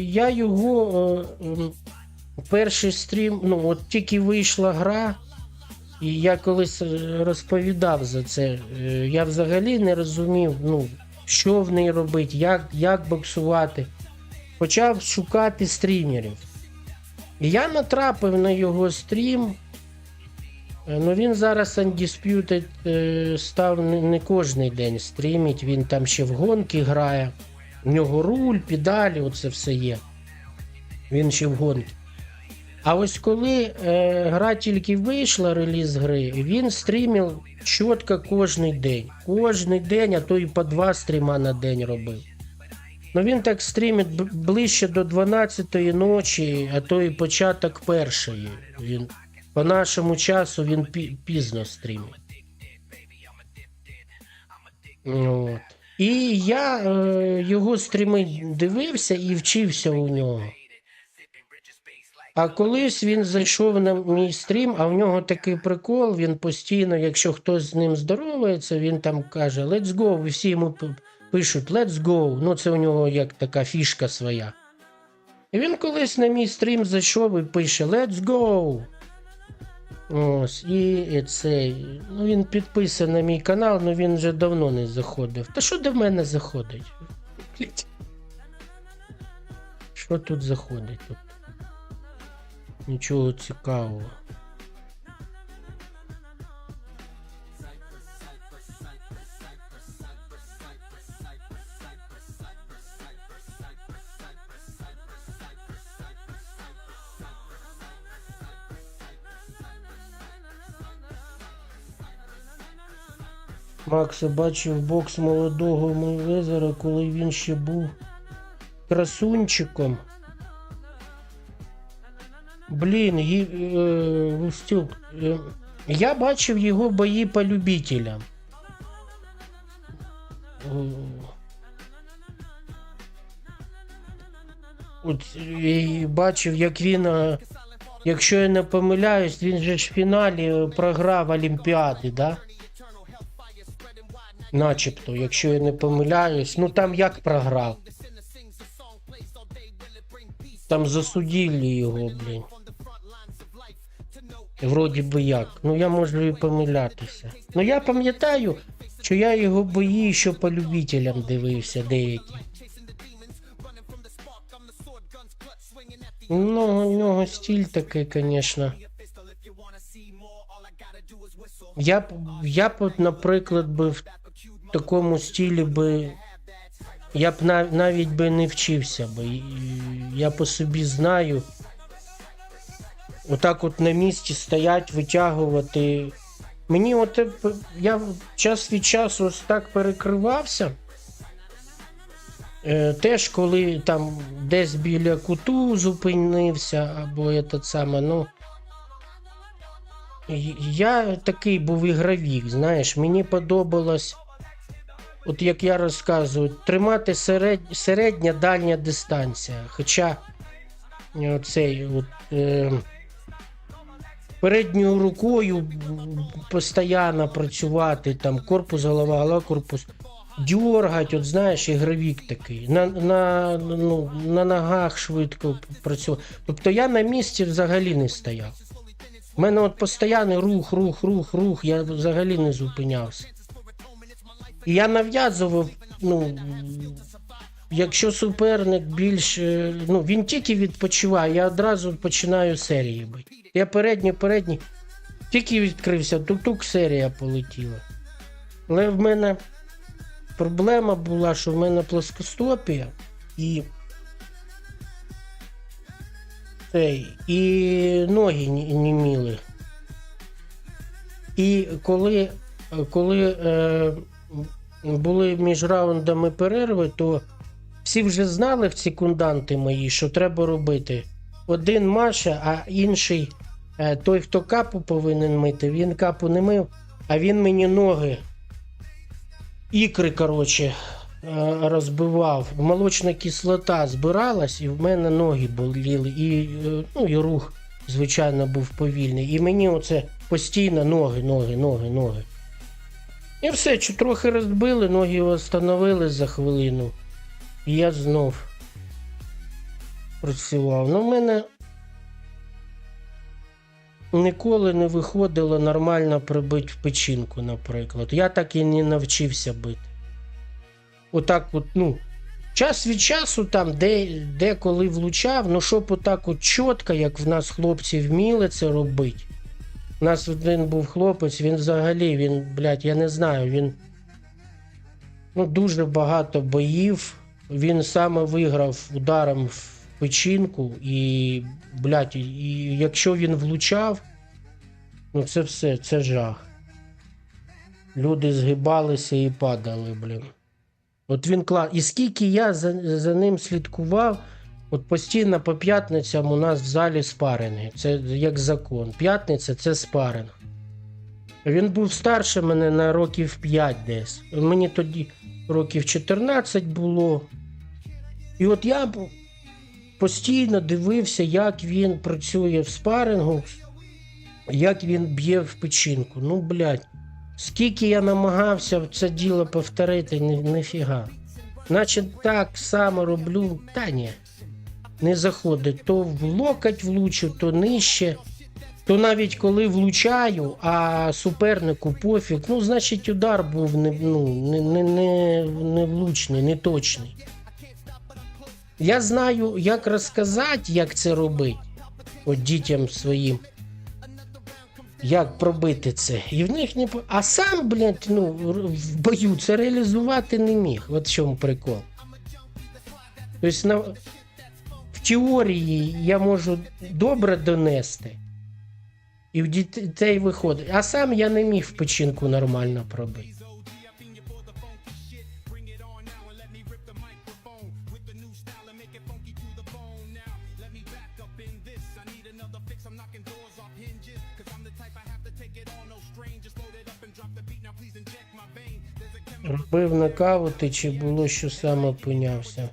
Speaker 2: Я його перший стрім, ну от тільки вийшла гра, і я колись розповідав за це, я взагалі не розумів, ну, що в неї робити, як боксувати. Почав шукати стрімерів. І я натрапив на його стрім, ну він зараз Undisputed став не кожен день стрімить, він там ще в гонки грає. У нього руль, педалі, оце все є. Він ще в гонки. А ось коли гра тільки вийшла, реліз гри, він стрімив чітко кожен день. Кожен день, а то і по 2 стріма на день робив. Ну він так стрімить ближче до 12-ї ночі, а то і початок 1-ї. Він, по нашому часу він пізно стрімить. От. І я його стріми дивився і вчився у нього. А колись він зайшов на мій стрім, а в нього такий прикол, він постійно, якщо хтось з ним здоровається, він там каже «Let's go», і всі йому пишуть «Let's go», ну це у нього як така фішка своя. І він колись на мій стрім зайшов і пише «Let's go». Ось, і цей, ну він підписаний на мій канал, але він вже давно не заходив. Та що до мене заходить? Що тут заходить? Тут нічого цікавого. Макса бачив бокс молодого Мейвезера, коли він ще був красунчиком. Блін, Вустюк, я бачив його бої по любителям. От, і бачив, як він, якщо я не помиляюсь, він же ж в фіналі програв Олімпіади, да? Начебто, якщо я не помиляюсь. Ну там як програв? Там засудили його, блін. Вроді би як. Ну я можу і помилятися. Ну я пам'ятаю, що я його бої ще по любителям дивився деякі. Ну, у нього стиль такий, звісно. Я б, наприклад, би в такому стилі би, я б навіть би не вчився би. Я по собі знаю. Отак от на місці стоять, витягувати. Мені от, я час від часу ось так перекривався. Теж коли там десь біля куту зупинився, або це саме, ну. Я такий був ігровік, знаєш, мені подобалось, от як я розказую, тримати середня, дальня дистанція. Хоча оцей от, передньою рукою постійно працювати, там корпус, голова, корпус, дьоргать, от знаєш, ігровік такий, на ногах швидко працювати. Тобто я на місці взагалі не стояв. У мене от постійний рух, я взагалі не зупинявся. І я нав'язував, ну, якщо суперник більш, ну, він тільки відпочиває, я одразу починаю серії бити. Я передній, тільки відкрився, тук-тук, серія полетіла. Але в мене проблема була, що в мене плоскостопія і ноги німіли. І коли були між раундами перерви, то всі вже знали, секунданти мої, що треба робити. Один Маша, а інший, той, хто капу повинен мити, він капу не мив, а він мені ноги, ікри, коротше, розбивав. Молочна кислота збиралась, і в мене ноги боліли, і рух, звичайно, був повільний. І мені оце постійно ноги. І все, трохи розбили, ноги встановили за хвилину. І я знов працював. Ну, в мене ніколи не виходило нормально прибити в печінку, наприклад. Я так і не навчився бити. Отак от, час від часу там деколи влучав, ну щоб отак от чітко, як в нас хлопці вміли це робити. У нас один був хлопець, він взагалі, я не знаю, він дуже багато боїв. Він саме виграв ударом в печінку і якщо він влучав, це все, це жах. Люди згибалися і падали, От він клас. І скільки я за ним слідкував, от постійно по п'ятницям у нас в залі спаринги. Це як закон. П'ятниця – це спаринг. Він був старше мене на років 5 десь. Мені тоді років 14 було. І от я постійно дивився, як він працює в спарингу, як він б'є в печінку. Скільки я намагався це діло повторити, ніфіга. Значить, так само роблю, та ні, не заходить. То в локоть влучу, то нижче, то навіть коли влучаю, а супернику пофіг, значить удар був не влучний, не точний. Я знаю, як розказати, як це робити, от дітям своїм. Як пробити це. І в них не... А сам, в бою це реалізувати не міг. От в чому прикол. Тобто, в теорії я можу добре донести. І в дітей виходить. А сам я не міг в печінку нормально пробити. Робив нокаути, чи було, що сам опинявся?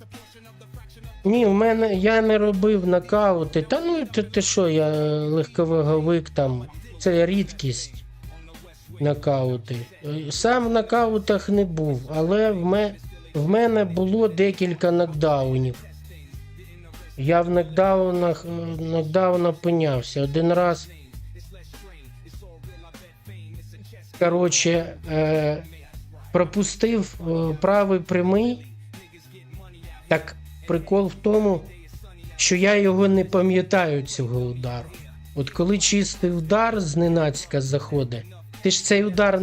Speaker 2: Ні, я не робив нокаути. Ти що, я легковаговик там, це рідкість нокаути. Сам в нокаутах не був, але в мене було декілька нокдаунів. Я в нокдаун опинявся. Один раз, пропустив правий прямий. Так прикол в тому, що я його не пам'ятаю, цього удару. От коли чистий удар зненацька заходить, ти ж цей удар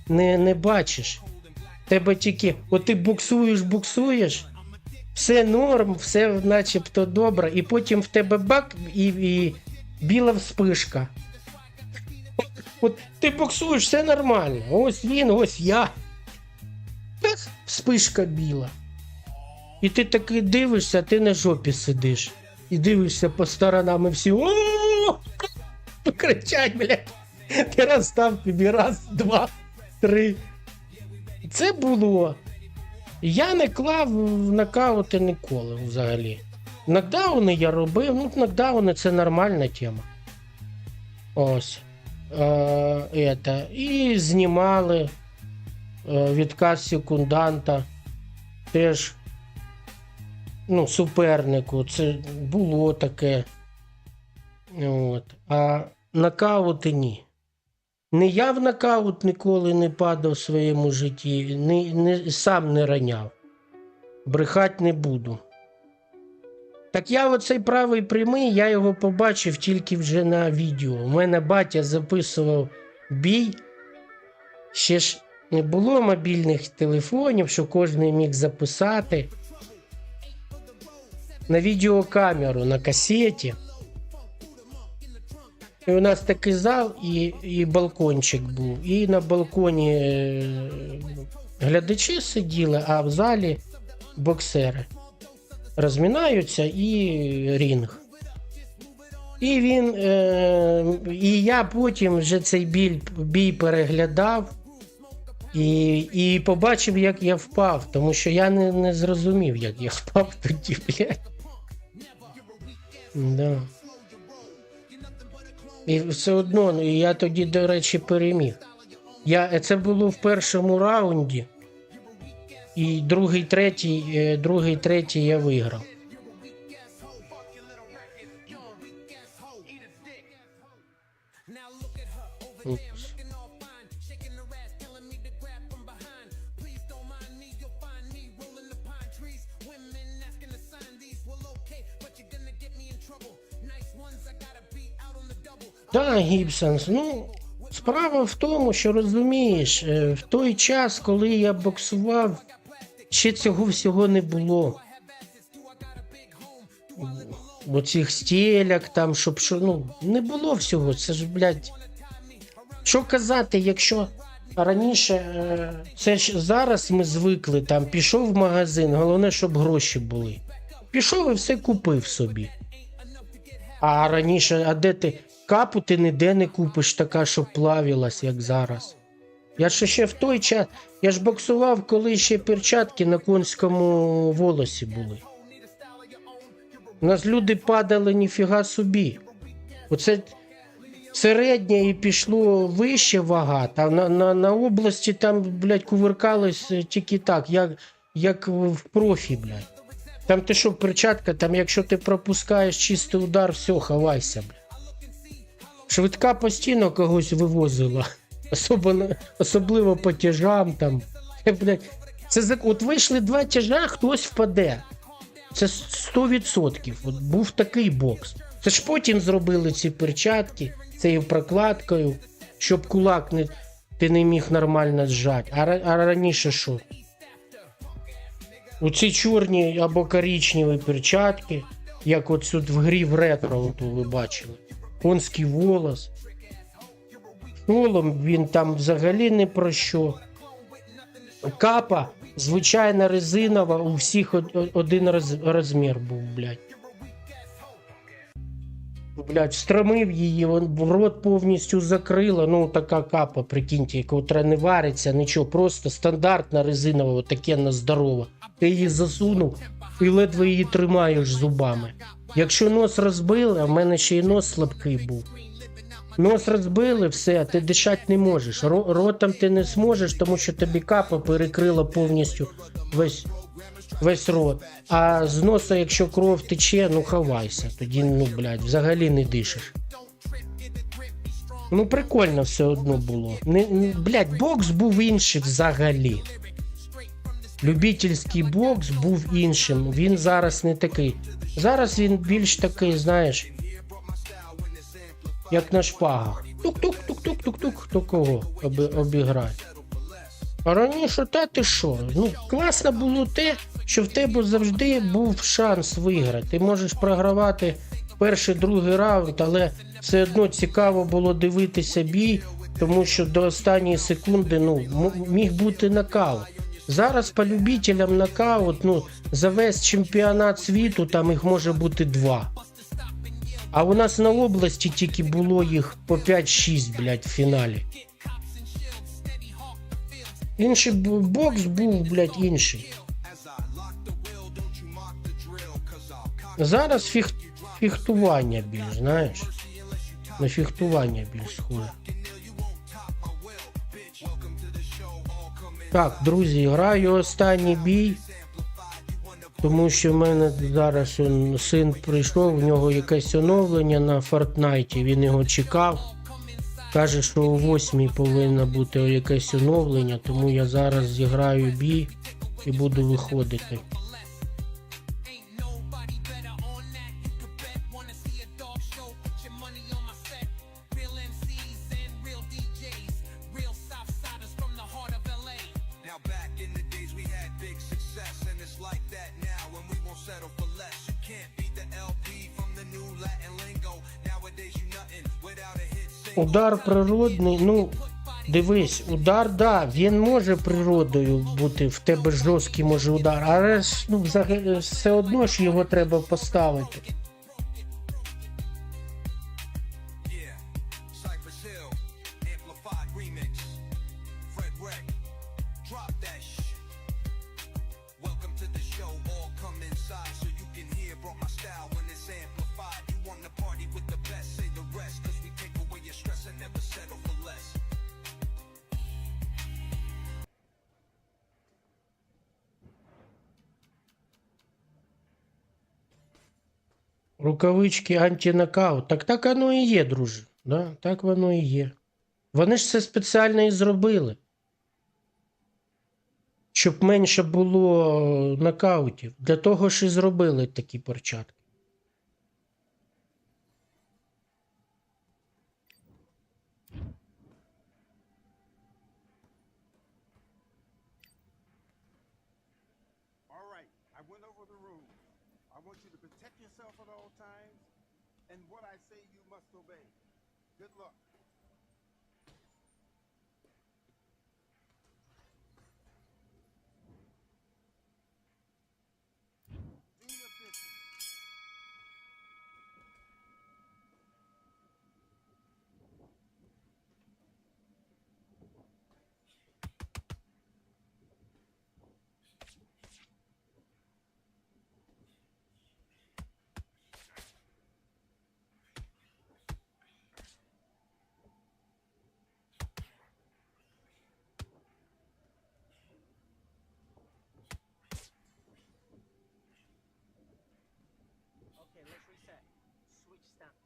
Speaker 2: не бачиш. Тебе тільки, от ти буксуєш, все норм, все начебто добре, і потім в тебе бак і біла вспишка. От ти боксуєш, все нормально. Ось він, ось я. Вспишка біла. І ти таки дивишся, ти на жопі сидиш. І дивишся по сторонам, і всі о-о-о! Кричать, блядь. Ти розстав тобі раз, два, три. Це було. Я не клав в нокаути ніколи взагалі. Нокдауни я робив, нокдауни це нормальна тема. Ось. І знімали відказ секунданта теж супернику, це було таке. От. А нокаути ні. Не я в нокаут ніколи не падав в своєму житті, сам не раняв. Брехать не буду. Так я оцей правий прямий, я його побачив тільки вже на відео. У мене батя записував бій. Ще ж не було мобільних телефонів, що кожен міг записати. На відеокамеру, на касеті. І у нас такий зал і балкончик був. І на балконі глядачі сиділи, а в залі боксери. Розмінаються і рінг. І він, і я потім вже цей бій переглядав і побачив, як я впав, тому що я не зрозумів, як я впав тоді, блядь. Да. І все одно, я тоді, до речі, переміг. Це було в першому раунді, і другий, третій я виграв. Так, Гібсонс, справа в тому, що, розумієш, в той час, коли я боксував, ще цього всього не було. Оцих стеляк там, щоб не було всього, це ж, блядь. Що казати, якщо раніше, це ж зараз ми звикли, там, пішов в магазин, головне, щоб гроші були. Пішов і все купив собі. А раніше, де ти? Капу ти ніде не купиш така, щоб плавилась, як зараз. Я ще в той час, я ж боксував, коли ще перчатки на конському волосі були. У нас люди падали ніфіга собі. Оце середнє і пішло вище вага, та на області там, блядь, кувиркались тільки так, як в профі, блядь. Там ти що, перчатка, там якщо ти пропускаєш чистий удар, все, ховайся, блядь. Швидка постійно когось вивозила, особливо по тяжам там. От вийшли 2 тяжа, хтось впаде. Це 100%. От був такий бокс. Це ж потім зробили ці перчатки, цією прокладкою, щоб кулак ти не міг нормально зжати. А раніше що? Оці чорні або коричневі перчатки, як от тут в грі в ретро, ви бачили. Конський волос. Шолом він там взагалі не про що. Капа, звичайна резинова, у всіх один розмір був, блядь. Блядь, встромив її, в рот повністю закрила, така капа, прикиньте, яка не вариться, нічого, просто стандартна резинова, таке здорова. Ти її засунув і ледве її тримаєш зубами. Якщо нос розбили, а в мене ще й нос слабкий був. Нос розбили, все, ти дишати не можеш. Ротом ти не зможеш, тому що тобі капа перекрила повністю весь рот. А з носа, якщо кров тече, ховайся. Тоді, блядь, взагалі не дишиш. Прикольно все одно було. Блядь, бокс був інший взагалі. Любительський бокс був іншим. Він зараз не такий. Зараз він більш такий, знаєш, як на шпагах. Тук-тук-тук-тук-тук-тук, хто кого обіграє. А раніше, ти що? Класно було те, що в тебе завжди був шанс виграти. Ти можеш програвати перший, другий раунд, але все одно цікаво було дивитися бій, тому що до останньої секунди, міг бути нокаут. Зараз по любителям нокаут, за весь чемпіонат світу там їх може бути 2. А у нас на області тільки було їх по 5-6, блядь, в фіналі. Інший бокс був, блядь, інший. Зараз фехтування більш, знаєш. На фехтування більш схоже. Так, друзі, граю останній бій, тому що в мене зараз син прийшов, в нього якесь оновлення на Фортнайті, він його чекав. Каже, що о 8 повинно бути якесь оновлення, тому я зараз зіграю бій і буду виходити. Удар природний, Дивись, удар, да, він може природою бути, в тебе жорсткий може удар, але ж, ну, взагалі, все одно ж його треба поставити. Рукавички антинокаут. Так воно і є, друже. Да? Так воно і є. Вони ж це спеціально і зробили. Щоб менше було нокаутів. Для того ж і зробили такі перчатки.
Speaker 5: All right, I went over the rules. I want you to protect yourself at all times, and what I say you must obey. Good luck. Do your business.
Speaker 3: Okay, let's reset. Switch stance.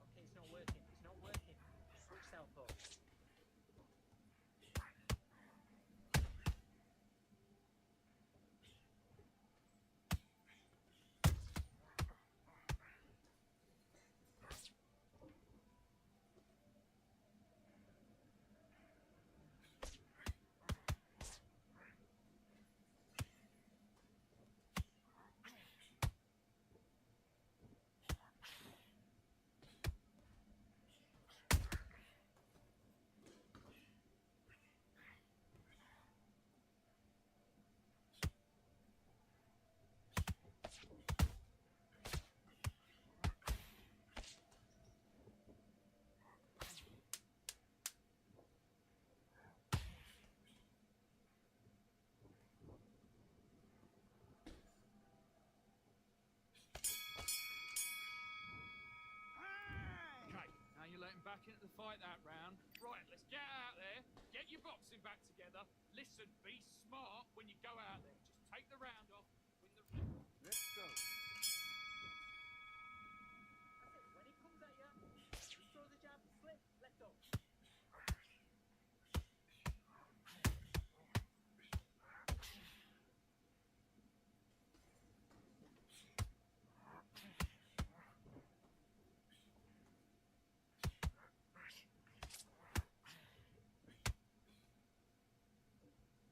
Speaker 3: Okay, it's not working. It's not working. Switch southpaw.
Speaker 4: Okay, now you're letting back into the fight that round. Right, let's get out there, get your boxing back together. Listen, be smart when you go out there. Just take the round off, win the...
Speaker 5: Let's go.
Speaker 3: That's it. When he comes at you, you throw the jab, slip, let go.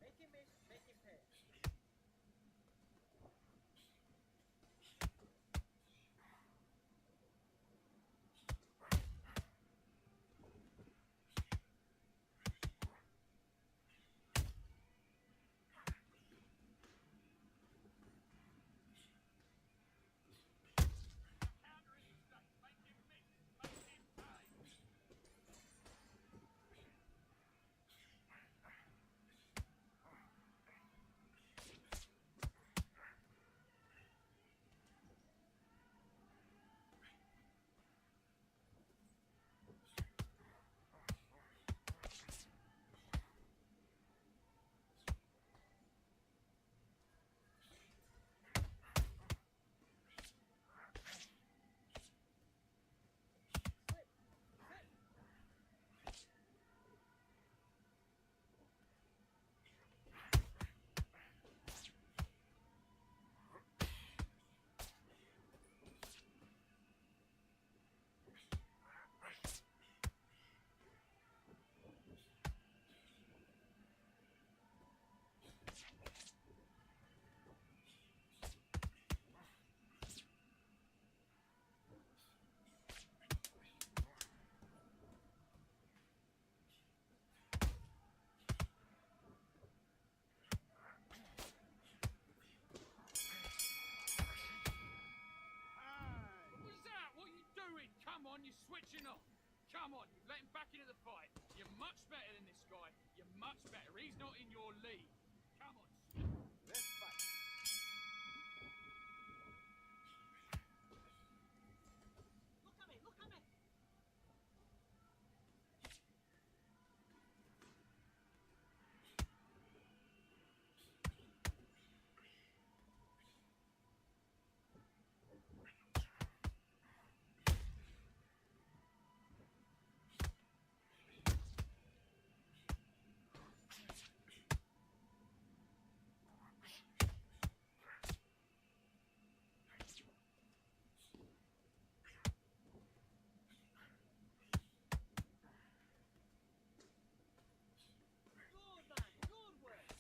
Speaker 3: Make him miss, make him pay.
Speaker 4: switching off. Come on, let him back into the fight. You're much better than this guy. You're much better. He's not in your league. Come on.
Speaker 7: Let's fight.
Speaker 3: Look at me, look at me. Good man, good work.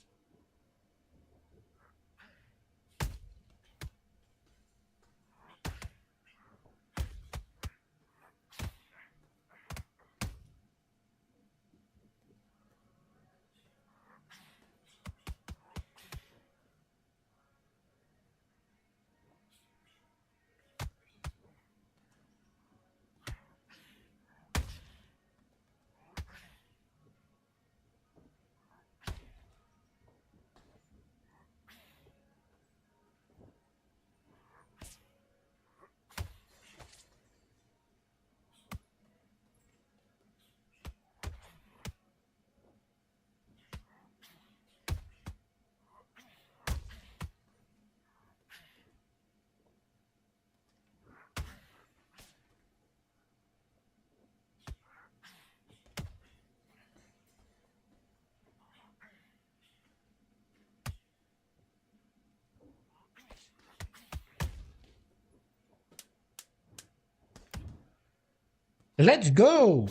Speaker 2: Let's go!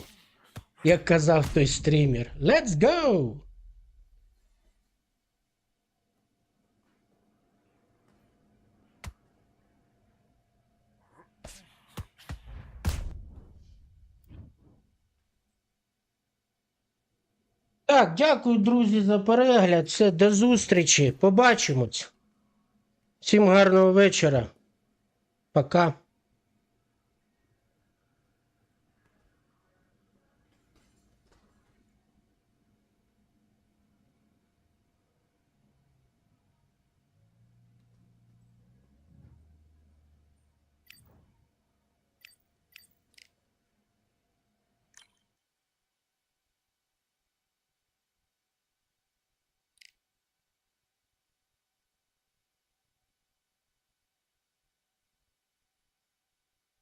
Speaker 2: Як казав той стрімер. Let's go! Так, дякую, друзі, за перегляд. Все, до зустрічі. Побачимось. Всім гарного вечора. Пока.